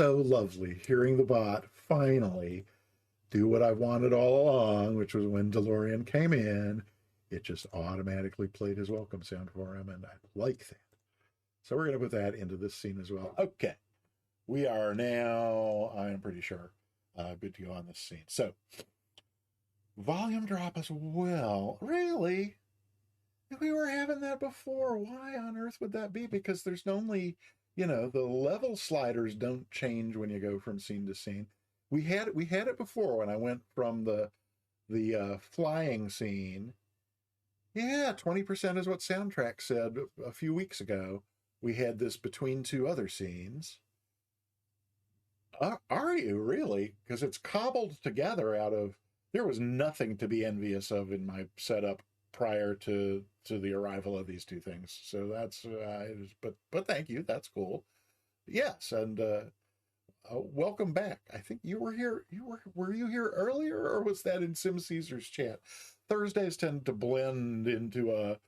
lovely hearing the bot finally do what I wanted all along, which was when DeLorean came in, it just automatically played his welcome sound for him, and I like that. So we're going to put that into this scene as well. Okay, we are now, I'm pretty sure, good to go on this scene. So, volume drop as well. Really? If we were having that before, why on earth would that be? Because there's only, the level sliders don't change when you go from scene to scene. We had it before when I went from the flying scene. Yeah, 20% is what Soundtrack said a few weeks ago. We had this between two other scenes. Are you really? Because it's cobbled together out of. There was nothing to be envious of in my setup prior to the arrival of these two things. So that's but thank you. That's cool. Yes, and welcome back. I think you were here. Were you here earlier, or was that in Sim Caesar's chat? Thursdays tend to blend into a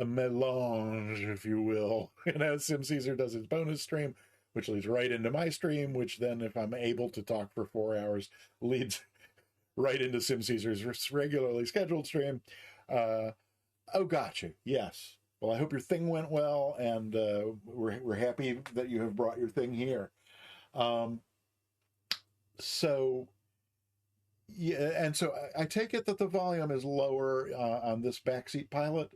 melange, if you will. And as Sim Caesar does his bonus stream, which leads right into my stream, which then, if I'm able to talk for 4 hours, leads right into Sim Caesar's regularly scheduled stream. Oh, gotcha. Yes. Well, I hope your thing went well, and we're happy that you have brought your thing here. So, yeah, and so I take it that the volume is lower on this backseat pilot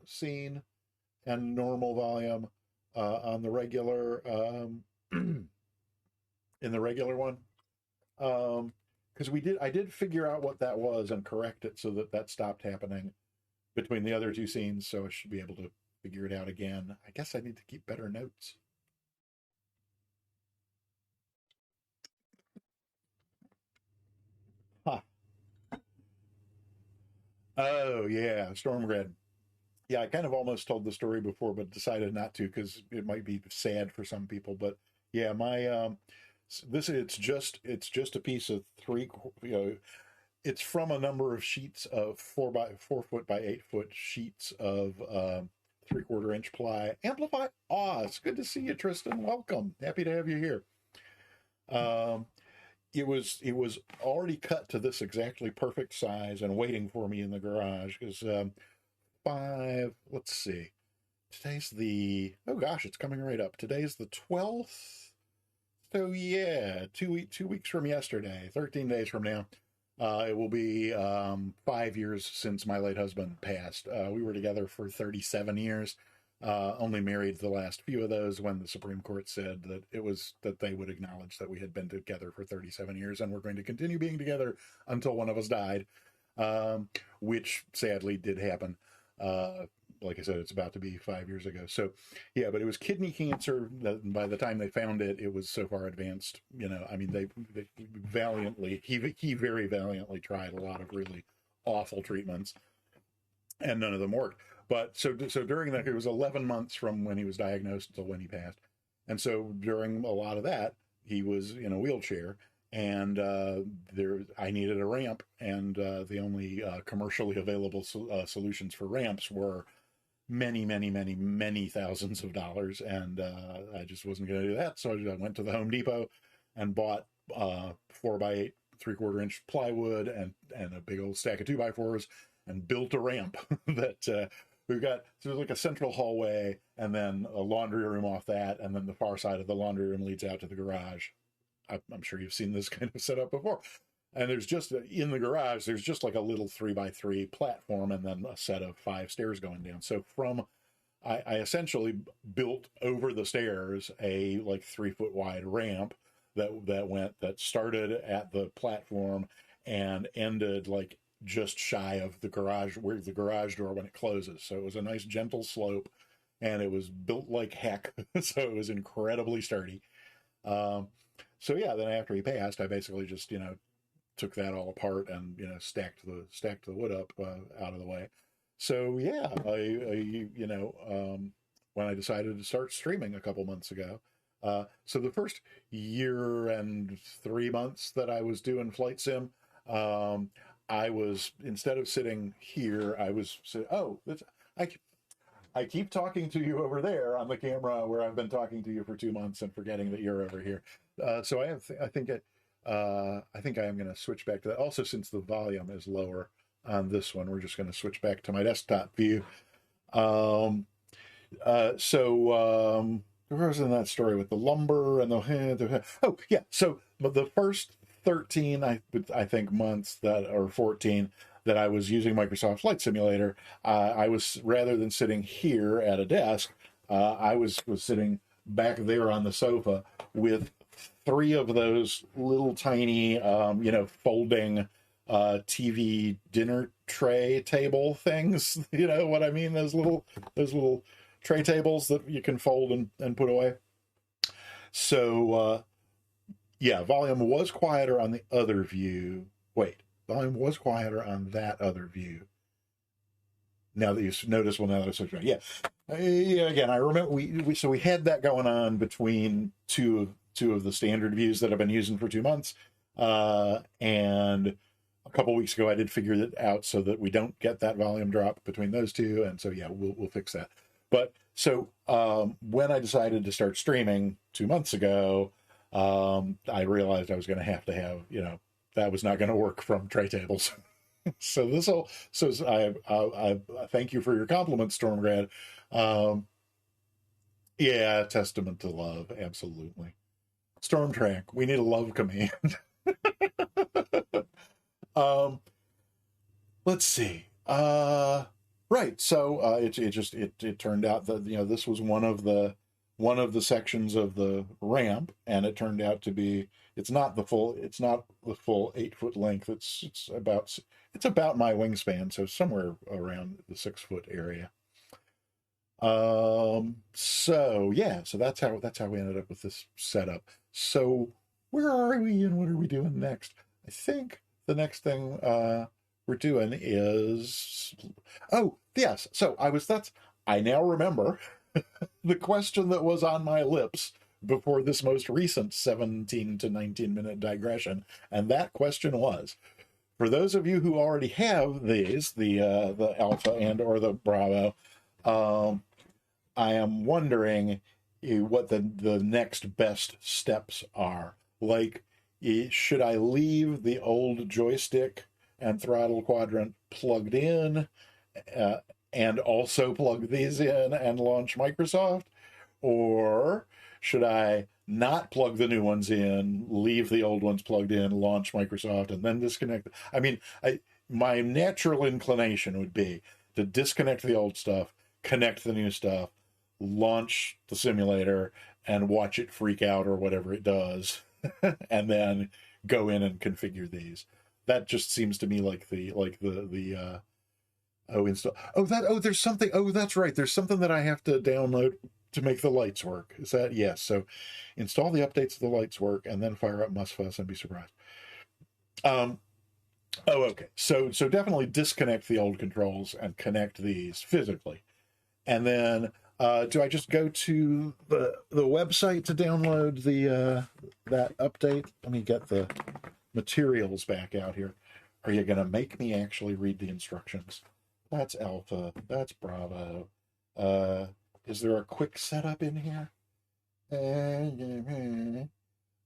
scene, and normal volume on the regular in the regular one. Because I did figure out what that was and correct it so that stopped happening between the other two scenes, so I should be able to figure it out again. I guess I need to keep better notes. Huh. Oh, yeah, Storm Grid. Yeah, I kind of almost told the story before, but decided not to because it might be sad for some people. But yeah, my it's just a piece of it's from a number of sheets of 4 foot by 8 foot sheets of 3/4 inch ply amplify. It's good to see you, Tristan. Welcome. Happy to have you here. It was already cut to this exactly perfect size and waiting for me in the garage because let's see, today's oh gosh, it's coming right up. Today's the 12th. So yeah, 2 weeks from yesterday, 13 days from now, it will be 5 years since my late husband passed. We were together for 37 years. Only married the last few of those when the Supreme Court said that they would acknowledge that we had been together for 37 years and we're going to continue being together until one of us died, which sadly did happen. like I said, it's about to be 5 years ago. So yeah, but it was kidney cancer. By the time they found it, it was so far advanced. I mean, they valiantly, he very valiantly tried a lot of really awful treatments, and none of them worked. But so during that, it was 11 months from when he was diagnosed until when he passed. And so during a lot of that, he was in a wheelchair, and I needed a ramp, and the only commercially available solutions for ramps were many, many, many, many thousands of dollars, and I just wasn't going to do that. So I went to the Home Depot and bought 4x8 3/4 inch plywood and a big old stack of 2x4s, and built a ramp that we've got. So there's like a central hallway, and then a laundry room off that, and then the far side of the laundry room leads out to the garage. I'm sure you've seen this kind of setup before. And there's just, in the garage, there's just like a little 3x3 platform, and then a set of 5 stairs going down. So I essentially built over the stairs a like 3-foot wide ramp that started at the platform and ended like just shy of the garage, where the garage door when it closes. So it was a nice gentle slope, and it was built like heck. So it was incredibly sturdy. So yeah, then after he passed, I basically just took that all apart and stacked the wood up out of the way. So yeah, when I decided to start streaming a couple months ago, so the first year and 3 months that I was doing flight sim, I was, instead of sitting here, I was I keep talking to you over there on the camera where I've been talking to you for 2 months and forgetting that you're over here. So I think I am going to switch back to that. Also, since the volume is lower on this one, we're just going to switch back to my desktop view. Where was in that story with the lumber and oh yeah. So the first 13, I think months or 14 that I was using Microsoft Flight Simulator, I was, rather than sitting here at a desk, I was sitting back there on the sofa with 3 of those little tiny, folding TV dinner tray table things. You know what I mean? Those little tray tables that you can fold and put away. So yeah, volume was quieter on the other view. Volume was quieter on that other view. Now that you notice, now that I switched around, yeah. Again, I remember we had that going on between two of the standard views that I've been using for 2 months, and a couple weeks ago I did figure that out so that we don't get that volume drop between those two, and so yeah, we'll fix that. But so when I decided to start streaming 2 months ago, I realized I was going to have, that was not going to work from tray tables. So I thank you for your compliment, Stormgrad. Yeah, testament to love, absolutely. Stormtrank, we need a love command. Let's see. Right. So it turned out that this was one of the sections of the ramp, and it turned out to be, it's not the full 8-foot length. It's about my wingspan, so somewhere around the 6-foot area. So that's how we ended up with this setup. So where are we and what are we doing next? I think the next thing we're doing is, oh yes. So I now remember the question that was on my lips before this most recent 17 to 19 minute digression, and that question was, for those of you who already have these, the Alpha and or the Bravo, I am wondering what the next best steps are. Like, should I leave the old joystick and throttle quadrant plugged in, and also plug these in and launch Microsoft? Or should I not plug the new ones in, leave the old ones plugged in, launch Microsoft, and then disconnect? I mean, my natural inclination would be to disconnect the old stuff, connect the new stuff, launch the simulator, and watch it freak out or whatever it does, and then go in and configure these. That just seems to me like the Oh, install. Oh, that. Oh, there's something. Oh, that's right. There's something that I have to download to make the lights work. Is that yes? So, install the updates so the lights work, and then fire up MustFuzz and be surprised. Um. Oh, okay. So definitely disconnect the old controls and connect these physically, and then do I just go to the website to download the that update? Let me get the materials back out here. Are you gonna make me actually read the instructions? That's Alpha. That's Bravo. Uh, is there a quick setup in here?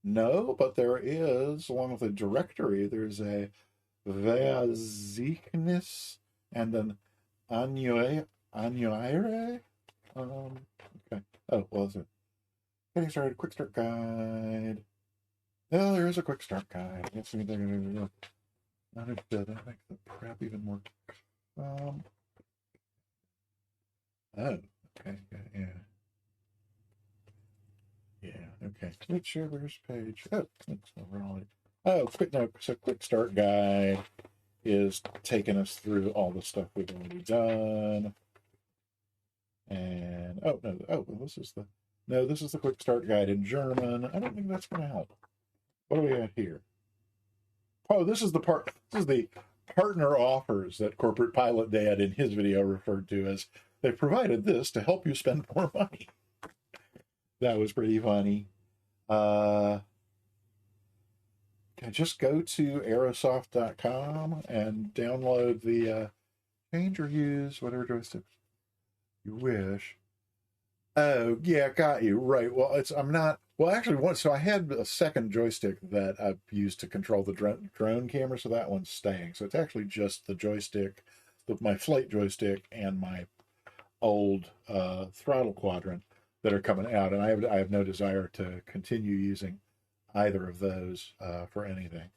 No, but there is, along with a directory, there's a Veaziknis and an Annuaire. Okay. Oh, well, is it? Getting started, quick start guide. Oh, there is a quick start guide. Let's see. That makes the prep even more. Oh, okay. Yeah. Yeah, okay. Let's share this page. Oh, that's not right. Oh, quick no. So quick start guide is taking us through all the stuff we've already done. And oh no, well, this is the quick start guide in German. I don't think that's gonna help. What do we got here? Oh, this is the partner offers that Corporate Pilot Dad in his video referred to as they provided this to help you spend more money. That was pretty funny. Just go to aerosoft.com and download the change or use whatever joystick you wish. Oh, yeah, got you. Right. Well, I'm not, well, actually, so I had a second joystick that I've used to control the drone camera, so that one's staying. So it's actually just the joystick, my flight joystick, and my old throttle quadrant that are coming out. And I have no desire to continue using either of those for anything.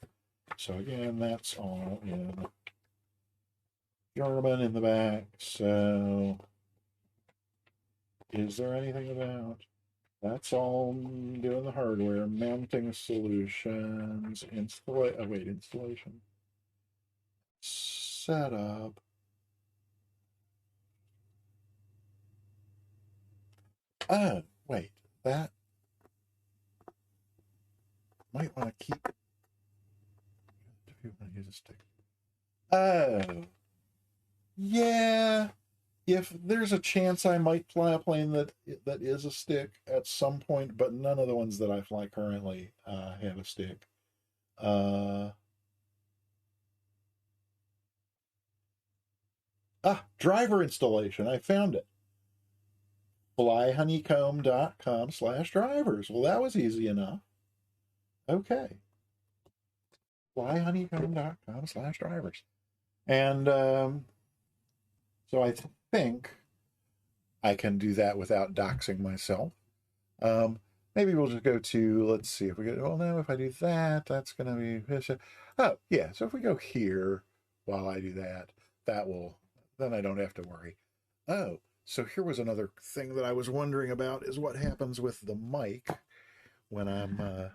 So again, that's all in German in the back. So is there anything about that's all doing the hardware, mounting solutions, installation, setup. Oh, wait, that might want to keep if you want to use a stick. Oh, yeah. If there's a chance I might fly a plane that is a stick at some point, but none of the ones that I fly currently have a stick. Uh, driver installation. I found it. Flyhoneycomb.com/drivers. Well, that was easy enough. Okay. Flyhoneycomb.com/drivers. And so I think I can do that without doxing myself. Maybe we'll just go to, let's see if we get, well, now if I do that, that's going to be, oh, yeah. So if we go here while I do that, then I don't have to worry. Oh, so here was another thing that I was wondering about is what happens with the mic when I'm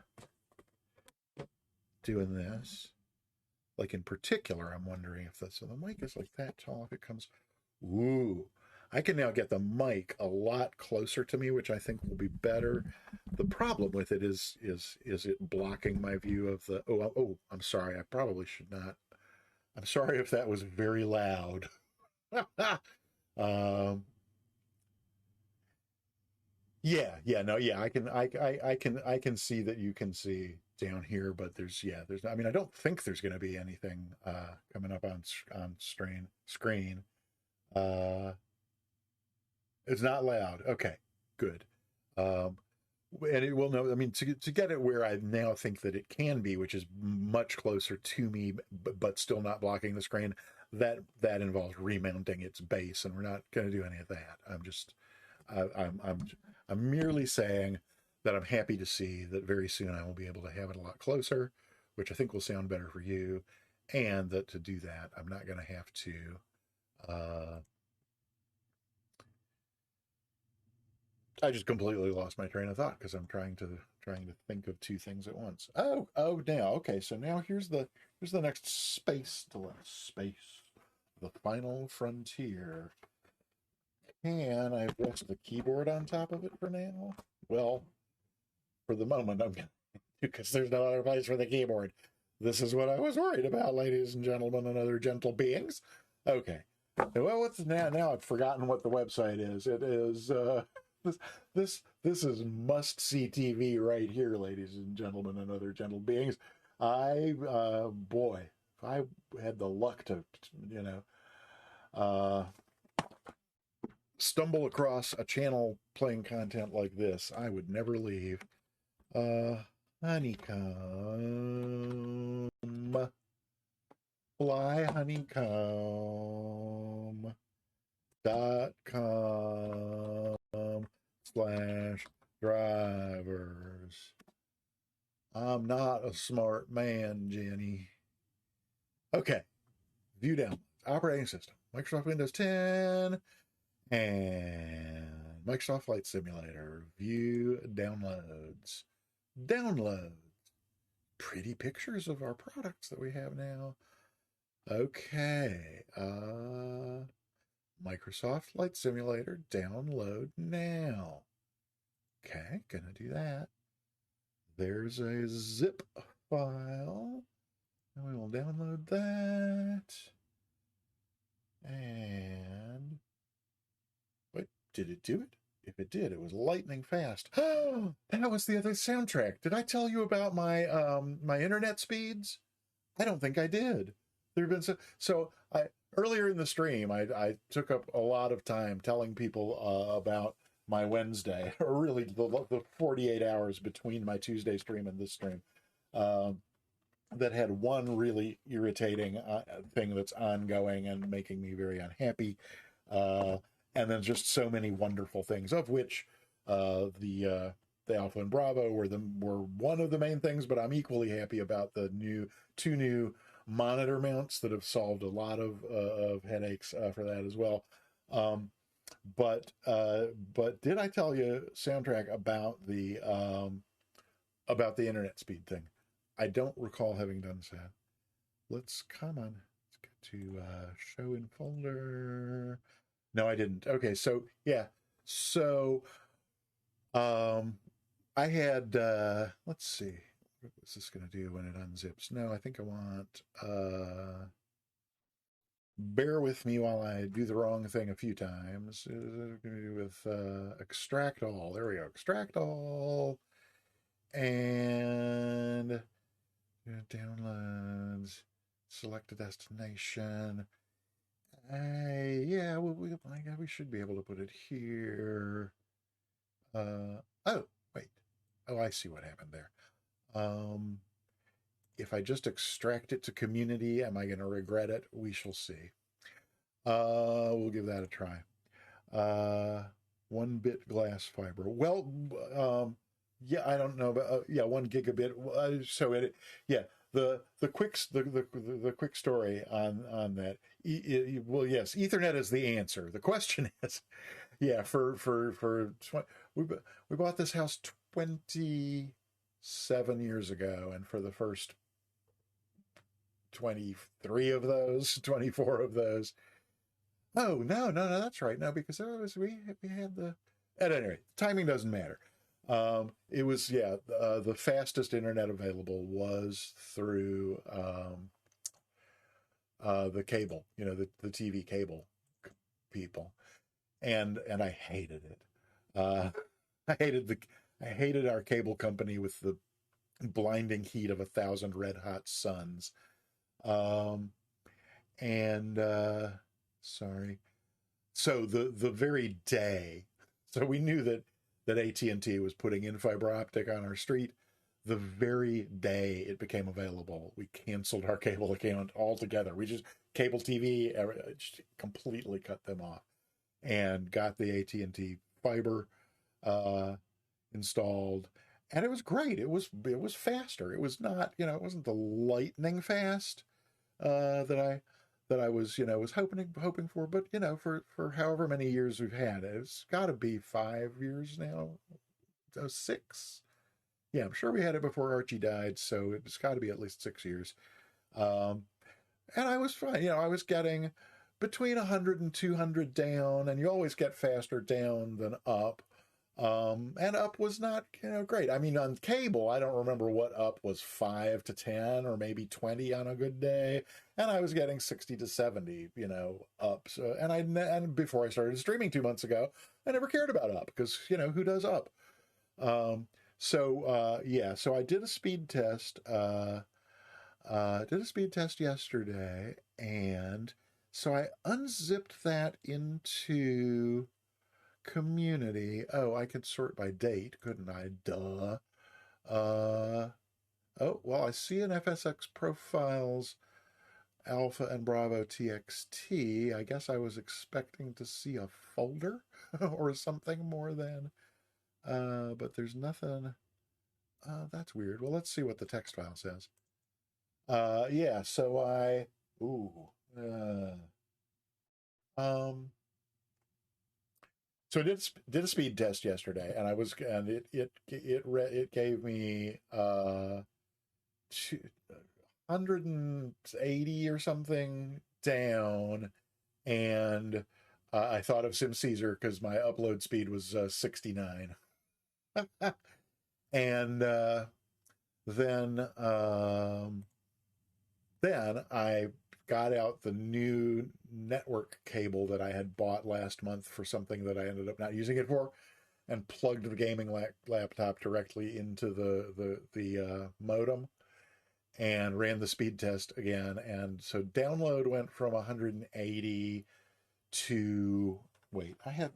doing this. Like in particular, I'm wondering if so the mic is like that tall, if it comes, ooh, I can now get the mic a lot closer to me, which I think will be better. The problem with it is it blocking my view of the, I'm sorry, I probably should not. I'm sorry if that was very loud. um, I can see that you can see down here, but I mean, I don't think there's going to be anything coming up on screen. Uh, it's not loud. Okay, good. Um, and it will know. I mean, to get it where I now think that it can be, which is much closer to me, but still not blocking the screen. That involves remounting its base, and we're not going to do any of that. I'm merely saying that I'm happy to see that very soon I will be able to have it a lot closer, which I think will sound better for you, and that to do that I'm not going to have to. I just completely lost my train of thought because I'm trying to think of two things at once. Now okay. So now here's the next space the final frontier. Can I adjust the keyboard on top of it for now? Well, for the moment, I'm going to, because there's no other place for the keyboard. This is what I was worried about, ladies and gentlemen and other gentle beings. Okay. Well, what's now? Now I've forgotten what the website is. It is this is must see TV right here, ladies and gentlemen and other gentle beings. Boy, if I had the luck to, you know, stumble across a channel playing content like this, I would never leave. Honeycomb. Fly honeycomb.com/drivers. I'm not a smart man, Jenny. Okay. View down. Operating system. Microsoft Windows 10 and Microsoft Flight Simulator. View downloads. Downloads. Pretty pictures of our products that we have now. Okay. Microsoft Flight Simulator. Download now. Okay, gonna do that. There's a zip file. And we will download that. And wait, did it do it? If it did, it was lightning fast. Oh, that was the other soundtrack. Did I tell you about my my internet speeds? I don't think I did. There have been so I earlier in the stream I took up a lot of time telling people about my Wednesday, or really the 48 hours between my Tuesday stream and this stream, that had one really irritating thing that's ongoing and making me very unhappy, and then just so many wonderful things, of which the Alpha and Bravo were one of the main things. But I'm equally happy about the two new monitor mounts that have solved a lot of headaches for that as well. But did I tell you, Soundtrack, about the internet speed thing? I don't recall having done so. Let's come on. Let's get to show in folder. No, I didn't. Okay, so yeah. So I had let's see. What is this going to do when it unzips? No, I think I want bear with me while I do the wrong thing a few times. Going to do with extract all. There we go. Extract all. And downloads. Select a destination. Yeah, we should be able to put it here. Oh, wait. Oh, I see what happened there. If I just extract it to community, am I going to regret it? We shall see. We'll give that a try. 1-bit glass fiber. Well, yeah, I don't know, but yeah, 1 gigabit. So it, yeah, the quick story on that. Well, yes, Ethernet is the answer. The question is, yeah, we bought this house 27 years ago, and for the first 23 of those, 24 of those. Oh, no, that's right. No, because we had the, at any rate, timing doesn't matter. It was, yeah, the fastest internet available was through the cable, the TV cable people. And I hated it. I hated our cable company with the blinding heat of 1,000 red hot suns. Sorry. So the very day, so we knew that AT&T was putting in fiber optic on our street. The very day it became available, we canceled our cable account altogether. We just cable TV, just completely cut them off, and got the AT&T fiber installed, and it was great. It was faster. It was not, it wasn't the lightning fast that I was hoping for, but for however many years we've had it, it's got to be 5 years now, 6. Yeah, I'm sure we had it before Archie died, so it's got to be at least 6 years. And I was fine. I was getting between 100 and 200 down, and you always get faster down than up. And up was not, great. I mean, on cable, I don't remember what up was, 5 to 10 or maybe 20 on a good day. And I was getting 60 to 70, up. So, and before I started streaming 2 months ago, I never cared about up because, who does up? So I did a speed test, yesterday. And so I unzipped that into community. Oh, I could sort by date, couldn't I? Duh. Oh, well, I see an FSX profiles Alpha and Bravo TXT. I guess I was expecting to see a folder or something more than. But there's nothing. That's weird. Well, let's see what the text file says. Yeah, so so I did a speed test yesterday, and it gave me 180 or something down, and I thought of SimCaesar because my upload speed was 69, and then I got out the new network cable that I had bought last month for something that I ended up not using it for, and plugged the gaming laptop directly into the modem and ran the speed test again. And so download went from 180 to, wait, I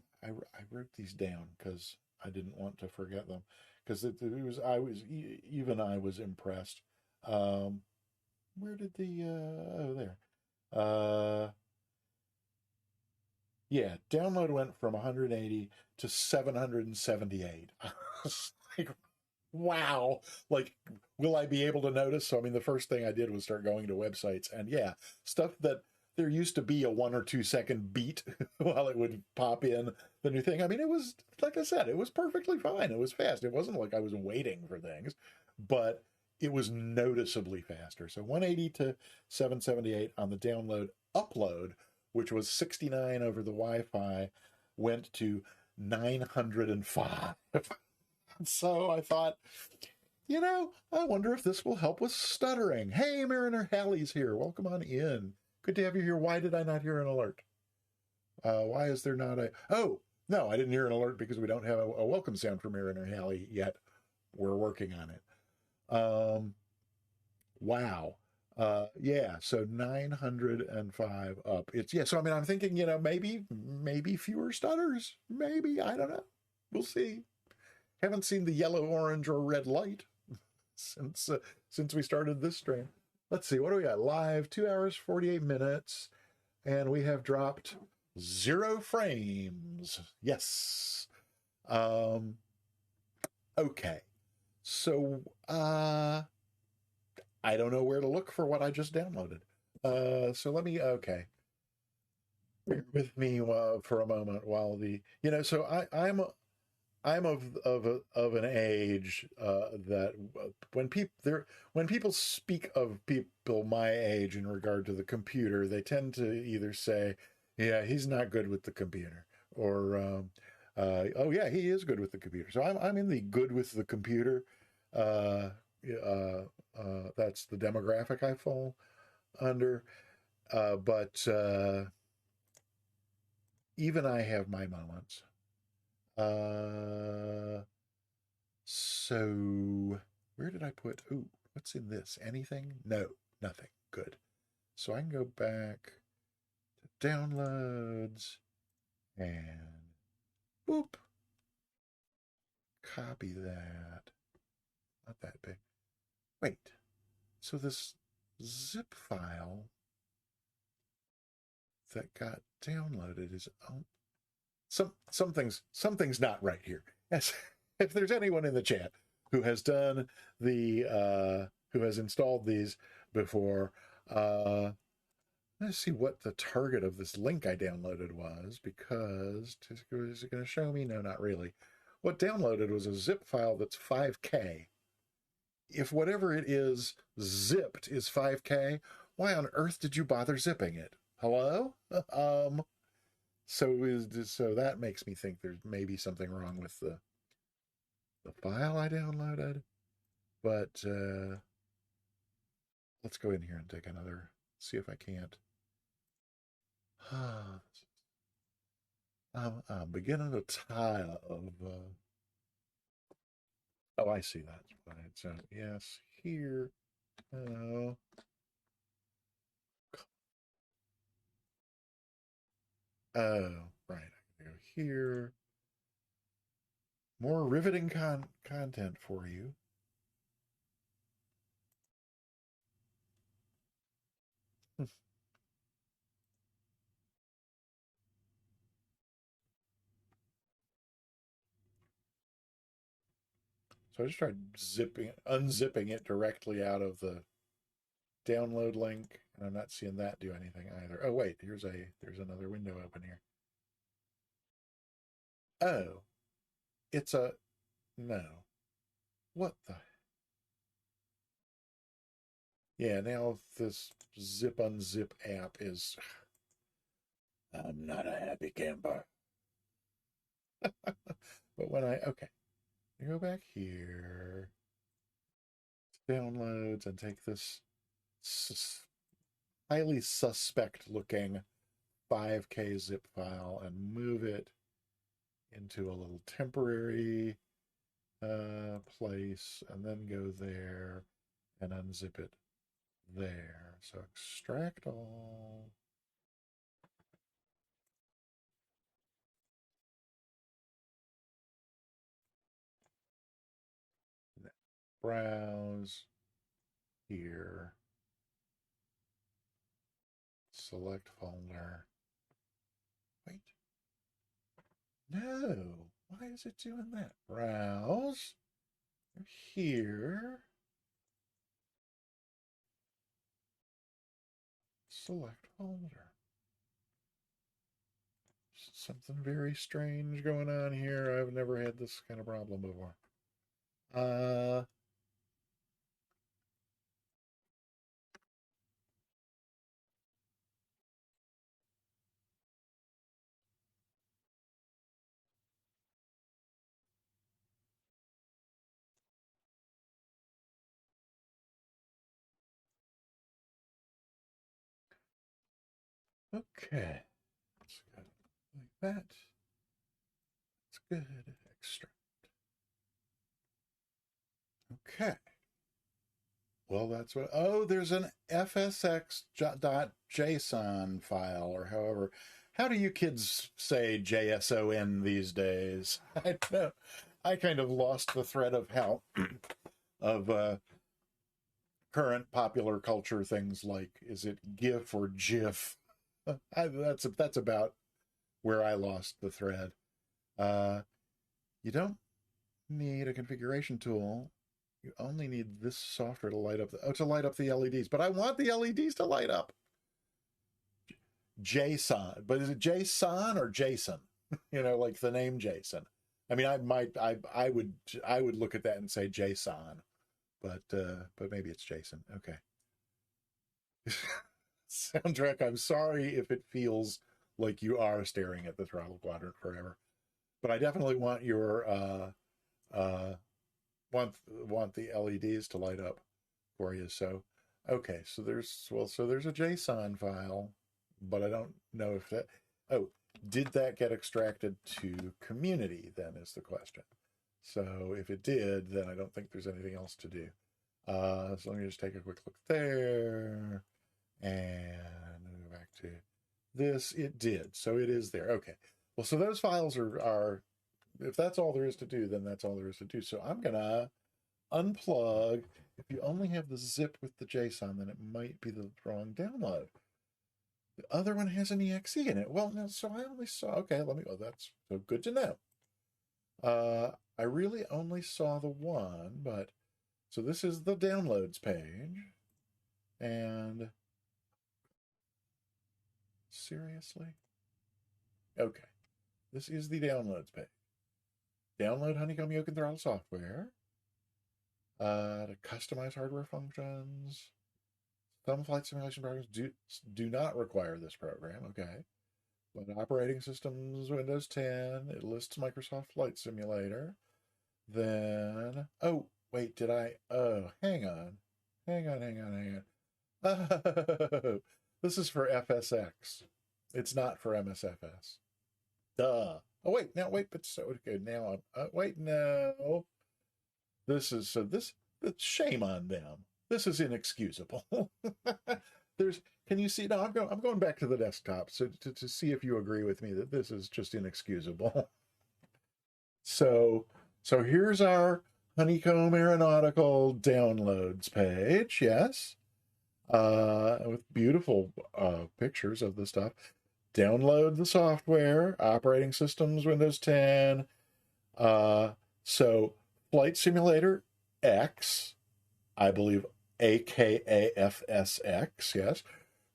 wrote these down because I didn't want to forget them, because I was impressed. Where did there. Yeah, download went from 180 to 778. I was like, wow. Like, will I be able to notice? So, I mean, the first thing I did was start going to websites, and yeah, stuff that there used to be a 1 or 2 second beat while it would pop in the new thing. I mean, it was, like I said, it was perfectly fine. It was fast. It wasn't like I was waiting for things, but it was noticeably faster. So 180 to 778 on the download. Upload, which was 69 over the Wi-Fi, went to 905. So I thought, I wonder if this will help with stuttering. Hey, Mariner Halley's here. Welcome on in. Good to have you here. Why did I not hear an alert? Why is there not a... Oh, no, I didn't hear an alert because we don't have a welcome sound for Mariner Halley yet. We're working on it. Wow. Yeah, so 905 up. So I mean, I'm thinking, maybe fewer stutters. Maybe, I don't know. We'll see. Haven't seen the yellow, orange, or red light since we started this stream. Let's see, what do we got? Live, 2 hours, 48 minutes, and we have dropped 0 frames. Yes. Okay. So, I don't know where to look for what I just downloaded. So let me, okay. Bear with me for a moment while so I'm of an age that when people speak of people my age in regard to the computer, they tend to either say, yeah, he's not good with the computer, or oh yeah, he is good with the computer. So I'm in the good with the computer. That's the demographic I fall under. But even I have my moments. So where did I put, what's in this? Anything? No, nothing. Good. So I can go back to downloads and boop. Copy that. Not that big. Wait. So this zip file that got downloaded is something's not right here. Yes, if there's anyone in the chat who has done who has installed these before, let's see what the target of this link I downloaded was, because is it going to show me? No, not really. What downloaded was a zip file that's 5K. If whatever it is zipped is 5K, why on earth did you bother zipping it? hello? So that makes me think there's maybe something wrong with the file I downloaded. But let's go in here and take another, see if I can't. I'm beginning to tire of. Oh, I see that. So yes, here. Oh, oh, right. I can go here. More riveting content for you. So I just tried unzipping it directly out of the download link, and I'm not seeing that do anything either. Oh wait, there's another window open here. Oh, it's a no. What the? Yeah, now this zip unzip app is. I'm not a happy camper. But when okay, you go back here, downloads, and take this highly suspect looking 5K zip file and move it into a little temporary place, and then go there and unzip it there. So extract all. Browse here. Select folder. Wait. No. Why is it doing that? Browse. Here. Select folder. Something very strange going on here. I've never had this kind of problem before. Okay. Let's go like that. That's good. Extract. Okay. Well, that's what. Oh, there's an fsx.json file, or however. How do you kids say JSON these days? I don't know. I kind of lost the thread of how of current popular culture things like, is it GIF or GIF? That's about where I lost the thread. You don't need a configuration tool. You only need this software to light up the LEDs. But I want the LEDs to light up. JSON, but is it JSON or Jason? Like the name Jason. I mean, I would look at that and say JSON, but maybe it's Jason. Okay. Soundtrack. I'm sorry if it feels like you are staring at the throttle quadrant forever, but I definitely want your want the LEDs to light up for you. So, okay, so there's a JSON file, but I don't know if that. Oh, did that get extracted to community? Then is the question. So if it did, then I don't think there's anything else to do. So let me just take a quick look there, and go back to this. It did, so it is there. Okay. Well, so those files are if that's all there is to do, then that's all there is to do. So I'm gonna unplug. If you only have the zip with the JSON, then it might be the wrong download. The other one has an exe in it. Well, no, so I only saw. Okay, let me. Oh, that's so good to know. I really only saw the one, but so this is the downloads page, and seriously, okay, this is the downloads page. Download Honeycomb Yoke and Throttle software. To customize hardware functions, Some flight simulation programs do not require this program. Okay. But operating systems, Windows 10, it lists Microsoft Flight Simulator. Then, oh, wait, did I? Oh, hang on. Hang on. Oh, this is for FSX. It's not for MSFS. Duh. Oh, wait, now, wait, but so, okay, now wait, no. This is, so this, shame on them. This is inexcusable. There's, can you see? No, I'm going back to the desktop so to see if you agree with me that this is just inexcusable. So, here's our Honeycomb Aeronautical downloads page. Yes, with beautiful pictures of the stuff. Download the software, operating systems, Windows 10. So Flight Simulator X, I believe, aka FSX, yes,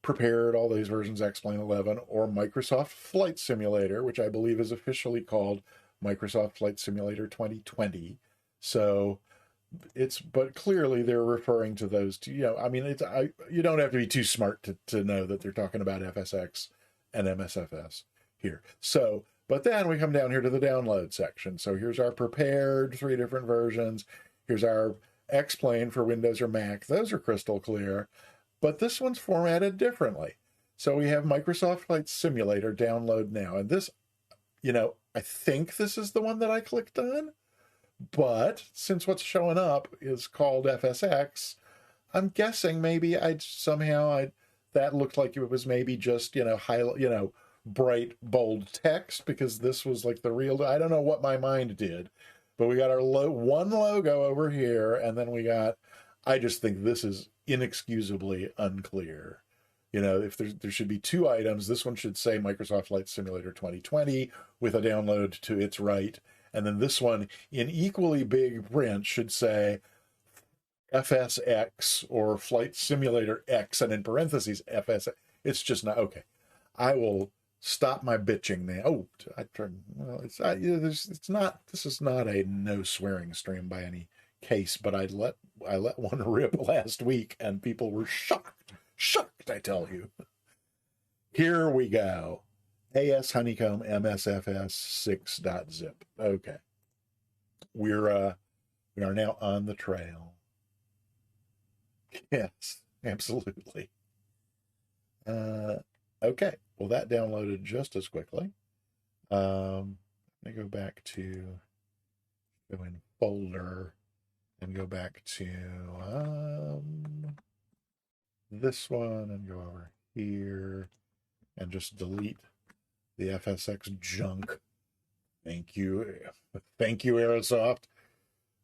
prepared all these versions, X-Plane 11, or Microsoft Flight Simulator, which I believe is officially called Microsoft Flight Simulator 2020. So but clearly they're referring to those two. I mean, you don't have to be too smart to know that they're talking about FSX and MSFS here. So, but then we come down here to the download section. So here's our prepared 3 different versions. Here's our X-Plane for Windows or Mac. Those are crystal clear, but this one's formatted differently. So we have Microsoft Flight Simulator download now. And this, I think this is the one that I clicked on, but since what's showing up is called FSX, I'm guessing maybe that looked like it was maybe just, bright, bold text, because this was like the real, I don't know what my mind did, but we got our one logo over here, and then I just think this is inexcusably unclear. If there should be 2 items, this one should say Microsoft Flight Simulator 2020 with a download to its right, and then this one in equally big print should say FSX or Flight Simulator X, and in parentheses FS. It's just not okay. I will stop my bitching now. Oh, I turned. Well, it's not. This is not a no swearing stream by any case, but I let one rip last week, and people were shocked. I tell you. Here we go. AS Honeycomb MSFS 6.zip. Okay, we are now on the trail. Yes, absolutely. Okay, well, that downloaded just as quickly. Let me go back to go in folder and go back to this one and go over here and just delete the FSX junk. Thank you, Aerosoft,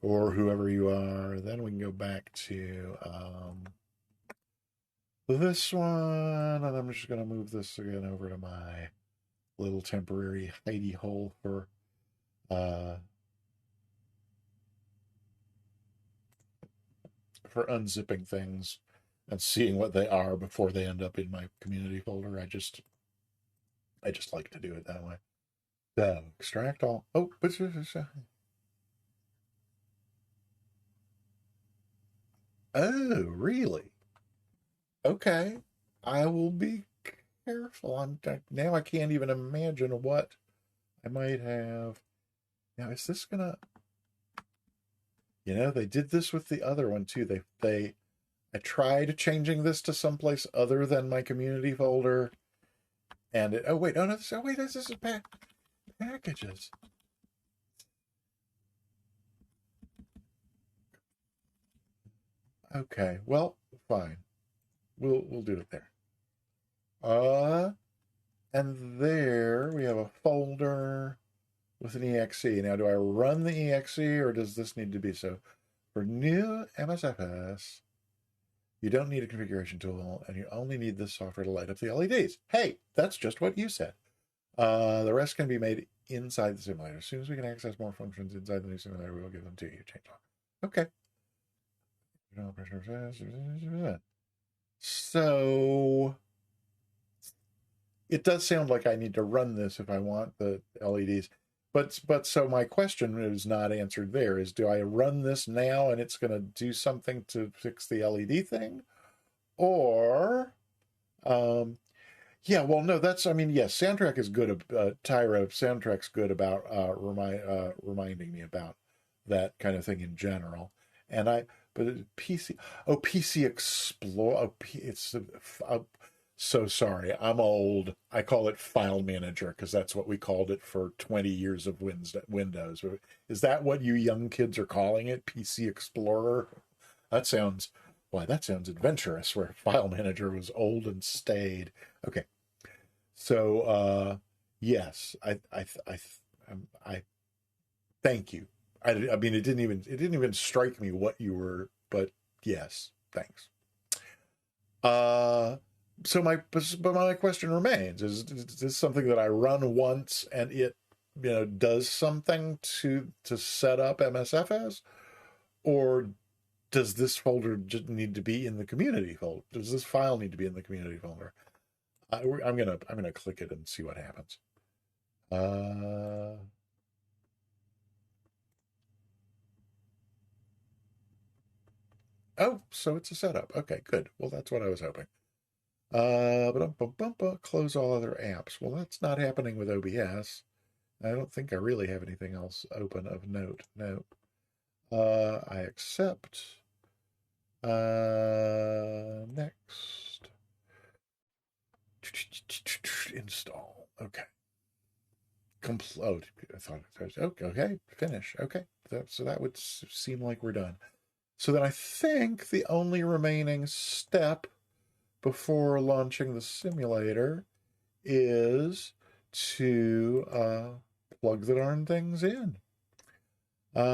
or whoever you are. Then we can go back to this one, and I'm just going to move this again over to my little temporary hidey hole for unzipping things and seeing what they are before they end up in my community folder. I just like to do it that way. So extract all. Oh, oh, really? Okay, I will be careful. Now I can't even imagine what I might have. Now, is this gonna? They did this with the other one too. I tried changing this to someplace other than my community folder, and this is packages. Okay, well, fine. We'll do it there. And there we have a folder with an exe. Now, do I run the exe, or does this need to be so? For new MSFS, you don't need a configuration tool, and you only need this software to light up the LEDs. Hey, that's just what you said. The rest can be made inside the simulator. As soon as we can access more functions inside the new simulator, we will give them to you. Change log. Okay. So it does sound like I need to run this if I want the LEDs. But so my question is not answered there, is do I run this now and it's going to do something to fix the LED thing? Or, yeah, well, no, that's, I mean, yes, Soundtrack is good. Tyra, Soundtrack's good about reminding me about that kind of thing in general. And PC, oh, PC Explore, oh, so sorry, I'm old. I call it File Manager because that's what we called it for 20 years of Windows. Is that what you young kids are calling it? PC Explorer? That sounds, why, that sounds adventurous, where File Manager was old and staid. Okay. So, yes, I thank you. I mean, it didn't even strike me what you were, but yes, thanks. Uh, but my question remains: is this something that I run once and it, does something to set up MSFS, or does this folder just need to be in the community folder? Does this file need to be in the community folder? I'm gonna click it and see what happens. Oh, so it's a setup. Okay, good. Well, that's what I was hoping. But close all other apps. Well, that's not happening with OBS. I don't think I really have anything else open of note. No. I accept. Next. Install. Okay. I thought it was okay. Finish. Okay. So that would seem like we're done. So then I think the only remaining step before launching the simulator is to plug the darn things in. And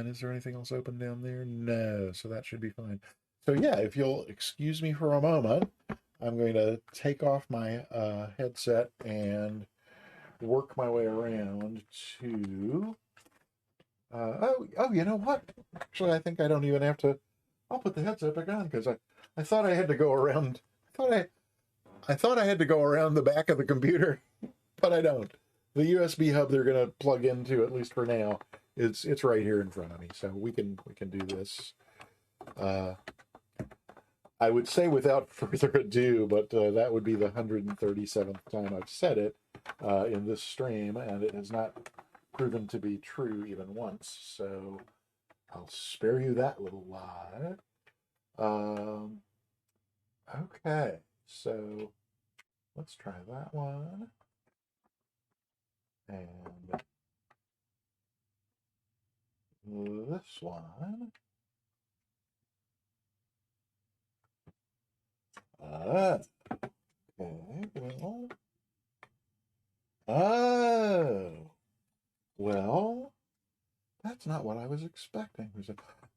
is there anything else open down there? No, so that should be fine. So yeah, if you'll excuse me for a moment, I'm going to take off my headset and work my way around to... you know what? Actually, I think I don't even have to... I'll put the headset back on because I thought I had to go around... I thought I had to go around the back of the computer, but I don't. The USB hub they're going to plug into, at least for now, it's right here in front of me, so we can do this. I would say without further ado, but that would be the 137th time I've said it in this stream, and it has not proven to be true even once, so I'll spare you that little lie. Okay, so let's try that one. And this one. Okay, well. Oh. Well, that's not what I was expecting.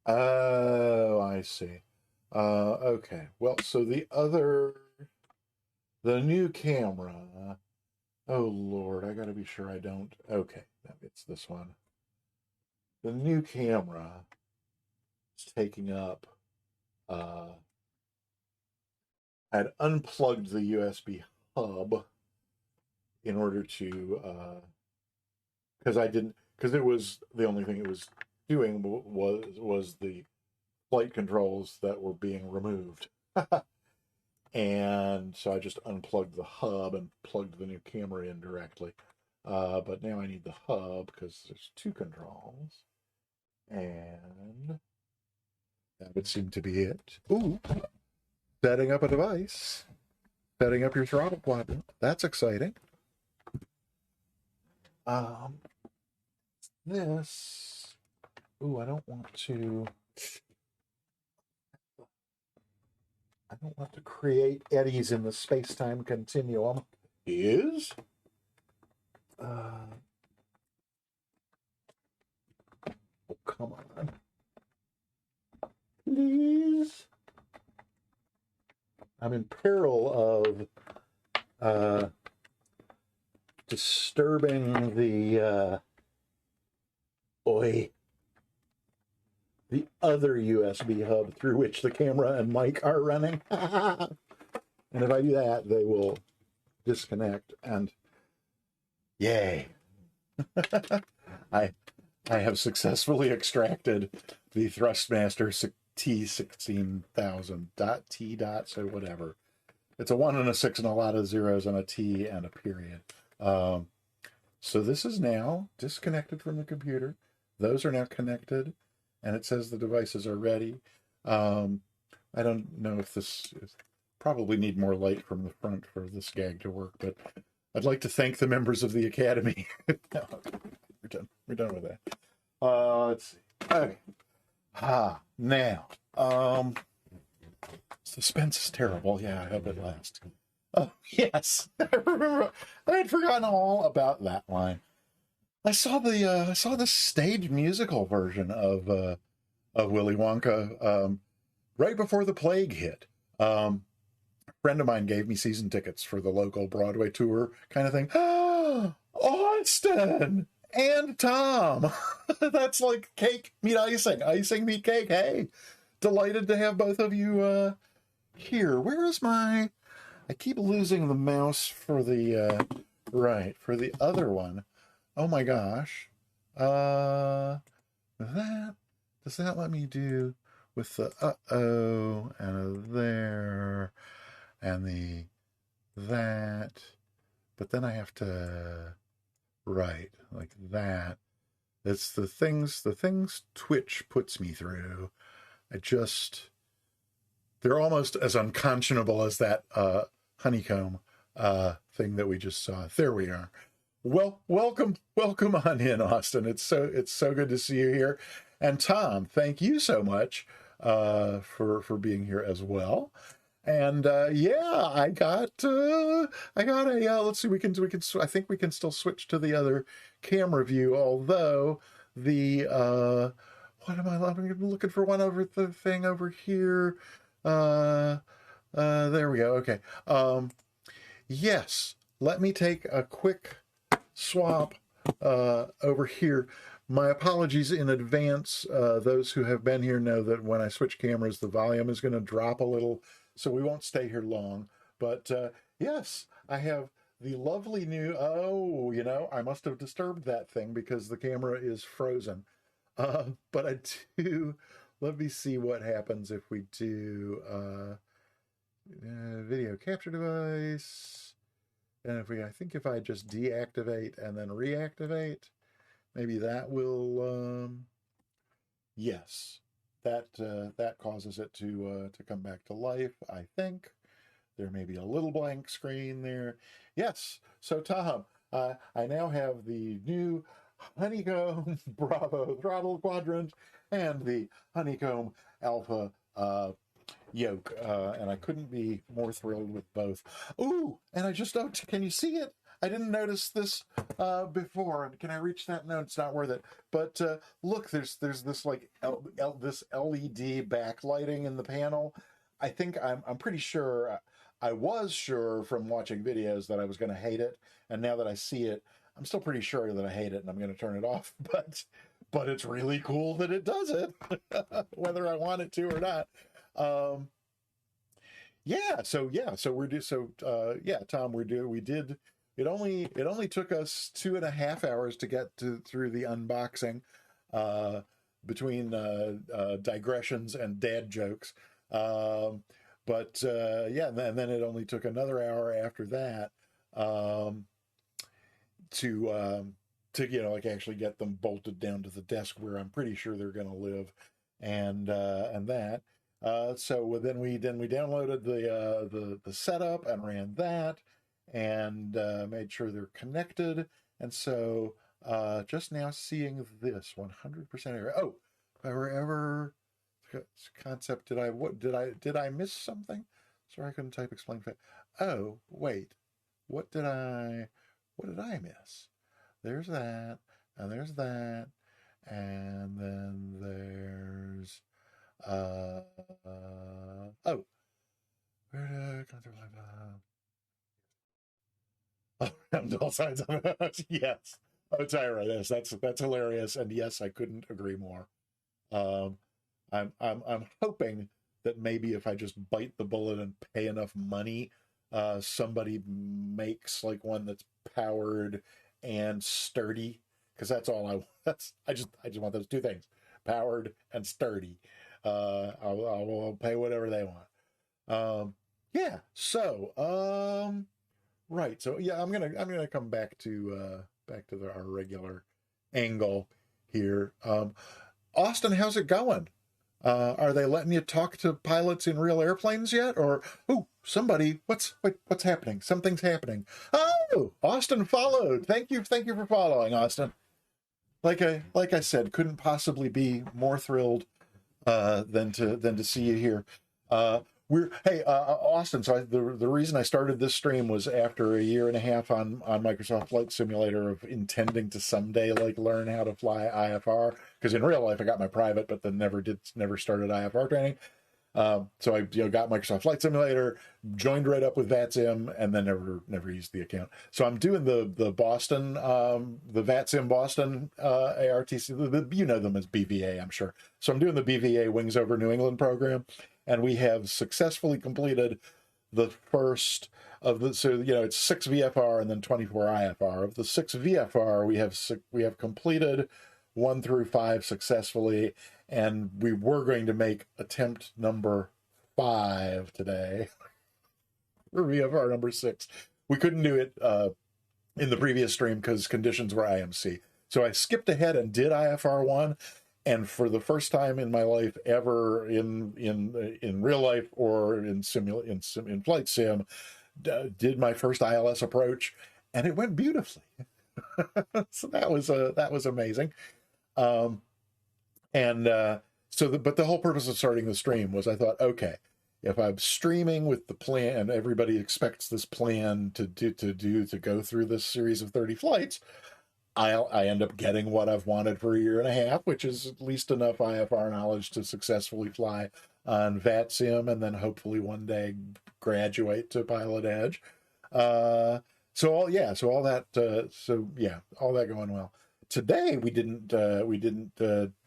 Oh, I see. Okay. Well, so the new camera. Oh, Lord, I gotta be sure I don't. Okay, it's this one. The new camera is taking up, I'd unplugged the USB hub in order to, because it was the only thing it was doing was the flight controls that were being removed. And so I just unplugged the hub and plugged the new camera in directly. But now I need the hub because there's two controls. And that would seem to be it. Ooh, setting up a device. Setting up your throttle quadrant. That's exciting. This. Ooh, I don't want to create eddies in the space-time continuum. Is? Oh, come on. Please? I'm in peril of disturbing the other USB hub through which the camera and mic are running. And if I do that, they will disconnect, and yay. I have successfully extracted the Thrustmaster T16,000 dot T dot, so whatever. It's a 1 and a 6 and a lot of zeros and a T and a period. So this is now disconnected from the computer. Those are now connected, and it says the devices are ready. I don't know if this is, probably need more light from the front for this gag to work, but I'd like to thank the members of the Academy. No, we're done. We're done with that. Let's see. Okay. Now. Suspense is terrible. Yeah, I hope it lasts. Oh, yes. I remember. I had forgotten all about that line. I saw the stage musical version of Willy Wonka right before the plague hit. A friend of mine gave me season tickets for the local Broadway tour kind of thing. Austin and Tom. That's like cake meet icing. Icing meet cake. Hey, delighted to have both of you here. Where is my... I keep losing the mouse for the right, for the other one. Oh my gosh. That does that let me do with the uh-oh and a there and the that, but then I have to right like that. It's the things Twitch puts me through. They're almost as unconscionable as that honeycomb thing that we just saw. There we are. Well, welcome on in, Austin. It's so good to see you here. And Tom, thank you so much for being here as well. And yeah, I got a let's see, we can I think we can still switch to the other camera view, although the what am I looking for one over the thing over here. There we go. Okay. Yes, let me take a quick swap over here. My apologies in advance. Those who have been here know that when I switch cameras, the volume is going to drop a little, so we won't stay here long. But yes, I have the lovely new, I must have disturbed that thing because the camera is frozen. But I do, let me see what happens if we do video capture device. And I think if I just deactivate and then reactivate, maybe that will, yes, that causes it to come back to life. I think there may be a little blank screen there. Yes. So Tom, I now have the new Honeycomb Bravo throttle quadrant and the Honeycomb Alpha yoke, and I couldn't be more thrilled with both. Ooh, and I just don't, can you see it? I didn't notice this before, and can I reach that? No, it's not worth it. But look, there's this like this LED backlighting in the panel. I think I'm pretty sure, I was sure from watching videos that I was going to hate it, and now that I see it, I'm still pretty sure that I hate it, and I'm going to turn it off. But it's really cool that it does it, whether I want it to or not. Tom, we did. It only took us 2.5 hours to get through the unboxing, between digressions and dad jokes. And then it only took another hour after that to like actually get them bolted down to the desk where I'm pretty sure they're going to live, and that. So then we downloaded the setup and ran that, and made sure they're connected. And so just now seeing this 100% error. Oh, if I were ever concept, did I miss something? Sorry, I couldn't type explain. Oh, wait, what did I miss? There's that, and there's that, and then there's oh, where did all sides of it? Yes. Oh, Tyra, yes, that's hilarious, and yes, I couldn't agree more. I'm hoping that maybe if I just bite the bullet and pay enough money, somebody makes like one that's powered and sturdy, because that's all I just want those two things, powered and sturdy. I'll pay whatever they want. Yeah. So, right. So yeah, I'm gonna come back to our regular angle here. Austin, how's it going? Are they letting you talk to pilots in real airplanes yet? Or what's happening? Something's happening. Oh, Austin followed. Thank you for following, Austin. Like I said, couldn't possibly be more thrilled than to see you here. Austin. So the reason I started this stream was after a year and a half on Microsoft Flight Simulator of intending to someday like learn how to fly IFR, because in real life I got my private, but then never started IFR training. So I got Microsoft Flight Simulator, joined right up with VATSIM, and then never used the account. So I'm doing the Boston, the VATSIM Boston ARTC. You know them as BVA, I'm sure. So I'm doing the BVA Wings Over New England program, and we have successfully completed the first of the. So it's 6 VFR and then 24 IFR. Of the 6 VFR, we have completed 1 through 5 successfully, and we were going to make attempt number 5 today for VFR number 6. We couldn't do it in the previous stream because conditions were IMC. So I skipped ahead and did IFR 1, and for the first time in my life ever, in real life or in flight sim, did my first ILS approach, and it went beautifully. So that was amazing. But the whole purpose of starting the stream was I thought, okay, if I'm streaming with the plan, everybody expects this plan to go through this series of 30 flights, I end up getting what I've wanted for a year and a half, which is at least enough IFR knowledge to successfully fly on VATSIM and then hopefully one day graduate to Pilot Edge. All that going well. Today we didn't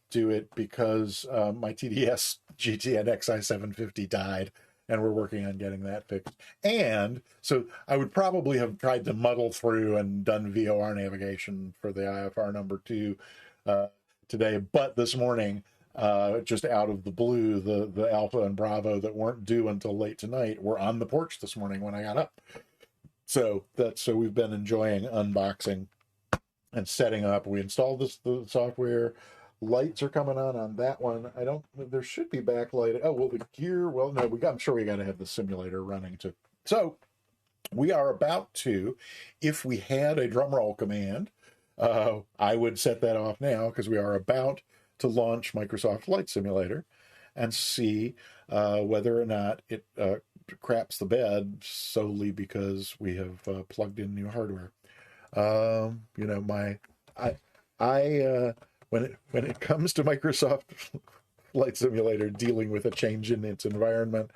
do it because my TDS GTN XI750 died, and we're working on getting that fixed. And so I would probably have tried to muddle through and done VOR navigation for the IFR number 2 today, but this morning, just out of the blue, the Alpha and Bravo that weren't due until late tonight were on the porch this morning when I got up. So we've been enjoying unboxing and setting up. We installed the software. Lights are coming on that one. There should be backlight. Oh, well, the gear, well, no, I'm sure we got to have the simulator running too. So we are about to, if we had a drum roll command, I would set that off now, because we are about to launch Microsoft Flight Simulator and see whether or not it craps the bed solely because we have plugged in new hardware. When it comes to Microsoft Flight Simulator dealing with a change in its environment,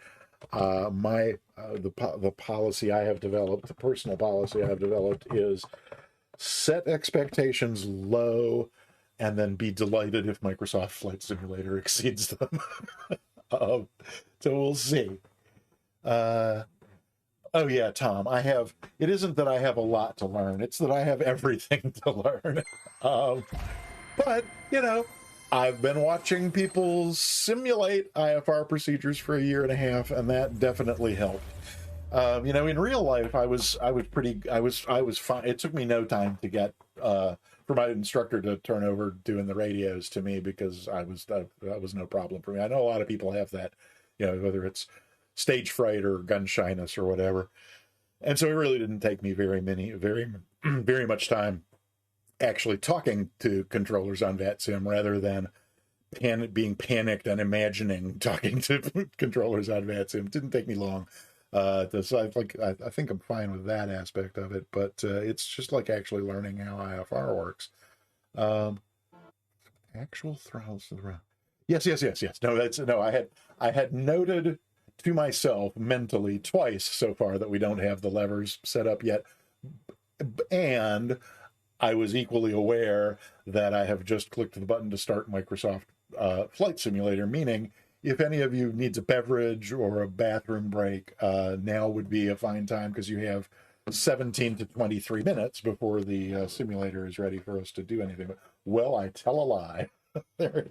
the policy I have developed, the personal policy I have developed, is set expectations low and then be delighted if Microsoft Flight Simulator exceeds them. So we'll see. Oh yeah, Tom, it isn't that I have a lot to learn, it's that I have everything to learn. But, I've been watching people simulate IFR procedures for a year and a half, and that definitely helped. In real life, I was fine. It took me no time to get for my instructor to turn over doing the radios to me, because that was no problem for me. I know a lot of people have that, whether it's stage fright or gun shyness or whatever. And so it really didn't take me very much time actually talking to controllers on VATSIM rather than being panicked and imagining talking to controllers on VATSIM. It didn't take me long. So I think I'm fine with that aspect of it, but it's just like actually learning how IFR works. Actual throttles to the ground. Yes. No, I had noted to myself mentally twice so far that we don't have the levers set up yet, and I was equally aware that I have just clicked the button to start Microsoft Flight Simulator, meaning if any of you needs a beverage or a bathroom break, now would be a fine time, because you have 17 to 23 minutes before the simulator is ready for us to do anything. Well, I tell a lie. There.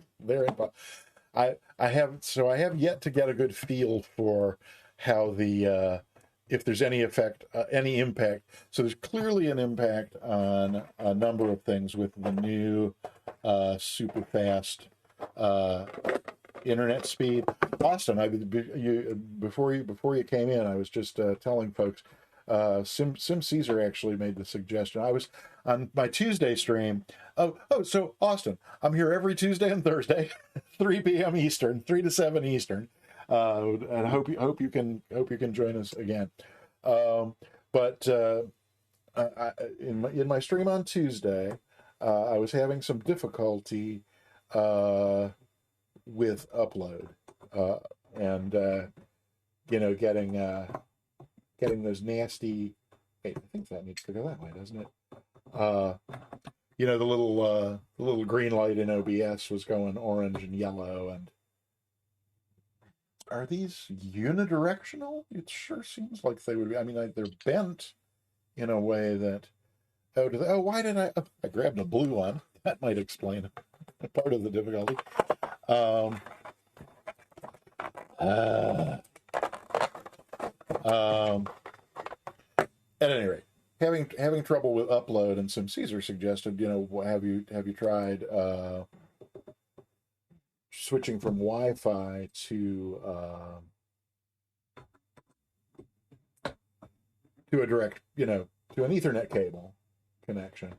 I have yet to get a good feel for how the if there's any effect, any impact. So there's clearly an impact on a number of things with the new super fast uh, internet speed. Austin, before you came in, I was just telling folks. Sim Caesar actually made the suggestion. I was on my Tuesday stream. So Austin, I'm here every Tuesday and Thursday, 3 p.m. Eastern, 3 to 7 Eastern, and hope you can join us again. Um, but in my stream on Tuesday, I was having some difficulty with upload, uh, and getting those nasty. Wait, I think that needs to go that way, doesn't it? Uh, the little green light in OBS was going orange and yellow, and are these unidirectional? It sure seems like they would be. I mean, they're bent in a way that. Why did I? Oh, I grabbed a blue one. That might explain part of the difficulty. Um, uh, um, at any rate, having trouble with upload, and some Caesar suggested, have you tried switching from Wi-Fi to a direct, to an Ethernet cable connection.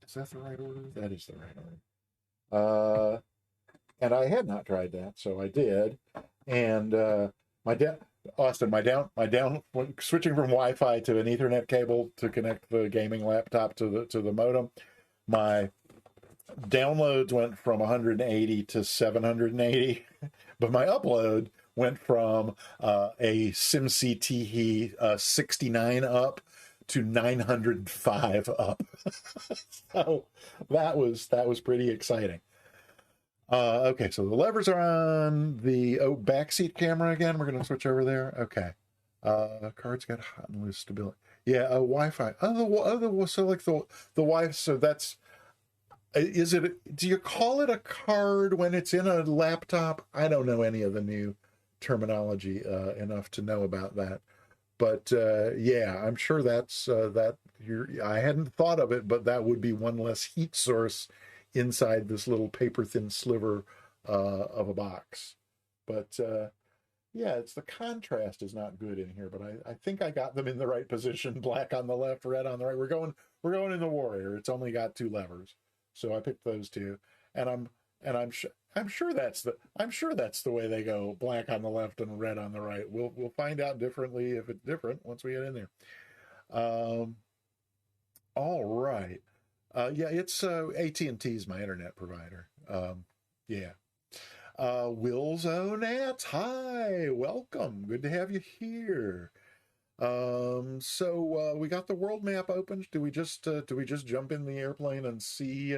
Is that the right order? That is the right order. And I had not tried that, so I did. And Austin, my down, switching from Wi-Fi to an Ethernet cable to connect the gaming laptop to the modem. My downloads went from 180 to 780, but my upload went from a SimCTE 69 up to 905 up. So that was pretty exciting. Okay, so the levers are on the backseat camera again. We're going to switch over there. Okay. Cards got hot and loose stability. Yeah, Wi-Fi. So like the Wi-Fi. So that's. Is it? Do you call it a card when it's in a laptop? I don't know any of the new terminology enough to know about that. But yeah, I'm sure that's that. I hadn't thought of it, but that would be one less heat source inside this little paper thin sliver of a box. But yeah, it's the contrast is not good in here, but I think I got them in the right position. Black on the left, red on the right. We're going in the Warrior. It's only got 2 levers, so I picked those 2, and I'm sure that's the way they go. Black on the left and red on the right. We'll find out differently if it's different once we get in there. All right. Yeah, it's AT&T's my internet provider. Yeah. Will's Own Ants. Hi, welcome. Good to have you here. So we got the world map open. Do we just jump in the airplane and see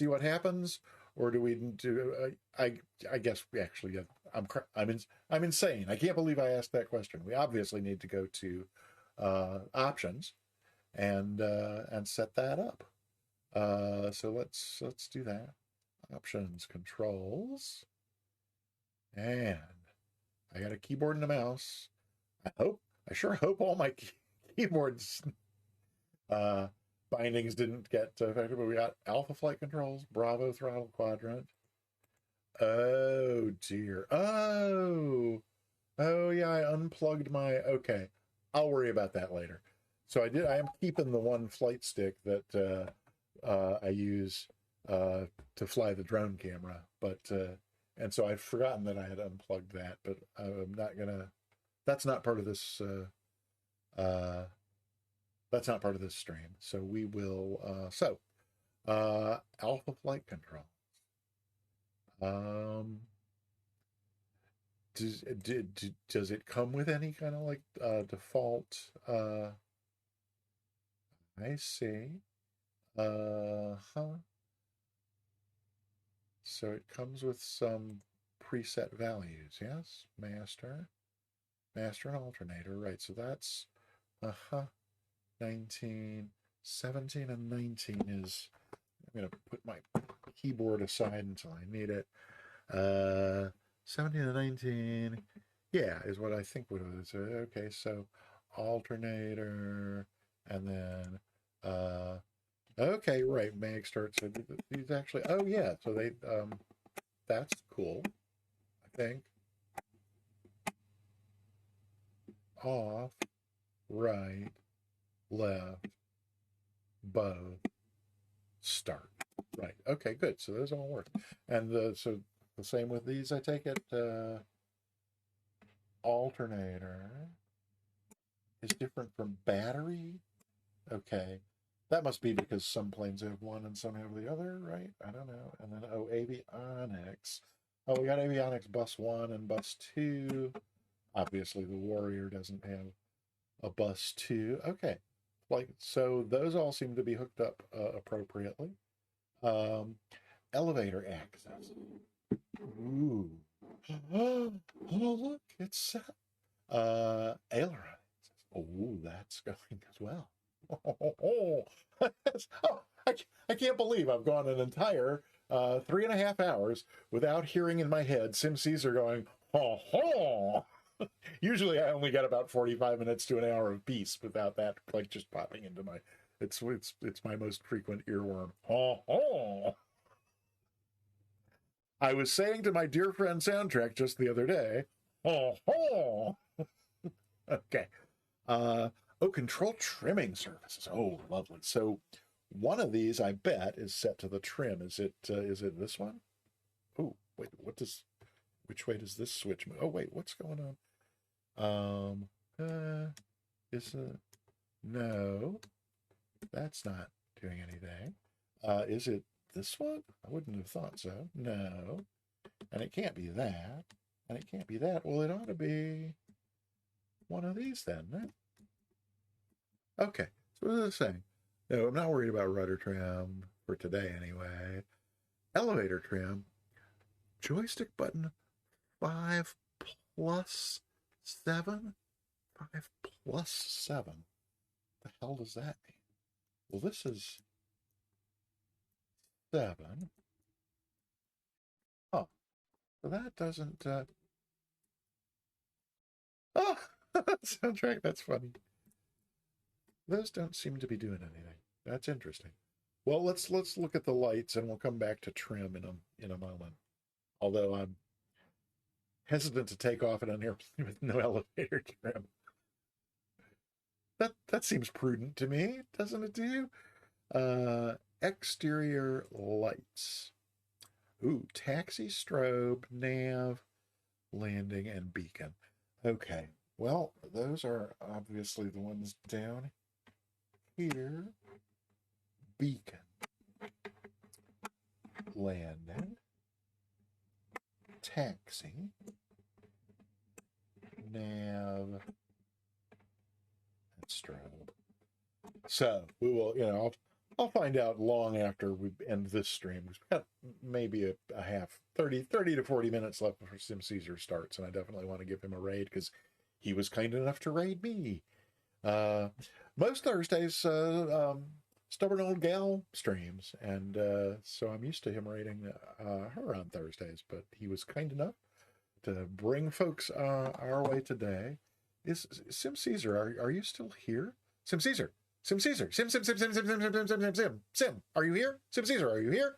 what happens, or do we do? I guess we actually. I'm insane. I can't believe I asked that question. We obviously need to go to options and set that up. So let's do that. Options, controls, and I got a keyboard and a mouse. I sure hope all my keyboards bindings didn't get affected, but we got Alpha flight controls, Bravo throttle quadrant. Oh dear. Oh yeah, I unplugged my. Okay, I'll worry about that later. So I am keeping the one flight stick that I use to fly the drone camera, but and so I'd forgotten that I had unplugged that, but I'm not gonna. That's not part of this. That's not part of this stream. So we will. Alpha flight control. Does it come with any kind of like default? I see. Huh. So it comes with some preset values. Yes, master and alternator. Right. So that's 19, 17, and 19 is. I'm gonna put my keyboard aside until I need it. 17 to 19, yeah, is what I think what it is. Okay, so alternator, and then okay, right, mag start. So these actually, oh yeah, so they that's cool. I think off, right, left, both, start. Right. Okay, good. So those all work. And so the same with these, I take it. Alternator is different from battery. Okay. That must be because some planes have one and some have the other, right? I don't know. And then, oh, avionics. Oh, we got avionics bus 1 and bus 2. Obviously, the Warrior doesn't have a bus 2. Okay. Like, so those all seem to be hooked up appropriately. Elevator access. Ooh. Oh, look, it's set. Aileron. Oh, that's going as well. Oh, I can't believe I've gone an entire 3.5 hours without hearing in my head Sim Caesar going, ho, ho. Usually I only get about 45 minutes to an hour of peace without that like just popping into my, it's my most frequent earworm. Ho, ho. I was saying to my dear friend Soundtrack just the other day, ho, ho. Okay. Oh, control trimming surfaces. Oh, lovely. So one of these, I bet, is set to the trim. Is it this one? Oh, wait, which way does this switch move? Oh, wait, what's going on? Is it, no, that's not doing anything. Is it this one? I wouldn't have thought so. No. And it can't be that. And it can't be that. Well, it ought to be one of these then, right? Okay, so what was I saying? No, I'm not worried about rudder trim for today anyway. Elevator trim, joystick button 5 plus 7? 5 plus 7? The hell does that mean? Well, this is 7. Oh, so that doesn't... Oh, soundtrack, that's funny. Those don't seem to be doing anything. That's interesting. Well, let's look at the lights, and we'll come back to trim in a moment. Although I'm hesitant to take off in an airplane with no elevator trim. That seems prudent to me, doesn't it? Do exterior lights. Ooh, taxi, strobe, nav, landing, and beacon. Okay. Well, those are obviously the ones down here. Beacon. Landing. Taxi. Nav. And strobe. So we will, I'll find out long after we end this stream. We've got maybe a half, 30 to 40 minutes left before Sim Caesar starts, and I definitely want to give him a raid because he was kind enough to raid me. Most Thursdays, Stubborn Old Gal streams, and so I'm used to him raiding her on Thursdays, but he was kind enough to bring folks our way today. Is Sim Caesar, are you still here? Sim Caesar! Sim Caesar! Sim, are you here? Sim Caesar, are you here?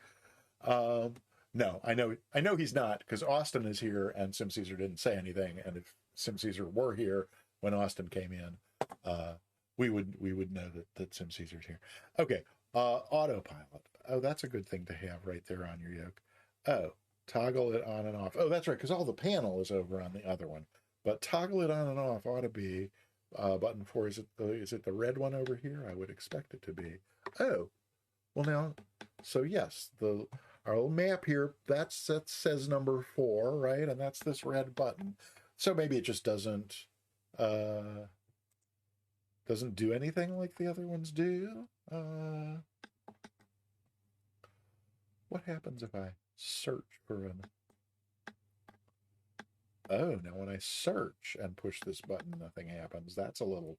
No, I know he's not, because Austin is here and Sim Caesar didn't say anything, and if Sim Caesar were here when Austin came in, we would know that Sim Caesar's here. Okay, autopilot. Oh, that's a good thing to have right there on your yoke. Oh, toggle it on and off. Oh, that's right, because all the panel is over on the other one. But toggle it on and off ought to be button 4. Is it the red one over here? I would expect it to be. Oh, well now, so yes, our little map here, that says number 4, right? And that's this red button. So maybe it just doesn't do anything like the other ones do. What happens if I search for an... Oh, now when I search and push this button, nothing happens. That's a little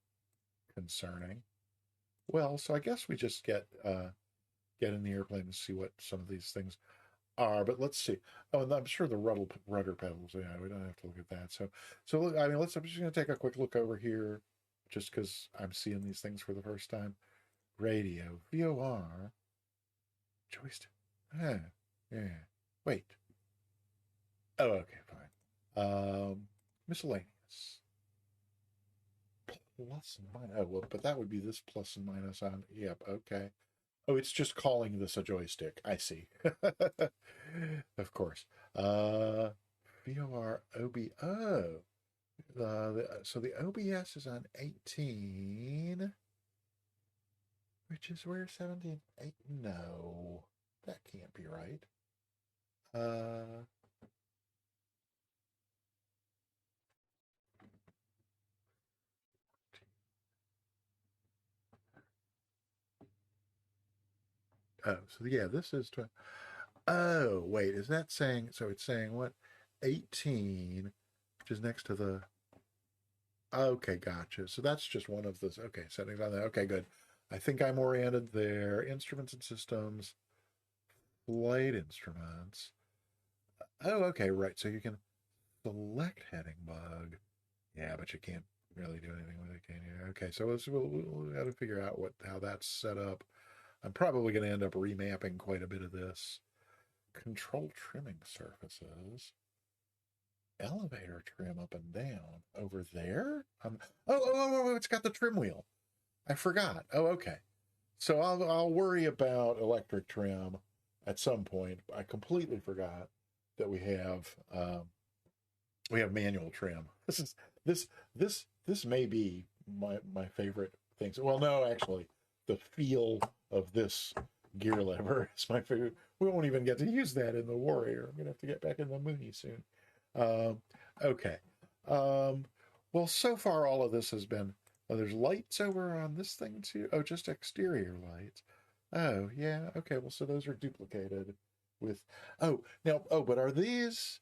concerning. Well, so I guess we just get get in the airplane and see what some of these things are. But let's see. Oh, and I'm sure the rudder pedals. Yeah, we don't have to look at that. So I mean, I'm just going to take a quick look over here, just because I'm seeing these things for the first time. Radio, VOR, joystick. Yeah, yeah. Wait. Oh, okay, fine. Miscellaneous. Plus and minus. Oh, well, but that would be this plus and minus on. Yep, okay. Oh, it's just calling this a joystick. I see. Of course. Uh, VOR OBO. So the OBS is on 18, which is where 17. 8. No, that can't be right. Uh, oh, so yeah, this is. Oh, wait, is that saying? So it's saying what? 18, which is next to the. Okay, gotcha. So that's just one of the. Okay, settings on that. Okay, good. I think I'm oriented there. Instruments and systems, flight instruments. Oh, okay, right. So you can select heading bug. Yeah, but you can't really do anything with it, can you? Okay, so we'll have to figure out how that's set up. I'm probably going to end up remapping quite a bit of this. Control trimming surfaces. Elevator trim up and down. Over there? It's got the trim wheel. I forgot. Oh, okay. So I'll worry about electric trim at some point. I completely forgot that we have manual trim. This this may be my favorite things. Well, no, actually, the feel of this gear lever is my favorite. We won't even get to use that in the Warrior. I'm gonna have to get back in the Mooney soon. Um, okay. Well, so far all of this has been. Oh, there's lights over on this thing too. Oh, just exterior lights. Oh, yeah. Okay. Well, so those are duplicated with. Oh, now. Oh, but are these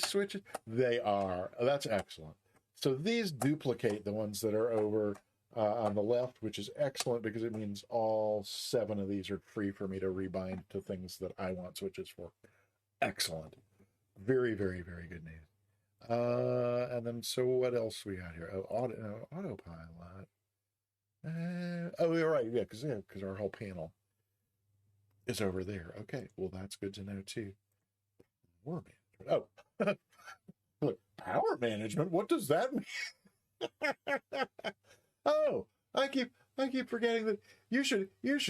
switches? They are. Oh, that's excellent. So these duplicate the ones that are over on the left, which is excellent because it means all 7 of these are free for me to rebind to things that I want switches for. Excellent. Very, very, very good news. And then so what else we got here? Oh, autopilot. Oh, you're right. Yeah, because our whole panel is over there. Okay, well that's good to know too. Power management. Oh, look, power management. What does that mean? Oh, I keep forgetting that you should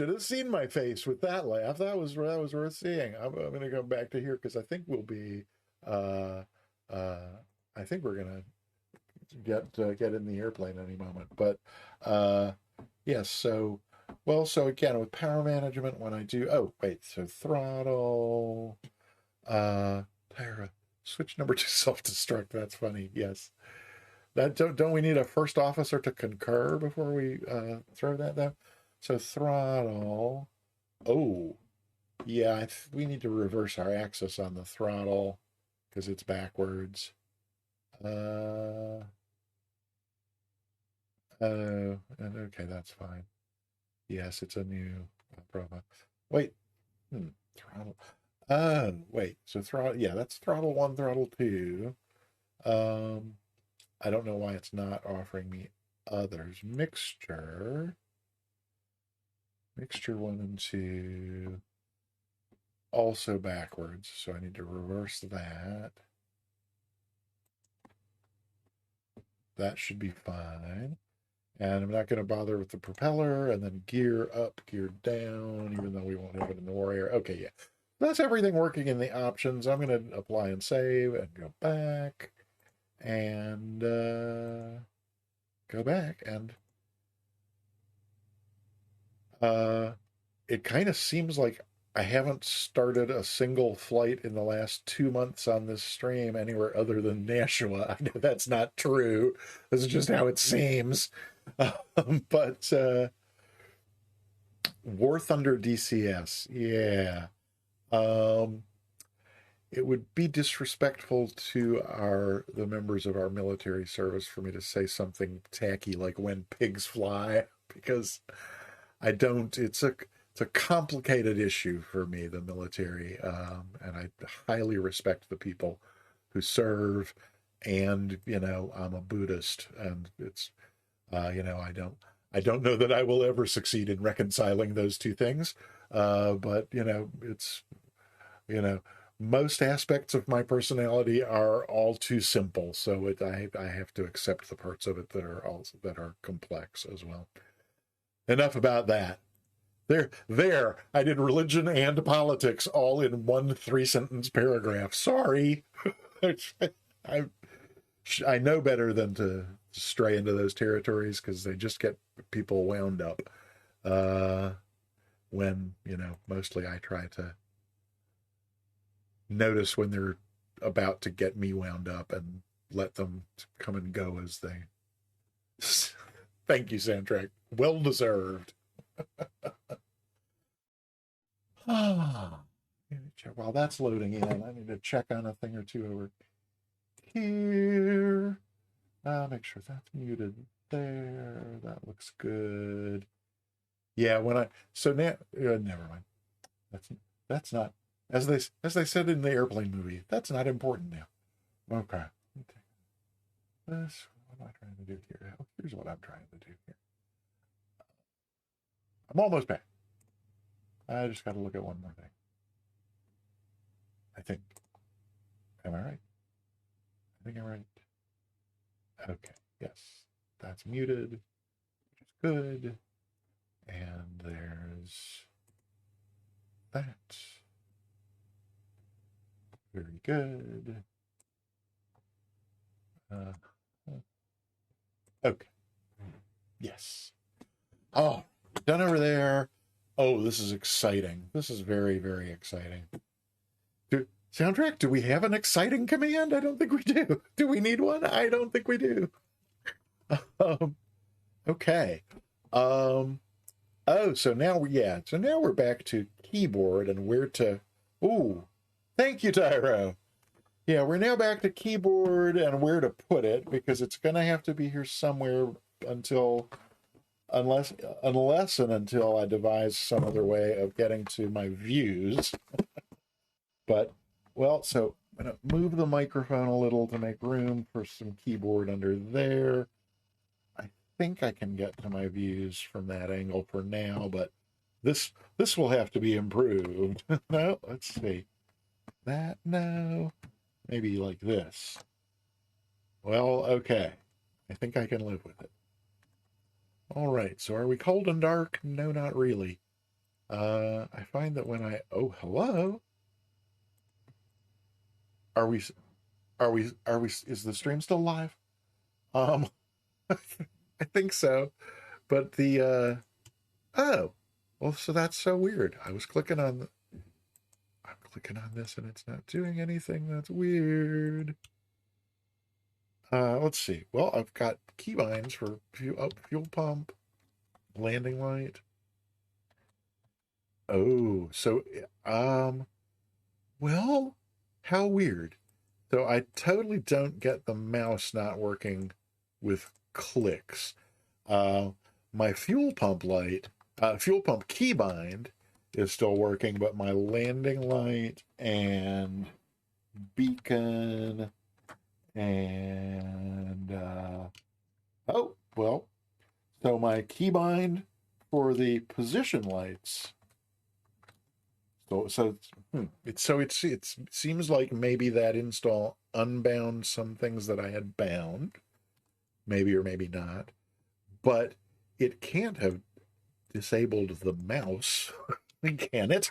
have seen my face with that laugh. That was worth seeing. I'm going to go back to here because I think we'll be. Uh, I think we're gonna get in the airplane any moment. But yes, so well, so again with power management, when I do, oh wait, so throttle, tire switch number 2 self destruct. That's funny. Yes, that don't we need a first officer to concur before we throw that down? So throttle. Oh yeah, we need to reverse our axis on the throttle because it's backwards. Uh, okay, that's fine. Yes, it's a new profile. Wait, throttle. Wait. So throttle. Yeah, that's throttle 1, throttle 2. Um, I don't know why it's not offering me others. Mixture 1 and 2. Also backwards, so I need to reverse that. That should be fine. And I'm not going to bother with the propeller, and then gear up, gear down, even though we won't have it in the Warrior. Okay, yeah. That's everything working in the options. I'm going to apply and save and go back and go back. And it kind of seems like I haven't started a single flight in the last 2 months on this stream anywhere other than Nashua. I know that's not true. This is just how it seems. But War Thunder DCS, yeah. It would be disrespectful to the members of our military service for me to say something tacky like "when pigs fly," because I don't. It's it's a complicated issue for me, the military, and I highly respect the people who serve. And I'm a Buddhist, and it's I don't know that I will ever succeed in reconciling those two things. But it's you know most aspects of my personality are all too simple, so I have to accept the parts of it that are complex as well. Enough about that. There. I did religion and politics all in one 3-sentence paragraph. Sorry. I I know better than to stray into those territories, because they just get people wound up. When mostly I try to notice when they're about to get me wound up and let them come and go as they. Thank you, soundtrack. Well deserved. While that's loading in, I need to check on a thing or two over here. Make sure that's muted there. That looks good. Yeah, so now never mind. That's not, as they said in the airplane movie, that's not important now. Okay. This, what am I trying to do here? Here's what I'm trying to do here. I'm almost back. I just got to look at one more thing. I think. Am I right? I think I'm right. Okay. Yes. That's muted, which is good. And there's that. Very good. Okay. Yes. Oh, done over there. Oh, this is exciting. This is very, very exciting. Soundtrack, do we have an exciting command? I don't think we do. Do we need one? I don't think we do. Okay. Oh, so now we're back to keyboard and where to. Ooh, thank you, Tyro. Yeah, we're now back to keyboard and where to put it, because it's going to have to be here somewhere unless and until I devise some other way of getting to my views. But, well, so I'm going to move the microphone a little to make room for some keyboard under there. I think I can get to my views from that angle for now, but this will have to be improved. No, let's see. That, no. Maybe like this. Well, okay. I think I can live with it. All right, so are we cold and dark? No, not really. I find that when oh, hello? Are we, is the stream still live? I think so. But oh, well, so that's so weird. I'm clicking on this and it's not doing anything. That's weird. Let's see. Well, I've got keybinds for fuel pump, landing light. Oh, so, well, how weird. So I totally don't get the mouse not working with clicks. My fuel pump keybind is still working, but my landing light and beacon and oh, well, so my keybind for the position lights. It seems like maybe that install unbound some things that I had bound, maybe or maybe not, but it can't have disabled the mouse, can it?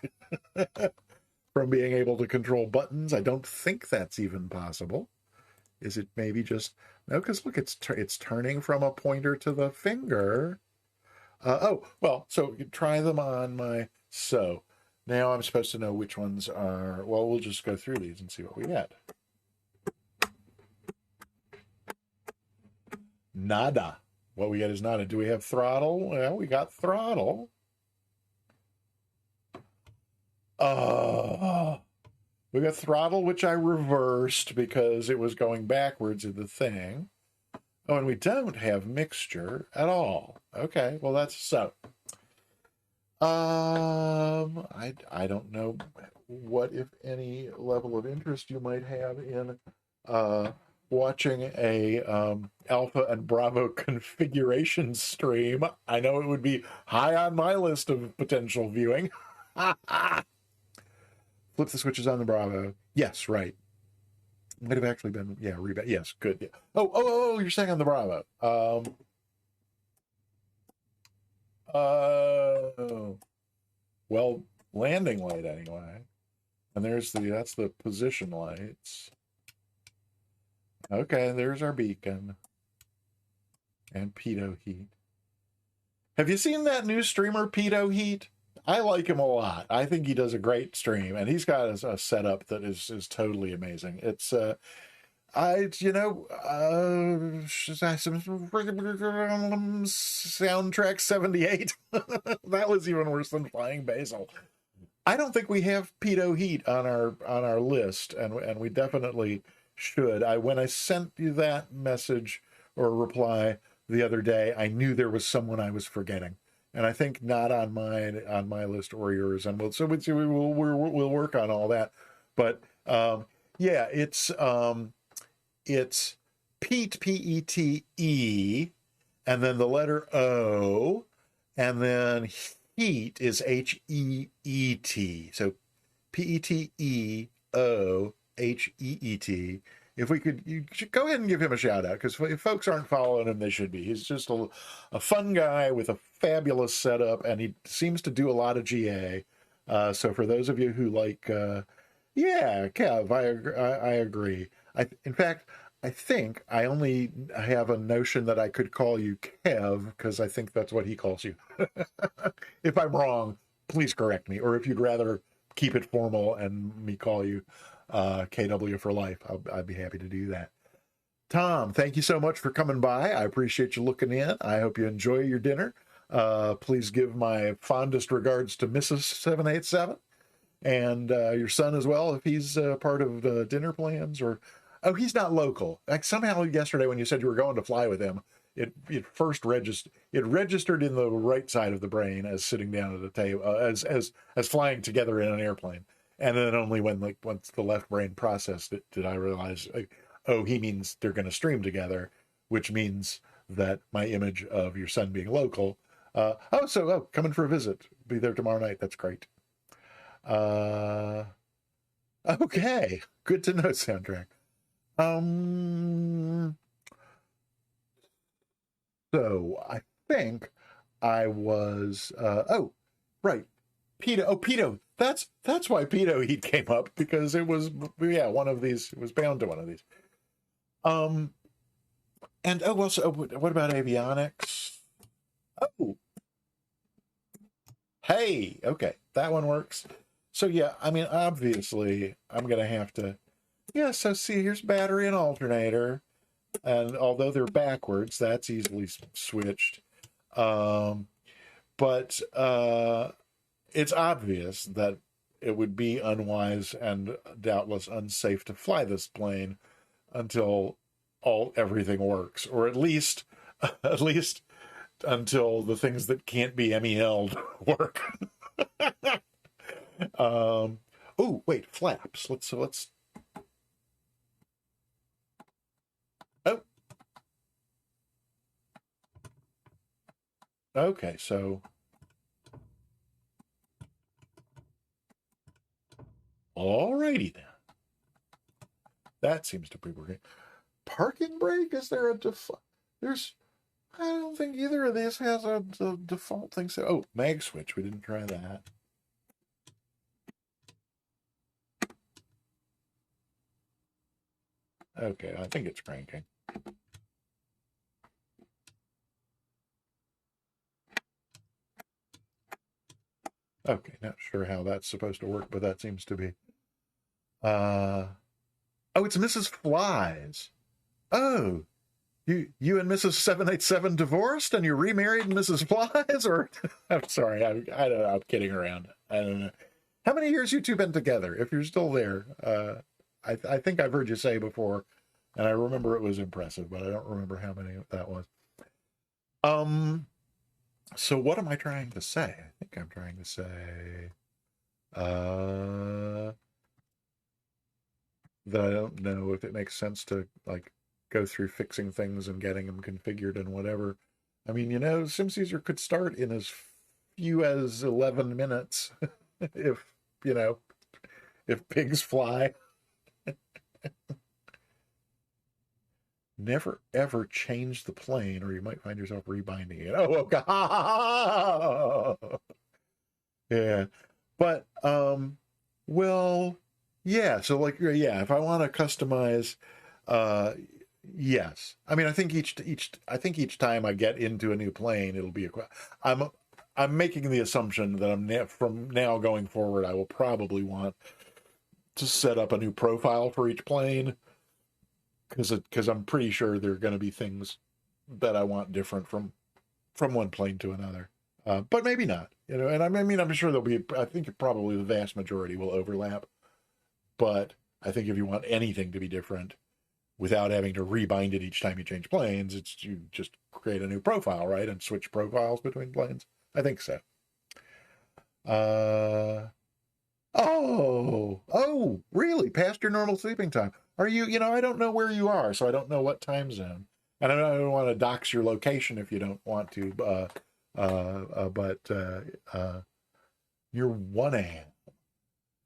From being able to control buttons. I don't think that's even possible. Is it maybe just no? Because look, it's turning from a pointer to the finger. Oh well, so you try them on my. So now I'm supposed to know which ones are. Well, we'll just go through these and see what we get. Nada. What we get is nada. Do we have throttle? Well, we got throttle. We got throttle, which I reversed because it was going backwards in the thing. Oh, and we don't have mixture at all. Okay, well, that's so. I don't know what, if any, level of interest you might have in uh, watching a Alpha and Bravo configuration stream. I know it would be high on my list of potential viewing. Flip the switches on the Bravo. Yes, right. Might have actually been, yeah, rebound. Yes, good. Yeah. You're saying on the Bravo. Uh, well, landing light anyway. And that's the position lights. Okay, there's our beacon. And Pedo Heat. Have you seen that new streamer, Pedo Heat? I like him a lot. I think he does a great stream, and he's got a setup that is totally amazing. It's soundtrack 78. That was even worse than Flying Basil. I don't think we have Pedo Heat on our list, and we definitely should. When I sent you that message or reply the other day, I knew there was someone I was forgetting, and I think not on my list or yours. And we'll work on all that. But yeah, it's Pete, Pete, and then the letter O, and then heat is Heet. So Peteoheet. If we could, you should go ahead and give him a shout out, because if folks aren't following him, they should be. He's just a fun guy with a fabulous setup, and he seems to do a lot of GA. So for those of you who like, yeah, Kev, I agree. In fact, I think I only have a notion that I could call you Kev because I think that's what he calls you. If I'm wrong, please correct me. Or if you'd rather keep it formal and me call you KW for life, I'd be happy to do that. Tom, thank you so much for coming by. I appreciate you looking in. I hope you enjoy your dinner. Please give my fondest regards to Mrs. 787 and your son as well, if he's part of dinner plans. Or he's not local. Like somehow yesterday when you said you were going to fly with him, it registered in the right side of the brain as sitting down at a table, as flying together in an airplane. And then only once the left brain processed it did I realize, he means they're going to stream together, which means that my image of your son being local. Coming for a visit. Be there tomorrow night. That's great. Okay, good to know, soundtrack. So I think I was right. Pedo. That's why Pedo Heat came up, because it was one of these. It was bound to one of these. And what about avionics? Oh, hey, okay, that one works. So yeah, I mean, obviously, I'm gonna have to. Yeah, so see, here's battery and alternator, and although they're backwards, that's easily switched. But it's obvious that it would be unwise and doubtless unsafe to fly this plane until everything works, or at least until the things that can't be MEL'd work. Oh wait, flaps. Let's oh, okay, so alrighty then. That seems to be working. Parking brake? Is there a default? I don't think either of these has a default thing. So, mag switch. We didn't try that. Okay, I think it's cranking. Okay, not sure how that's supposed to work, but that seems to be. It's Mrs. Flies. Oh, you and Mrs. 787 divorced and you remarried Mrs. Flies? Or I'm sorry, I don't know, I'm kidding around. I don't know. How many years you two been together? If you're still there, I think I've heard you say before, and I remember it was impressive, but I don't remember how many that was. So what am I trying to say? I think I'm trying to say uh, that I don't know if it makes sense to like go through fixing things and getting them configured and whatever. I mean, SimCaesar could start in as few as 11 minutes if, you know, if pigs fly. Never ever change the plane or you might find yourself rebinding it. Oh, God. Yeah. But well, yeah, so like yeah, if I want to customize uh yes. I mean, I think each time I get into a new plane, it'll be I'm I'm making the assumption that from now going forward I will probably want to set up a new profile for each plane because I'm pretty sure there are going to be things that I want different from one plane to another. But maybe not, and I mean, I'm sure I think probably the vast majority will overlap. But I think if you want anything to be different without having to rebind it each time you change planes, you just create a new profile, right? And switch profiles between planes. I think so. Uh, really? Past your normal sleeping time? Are I don't know where you are, so I don't know what time zone. And I don't want to dox your location if you don't want to. But you're 1 a.m.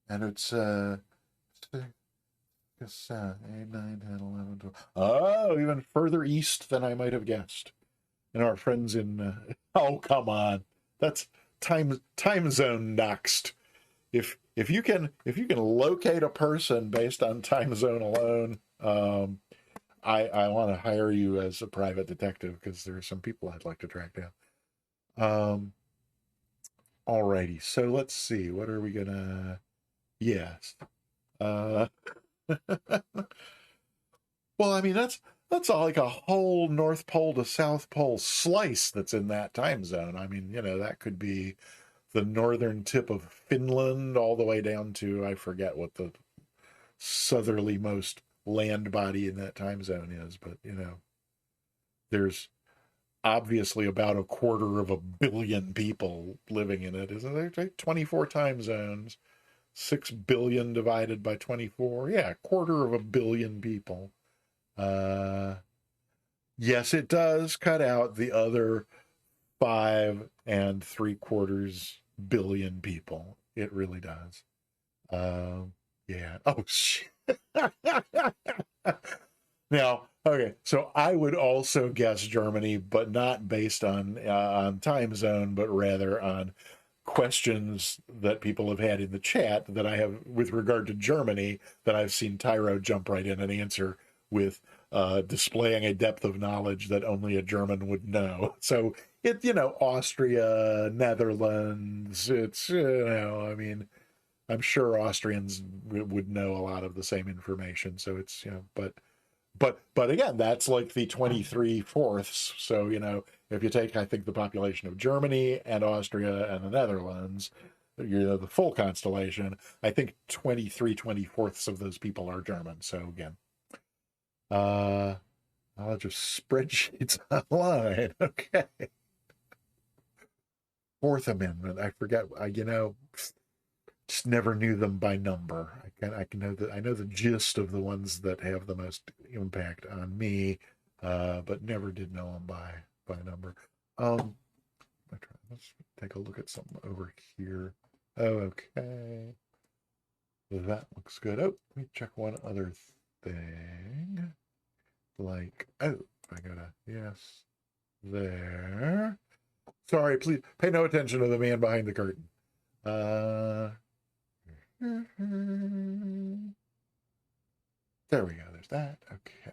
and it's 8, 9, 10, 11, 12. Oh, even further east than I might have guessed. And our friends oh, come on. That's time zone next. If you can locate a person based on time zone alone, I want to hire you as a private detective because there are some people I'd like to track down. Alrighty, so let's see. What are we gonna? Yes. Uh, well, I mean that's all like a whole North Pole to South Pole slice that's in that time zone. I mean, that could be the northern tip of Finland all the way down to I forget what the southerlymost land body in that time zone is, but there's obviously about 250 million people living in it, isn't there? 24 time zones, 6 billion divided by 24. Yeah, 250 million people. Yes, it does cut out the other 5.75 billion people. It really does. Yeah. Oh, shit. Now, okay, so I would also guess Germany, but not based on time zone, but rather on questions that people have had in the chat that I have with regard to Germany that I've seen Tyro jump right in and answer with displaying a depth of knowledge that only a German would know. So Austria, Netherlands, I mean, I'm sure Austrians would know a lot of the same information. So it's, but again, that's like the 23 fourths. So, if you take, I think, the population of Germany and Austria and the Netherlands, the full constellation, I think 23/24 of those people are German. So again, I'll just spreadsheets online. Okay. Fourth Amendment. I forget. Just never knew them by number. I know the gist of the ones that have the most impact on me, but never did know them by number. Let's take a look at something over here. Oh, okay, that looks good. Oh, let me check one other thing. Like, oh, I gotta yes, there. Sorry, please pay no attention to the man behind the curtain. There we go. There's that. Okay.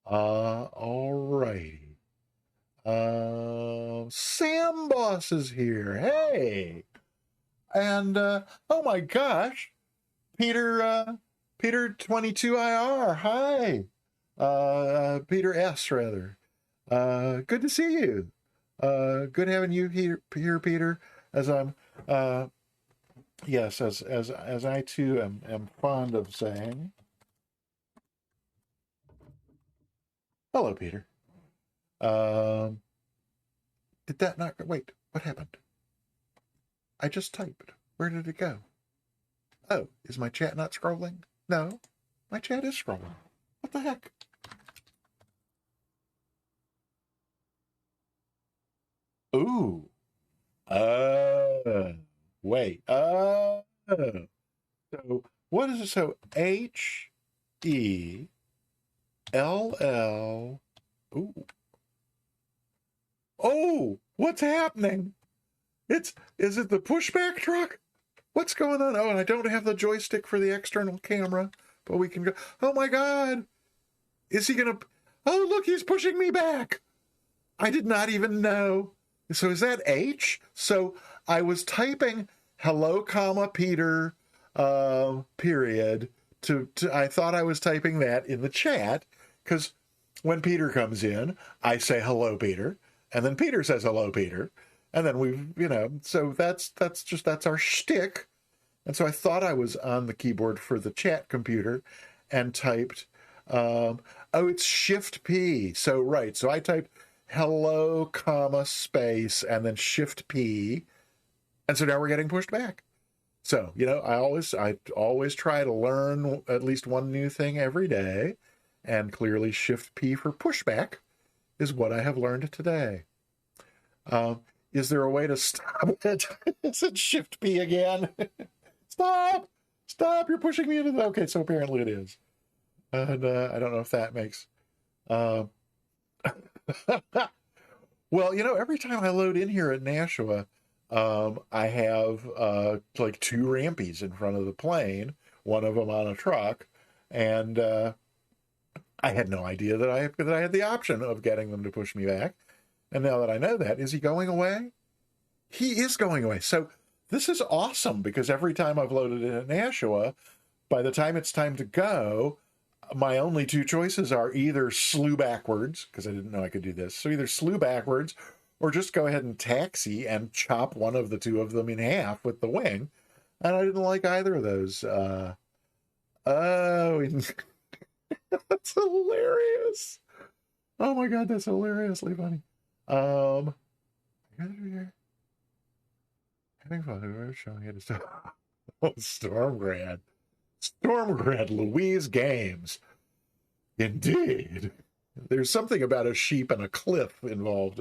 All righty. Sam Boss is here. Hey. And oh my gosh, Peter 22IR. Hi. Peter S rather. Good to see you. Good having you here, Peter. As I'm yes, as I too am fond of saying. Hello, Peter. Um, Did that not... Wait, what happened? I just typed. Where did it go? Oh, is my chat not scrolling? No, my chat is scrolling. What the heck? Ooh. Wait. So what is it? So H-E-L-L. Ooh. Oh, what's happening? Is it the pushback truck? What's going on? Oh, and I don't have the joystick for the external camera, but we can go. Oh my God. Is he gonna... Oh, look, he's pushing me back. I did not even know. So is that H? So I was typing hello, comma, Peter, period. I thought I was typing that in the chat, because when Peter comes in, I say hello, Peter, and then Peter says hello, Peter, and then so that's our shtick. And so I thought I was on the keyboard for the chat computer and typed, oh, it's Shift P. So, right. So I typed hello, comma, space, and then Shift P. And so now we're getting pushed back. So, I always try to learn at least one new thing every day. And clearly Shift P for pushback is what I have learned today. Is there a way to stop it? Is it Shift P again? Stop, you're pushing me into the... Okay, so apparently it is. And I don't know if that makes... Well, every time I load in here at Nashua, I have like two rampies in front of the plane, one of them on a truck, and I had no idea that I had the option of getting them to push me back. And now that I know that, is he going away? He is going away. So this is awesome, because every time I've loaded in at Nashua, by the time it's time to go, my only two choices are either slew backwards, because I didn't know I could do this. So either slew backwards or just go ahead and taxi and chop one of the two of them in half with the wing. And I didn't like either of those. That's hilarious. Oh my God, that's hilariously funny. Having fun. We're showing it. Oh, Stormgrad. Louise Games. Indeed. There's something about a sheep and a cliff involved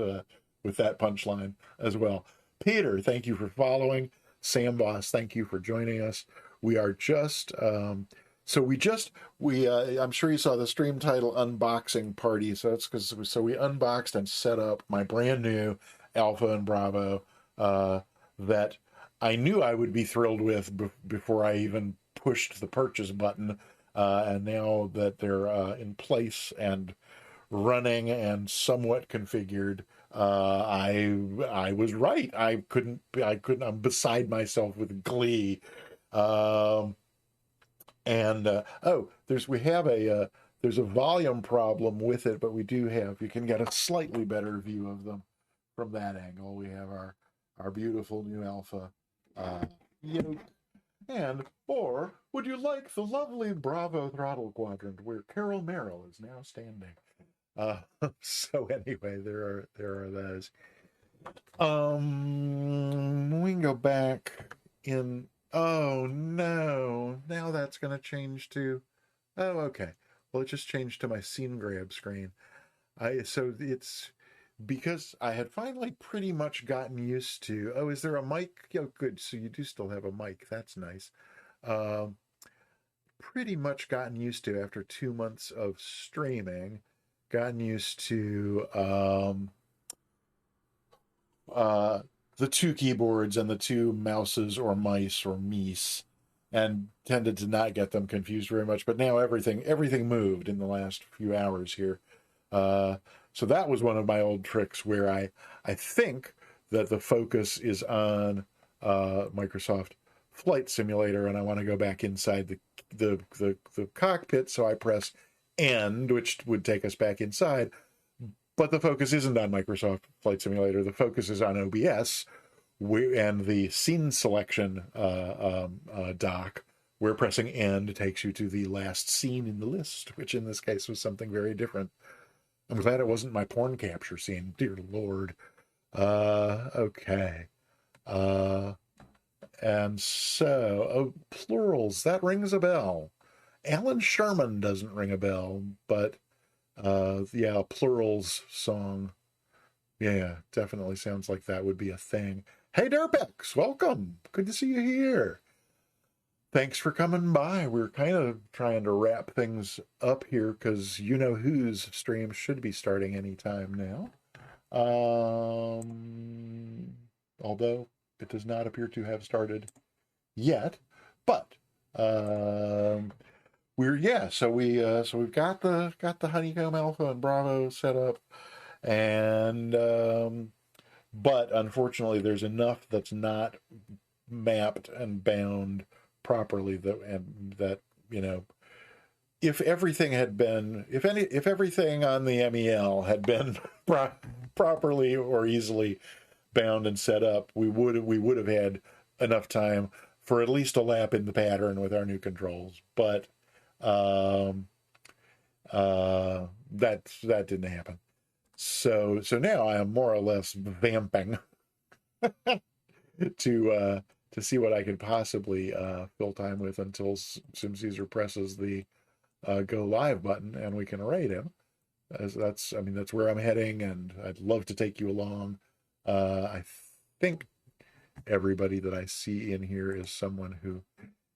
with that punchline as well. Peter, thank you for following. Sam Boss, thank you for joining us. We are just... I'm sure you saw the stream title Unboxing Party. So that's because we unboxed and set up my brand new Alpha and Bravo that I knew I would be thrilled with before I even pushed the purchase button. And now that they're in place and running and somewhat configured, I was right. I'm beside myself with glee. There's a volume problem with it, but you can get a slightly better view of them from that angle. We have our beautiful new Alpha yoke. Or would you like the lovely Bravo throttle quadrant where Carol Merrill is now standing? So anyway, there are those. We can go back in. Oh no, now that's going to change to, oh, okay. Well, it just changed to my scene grab screen. So it's because I had finally pretty much gotten used to, oh, is there a mic? Oh, good. So you do still have a mic. That's nice. Pretty much gotten used to, after 2 months of streaming, gotten used to the two keyboards and the two mouses or mice or meese, and tended to not get them confused very much. But now everything moved in the last few hours here. So that was one of my old tricks where I think that the focus is on Microsoft Flight Simulator, and I want to go back inside the cockpit, so I press End, which would take us back inside. But the focus isn't on Microsoft Flight Simulator. The focus is on OBS and the scene selection dock, where pressing End takes you to the last scene in the list, which in this case was something very different. I'm glad it wasn't my porn capture scene, dear Lord. Okay. Uh, and so, oh, plurals, that rings a bell. Alan Sherman doesn't ring a bell, but yeah, plurals song. Yeah, definitely sounds like that would be a thing. Hey, Derbex, welcome. Good to see you here. Thanks for coming by. We're kind of trying to wrap things up here because you know whose stream should be starting anytime now. Although it does not appear to have started yet, but we're yeah. So we've got the Honeycomb Alpha and Bravo set up, and but unfortunately, there's enough that's not mapped and bound properly that you know if everything had been if everything on the MEL had been properly or easily bound and set up, we would have had enough time for at least a lap in the pattern with our new controls. But that didn't happen. So now I am more or less vamping to see what I could possibly fill time with until Sim Caesar presses the go live button and we can raid him. That's where I'm heading, and I'd love to take you along. I think everybody that I see in here is someone who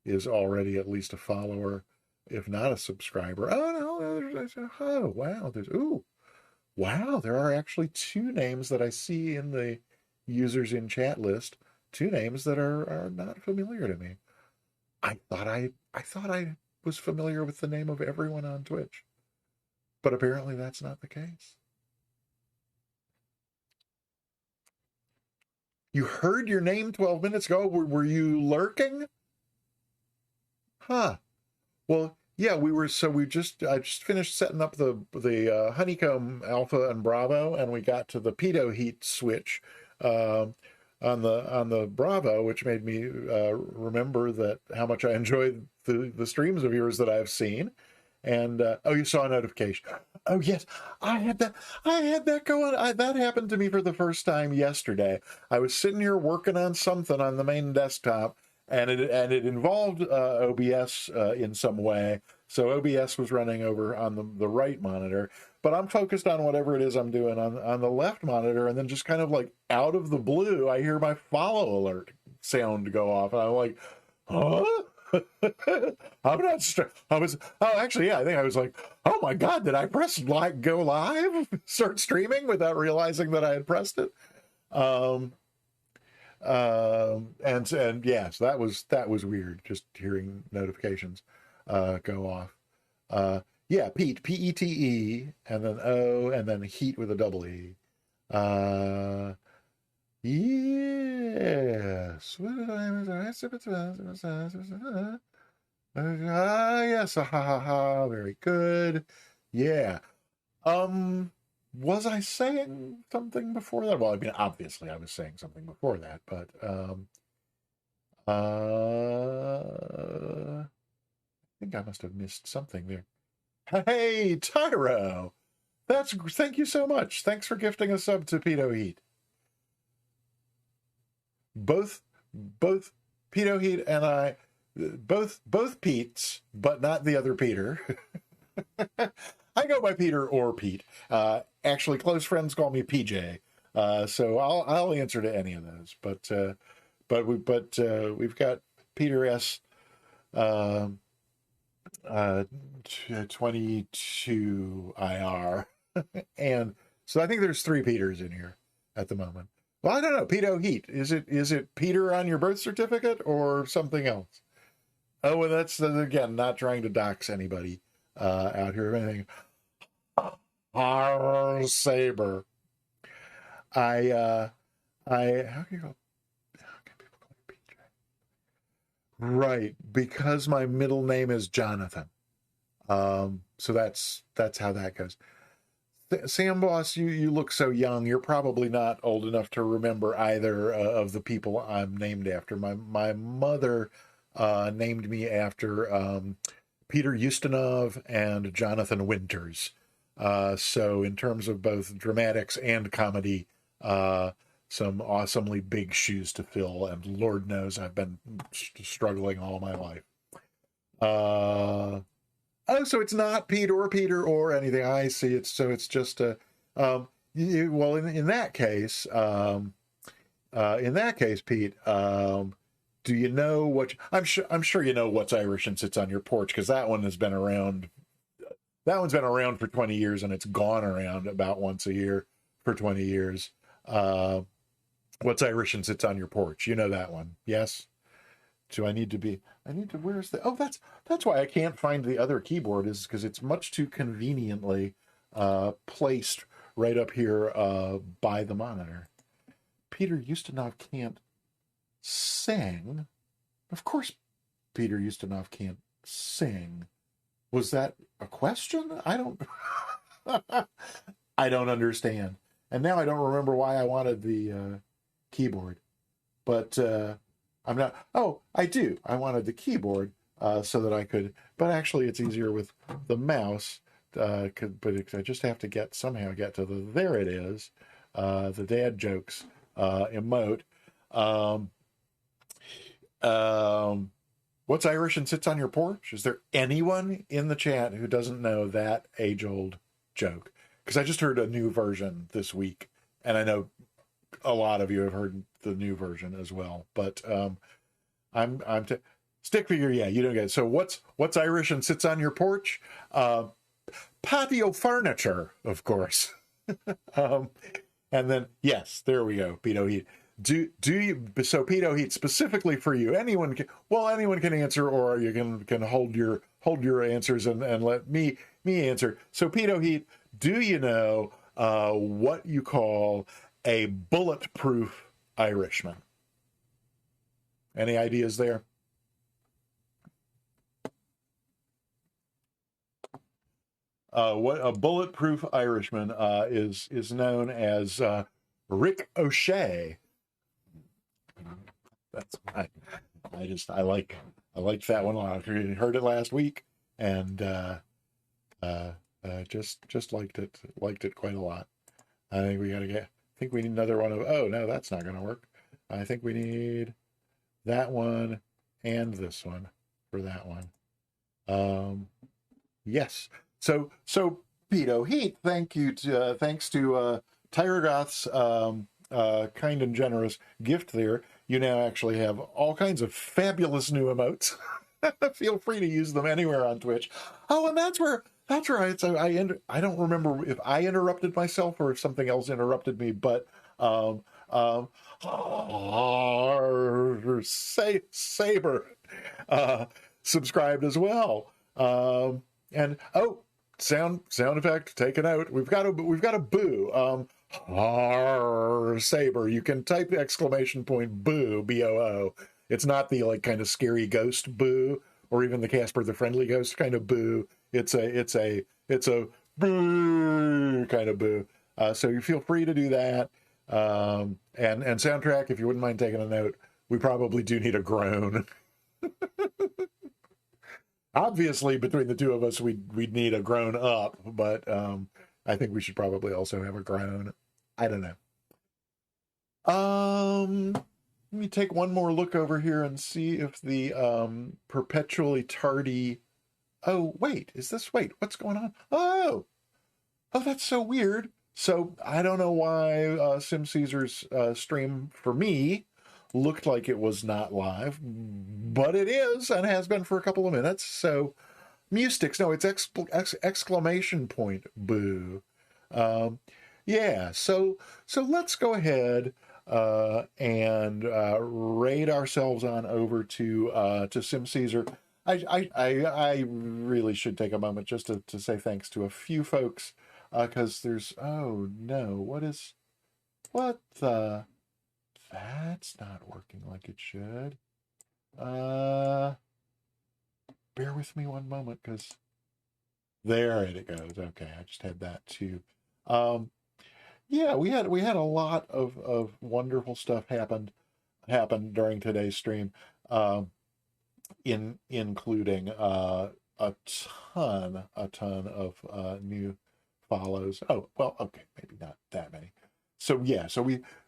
is already at least a follower, if not a subscriber. Oh wow, wow, there are actually two names that I see in the users in chat list. Two names that are not familiar to me. I thought I was familiar with the name of everyone on Twitch, but apparently that's not the case. You heard your name 12 minutes ago. Were you lurking? Huh. Well, yeah, I just finished setting up the Honeycomb Alpha and Bravo, and we got to the pitot heat switch on the Bravo, which made me remember that how much I enjoyed the streams of yours that I've seen. And oh, you saw a notification. Oh yes, I had that going. That happened to me for the first time yesterday. I was sitting here working on something on the main desktop, and it involved OBS in some way. So OBS was running over on the right monitor, but I'm focused on whatever it is I'm doing on the left monitor, and then just kind of like out of the blue, I hear my follow alert sound go off, and I'm like, huh? I'm not. Actually, yeah. I think I was like, oh my god, did I press like go live, start streaming without realizing that I had pressed it? And yes, that was weird. Just hearing notifications go off. Yeah, Pete, Pete, and then O, and then heat with a double E. Yes. Yes. Ha ha ha. Very good. Yeah. Was I saying something before that? Well, I mean, obviously I was saying something before that, but I think I must have missed something there. Hey, Tyro. Thank you so much. Thanks for gifting a sub to Pitot Heat. Both Pitot Heat and I, both Pete's, but not the other Peter. I go by Peter or Pete. Actually, close friends call me PJ. So I'll answer to any of those. But we've got Peter S. 22 IR, and so I think there's 3 Peters in here at the moment. Well, I don't know. Pitot Heat. Is it Peter on your birth certificate or something else? Oh, and that's again not trying to dox anybody out here or anything. Saber. How can people call me PJ? Right, because my middle name is Jonathan. So that's how that goes. Sam Boss, you look so young. You're probably not old enough to remember either of the people I'm named after. My mother named me after Peter Ustinov and Jonathan Winters. So in terms of both dramatics and comedy, some awesomely big shoes to fill, and Lord knows I've been struggling all my life. Oh, so it's not Peter or anything. I see. It's just a well, in that case, Pete, do you know what? I'm sure you know what's Irish and sits on your porch, because that one has been around. That one's been around for 20 years, and it's gone around about once a year for 20 years. What's Irish and sits on your porch? You know that one, yes? Do I need to be? I need to. Where's the? Oh, that's why I can't find the other keyboard. Is because it's much too conveniently placed right up here by the monitor. Peter Ustinov can't sing. Of course, Peter Ustinov can't sing. Was that a question? I don't. I don't understand. And now I don't remember why I wanted the keyboard. But I'm not. Oh, I do. I wanted the keyboard so that I could. But actually, it's easier with the mouse. But I just have to somehow get to the. There it is. The dad jokes emote. What's Irish and sits on your porch? Is there anyone in the chat who doesn't know that age-old joke? Because I just heard a new version this week, and I know a lot of you have heard the new version as well. But stick figure, yeah, you don't get it. So what's Irish and sits on your porch? Patio furniture, of course. And then yes, there we go. Pedo Heat. Do you? So Pedo Heat, specifically for you. Anyone can answer, or you can hold your answers and let me answer. So Pedo Heat, do you know what you call a bulletproof Irishman? Any ideas there? What a bulletproof Irishman is known as Rick O'Shea. That's I liked that one a lot. I heard it last week, and just liked it quite a lot. I think we need another one of. Oh no, that's not going to work. I think we need that one and this one for that one. Yes. So Pedo Heat, thanks to Tyrogoth's kind and generous gift there, you now actually have all kinds of fabulous new emotes. Feel free to use them anywhere on Twitch. Oh, and that's right. So I don't remember if I interrupted myself or if something else interrupted me, but Saber subscribed as well. And sound effect taken out. We've got a boo. Saber. You can type exclamation point boo, B-O-O. It's not the like kind of scary ghost boo, or even the Casper the Friendly Ghost kind of boo. It's a boo kind of boo. So you feel free to do that. And soundtrack, if you wouldn't mind taking a note, we probably do need a groan. Obviously, between the two of us, we'd need a grown up, but I think we should probably also have a groan. I don't know. Let me take one more look over here and see if the perpetually tardy. Oh, wait, what's going on? Oh, that's so weird. So I don't know why Sim Caesar's stream for me looked like it was not live, but it is and has been for a couple of minutes. So Mustix, no, it's exclamation point boo. Yeah, so let's go ahead and raid ourselves on over to Sim Caesar. I really should take a moment just to say thanks to a few folks, because there's, oh no, what the, that's not working like it should. Bear with me one moment, because there it goes. Okay, I just had that too. Yeah, we had a lot of wonderful stuff happened during today's stream, including a ton of new follows. Oh, well, okay, maybe not that many. So yeah, so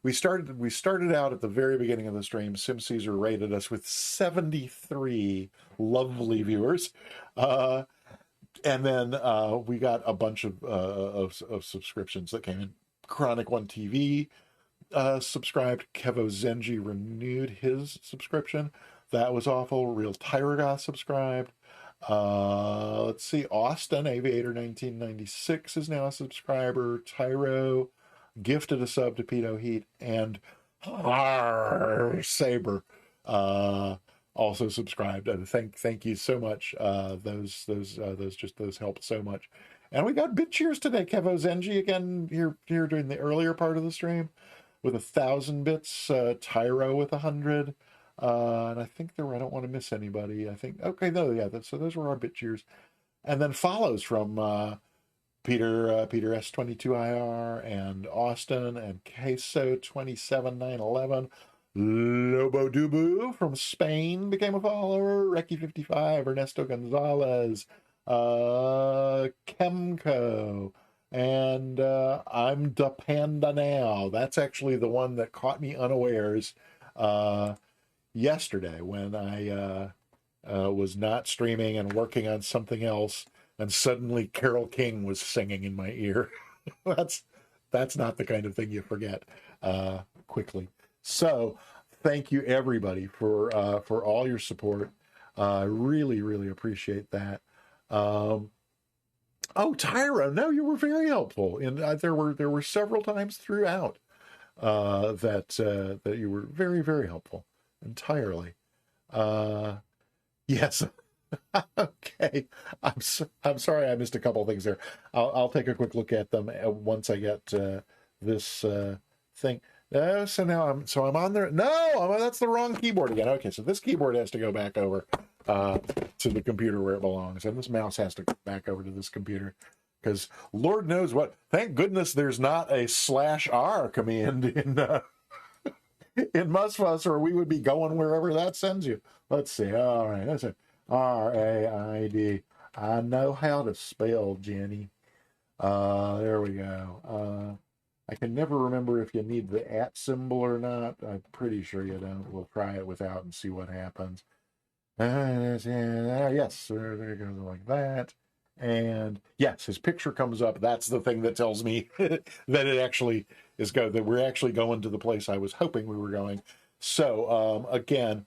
we started out at the very beginning of the stream. Sim Caesar rated us with 73 lovely viewers, uh, and then we got a bunch of subscriptions that came in. Chronic One TV subscribed. Kevo Zenji renewed his subscription. That was awful. Real Tyragoth subscribed. Let's see. Austin Aviator 1996 is now a subscriber. Tyro gifted a sub to Pedo Heat, and Saber also subscribed. Thank you so much. Those helped so much. And we got bit cheers today. Kevo Zenji again here during the earlier part of the stream with 1,000 bits. Tyro with 100. And I think I don't want to miss anybody. I think, okay, no, yeah, so those were our bit cheers. And then follows from Peter S22IR and Austin and Queso 27911. Lobo Dubu from Spain became a follower. Reki 55, Ernesto Gonzalez, Kemco, and I'm the Panda Now. That's actually the one that caught me unawares yesterday when I was not streaming and working on something else, and suddenly Carole King was singing in my ear. that's not the kind of thing you forget quickly. So thank you everybody for all your support. I really appreciate that. Oh, Tyra, no, you were very helpful, and there were several times throughout that you were very helpful entirely. Yes. Okay. I'm sorry I missed a couple of things there. I'll take a quick look at them once I get this thing. So now I'm on there. No, that's the wrong keyboard again. Okay, so this keyboard has to go back over to the computer where it belongs, and this mouse has to go back over to this computer, because Lord knows what. Thank goodness there's not a /R command in Musfuss, or we would be going wherever that sends you. Let's see. All right, that's it. RAID. I know how to spell, Jenny. There we go. I can never remember if you need the @ symbol or not. I'm pretty sure you don't. We'll try it without and see what happens. Yes, there it goes like that. And yes, his picture comes up. That's the thing that tells me that it actually is that we're actually going to the place I was hoping we were going. So again,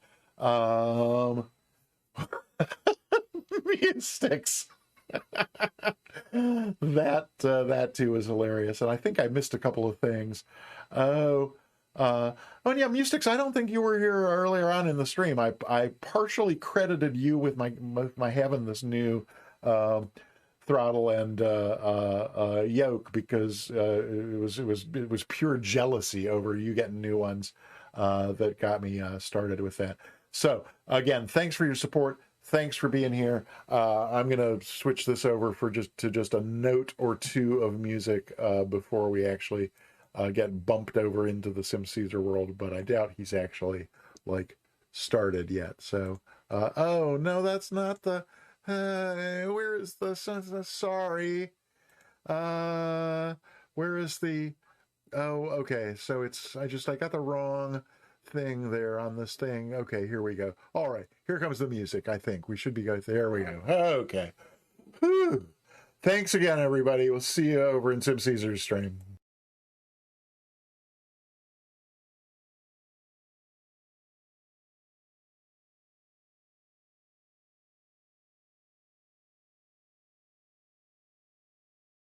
Mystics. that too is hilarious, and I think I missed a couple of things. Oh yeah, Mystics, I don't think you were here earlier on in the stream. I partially credited you with my having this new throttle and yoke, because it was pure jealousy over you getting new ones that got me started with that. So again, thanks for your support. Thanks for being here. I'm going to switch this over to just a note or two of music before we actually get bumped over into the Sim Caesar world, but I doubt he's actually started yet. So, oh no, that's not the. Where is the? Sorry. Where is the? Oh, okay. So I got the wrong thing there on this thing. Okay, here we go. All right, here comes the music. I think we should be good. There we go. Okay. Whew. Thanks again, everybody. We'll see you over in Sim Caesar's stream.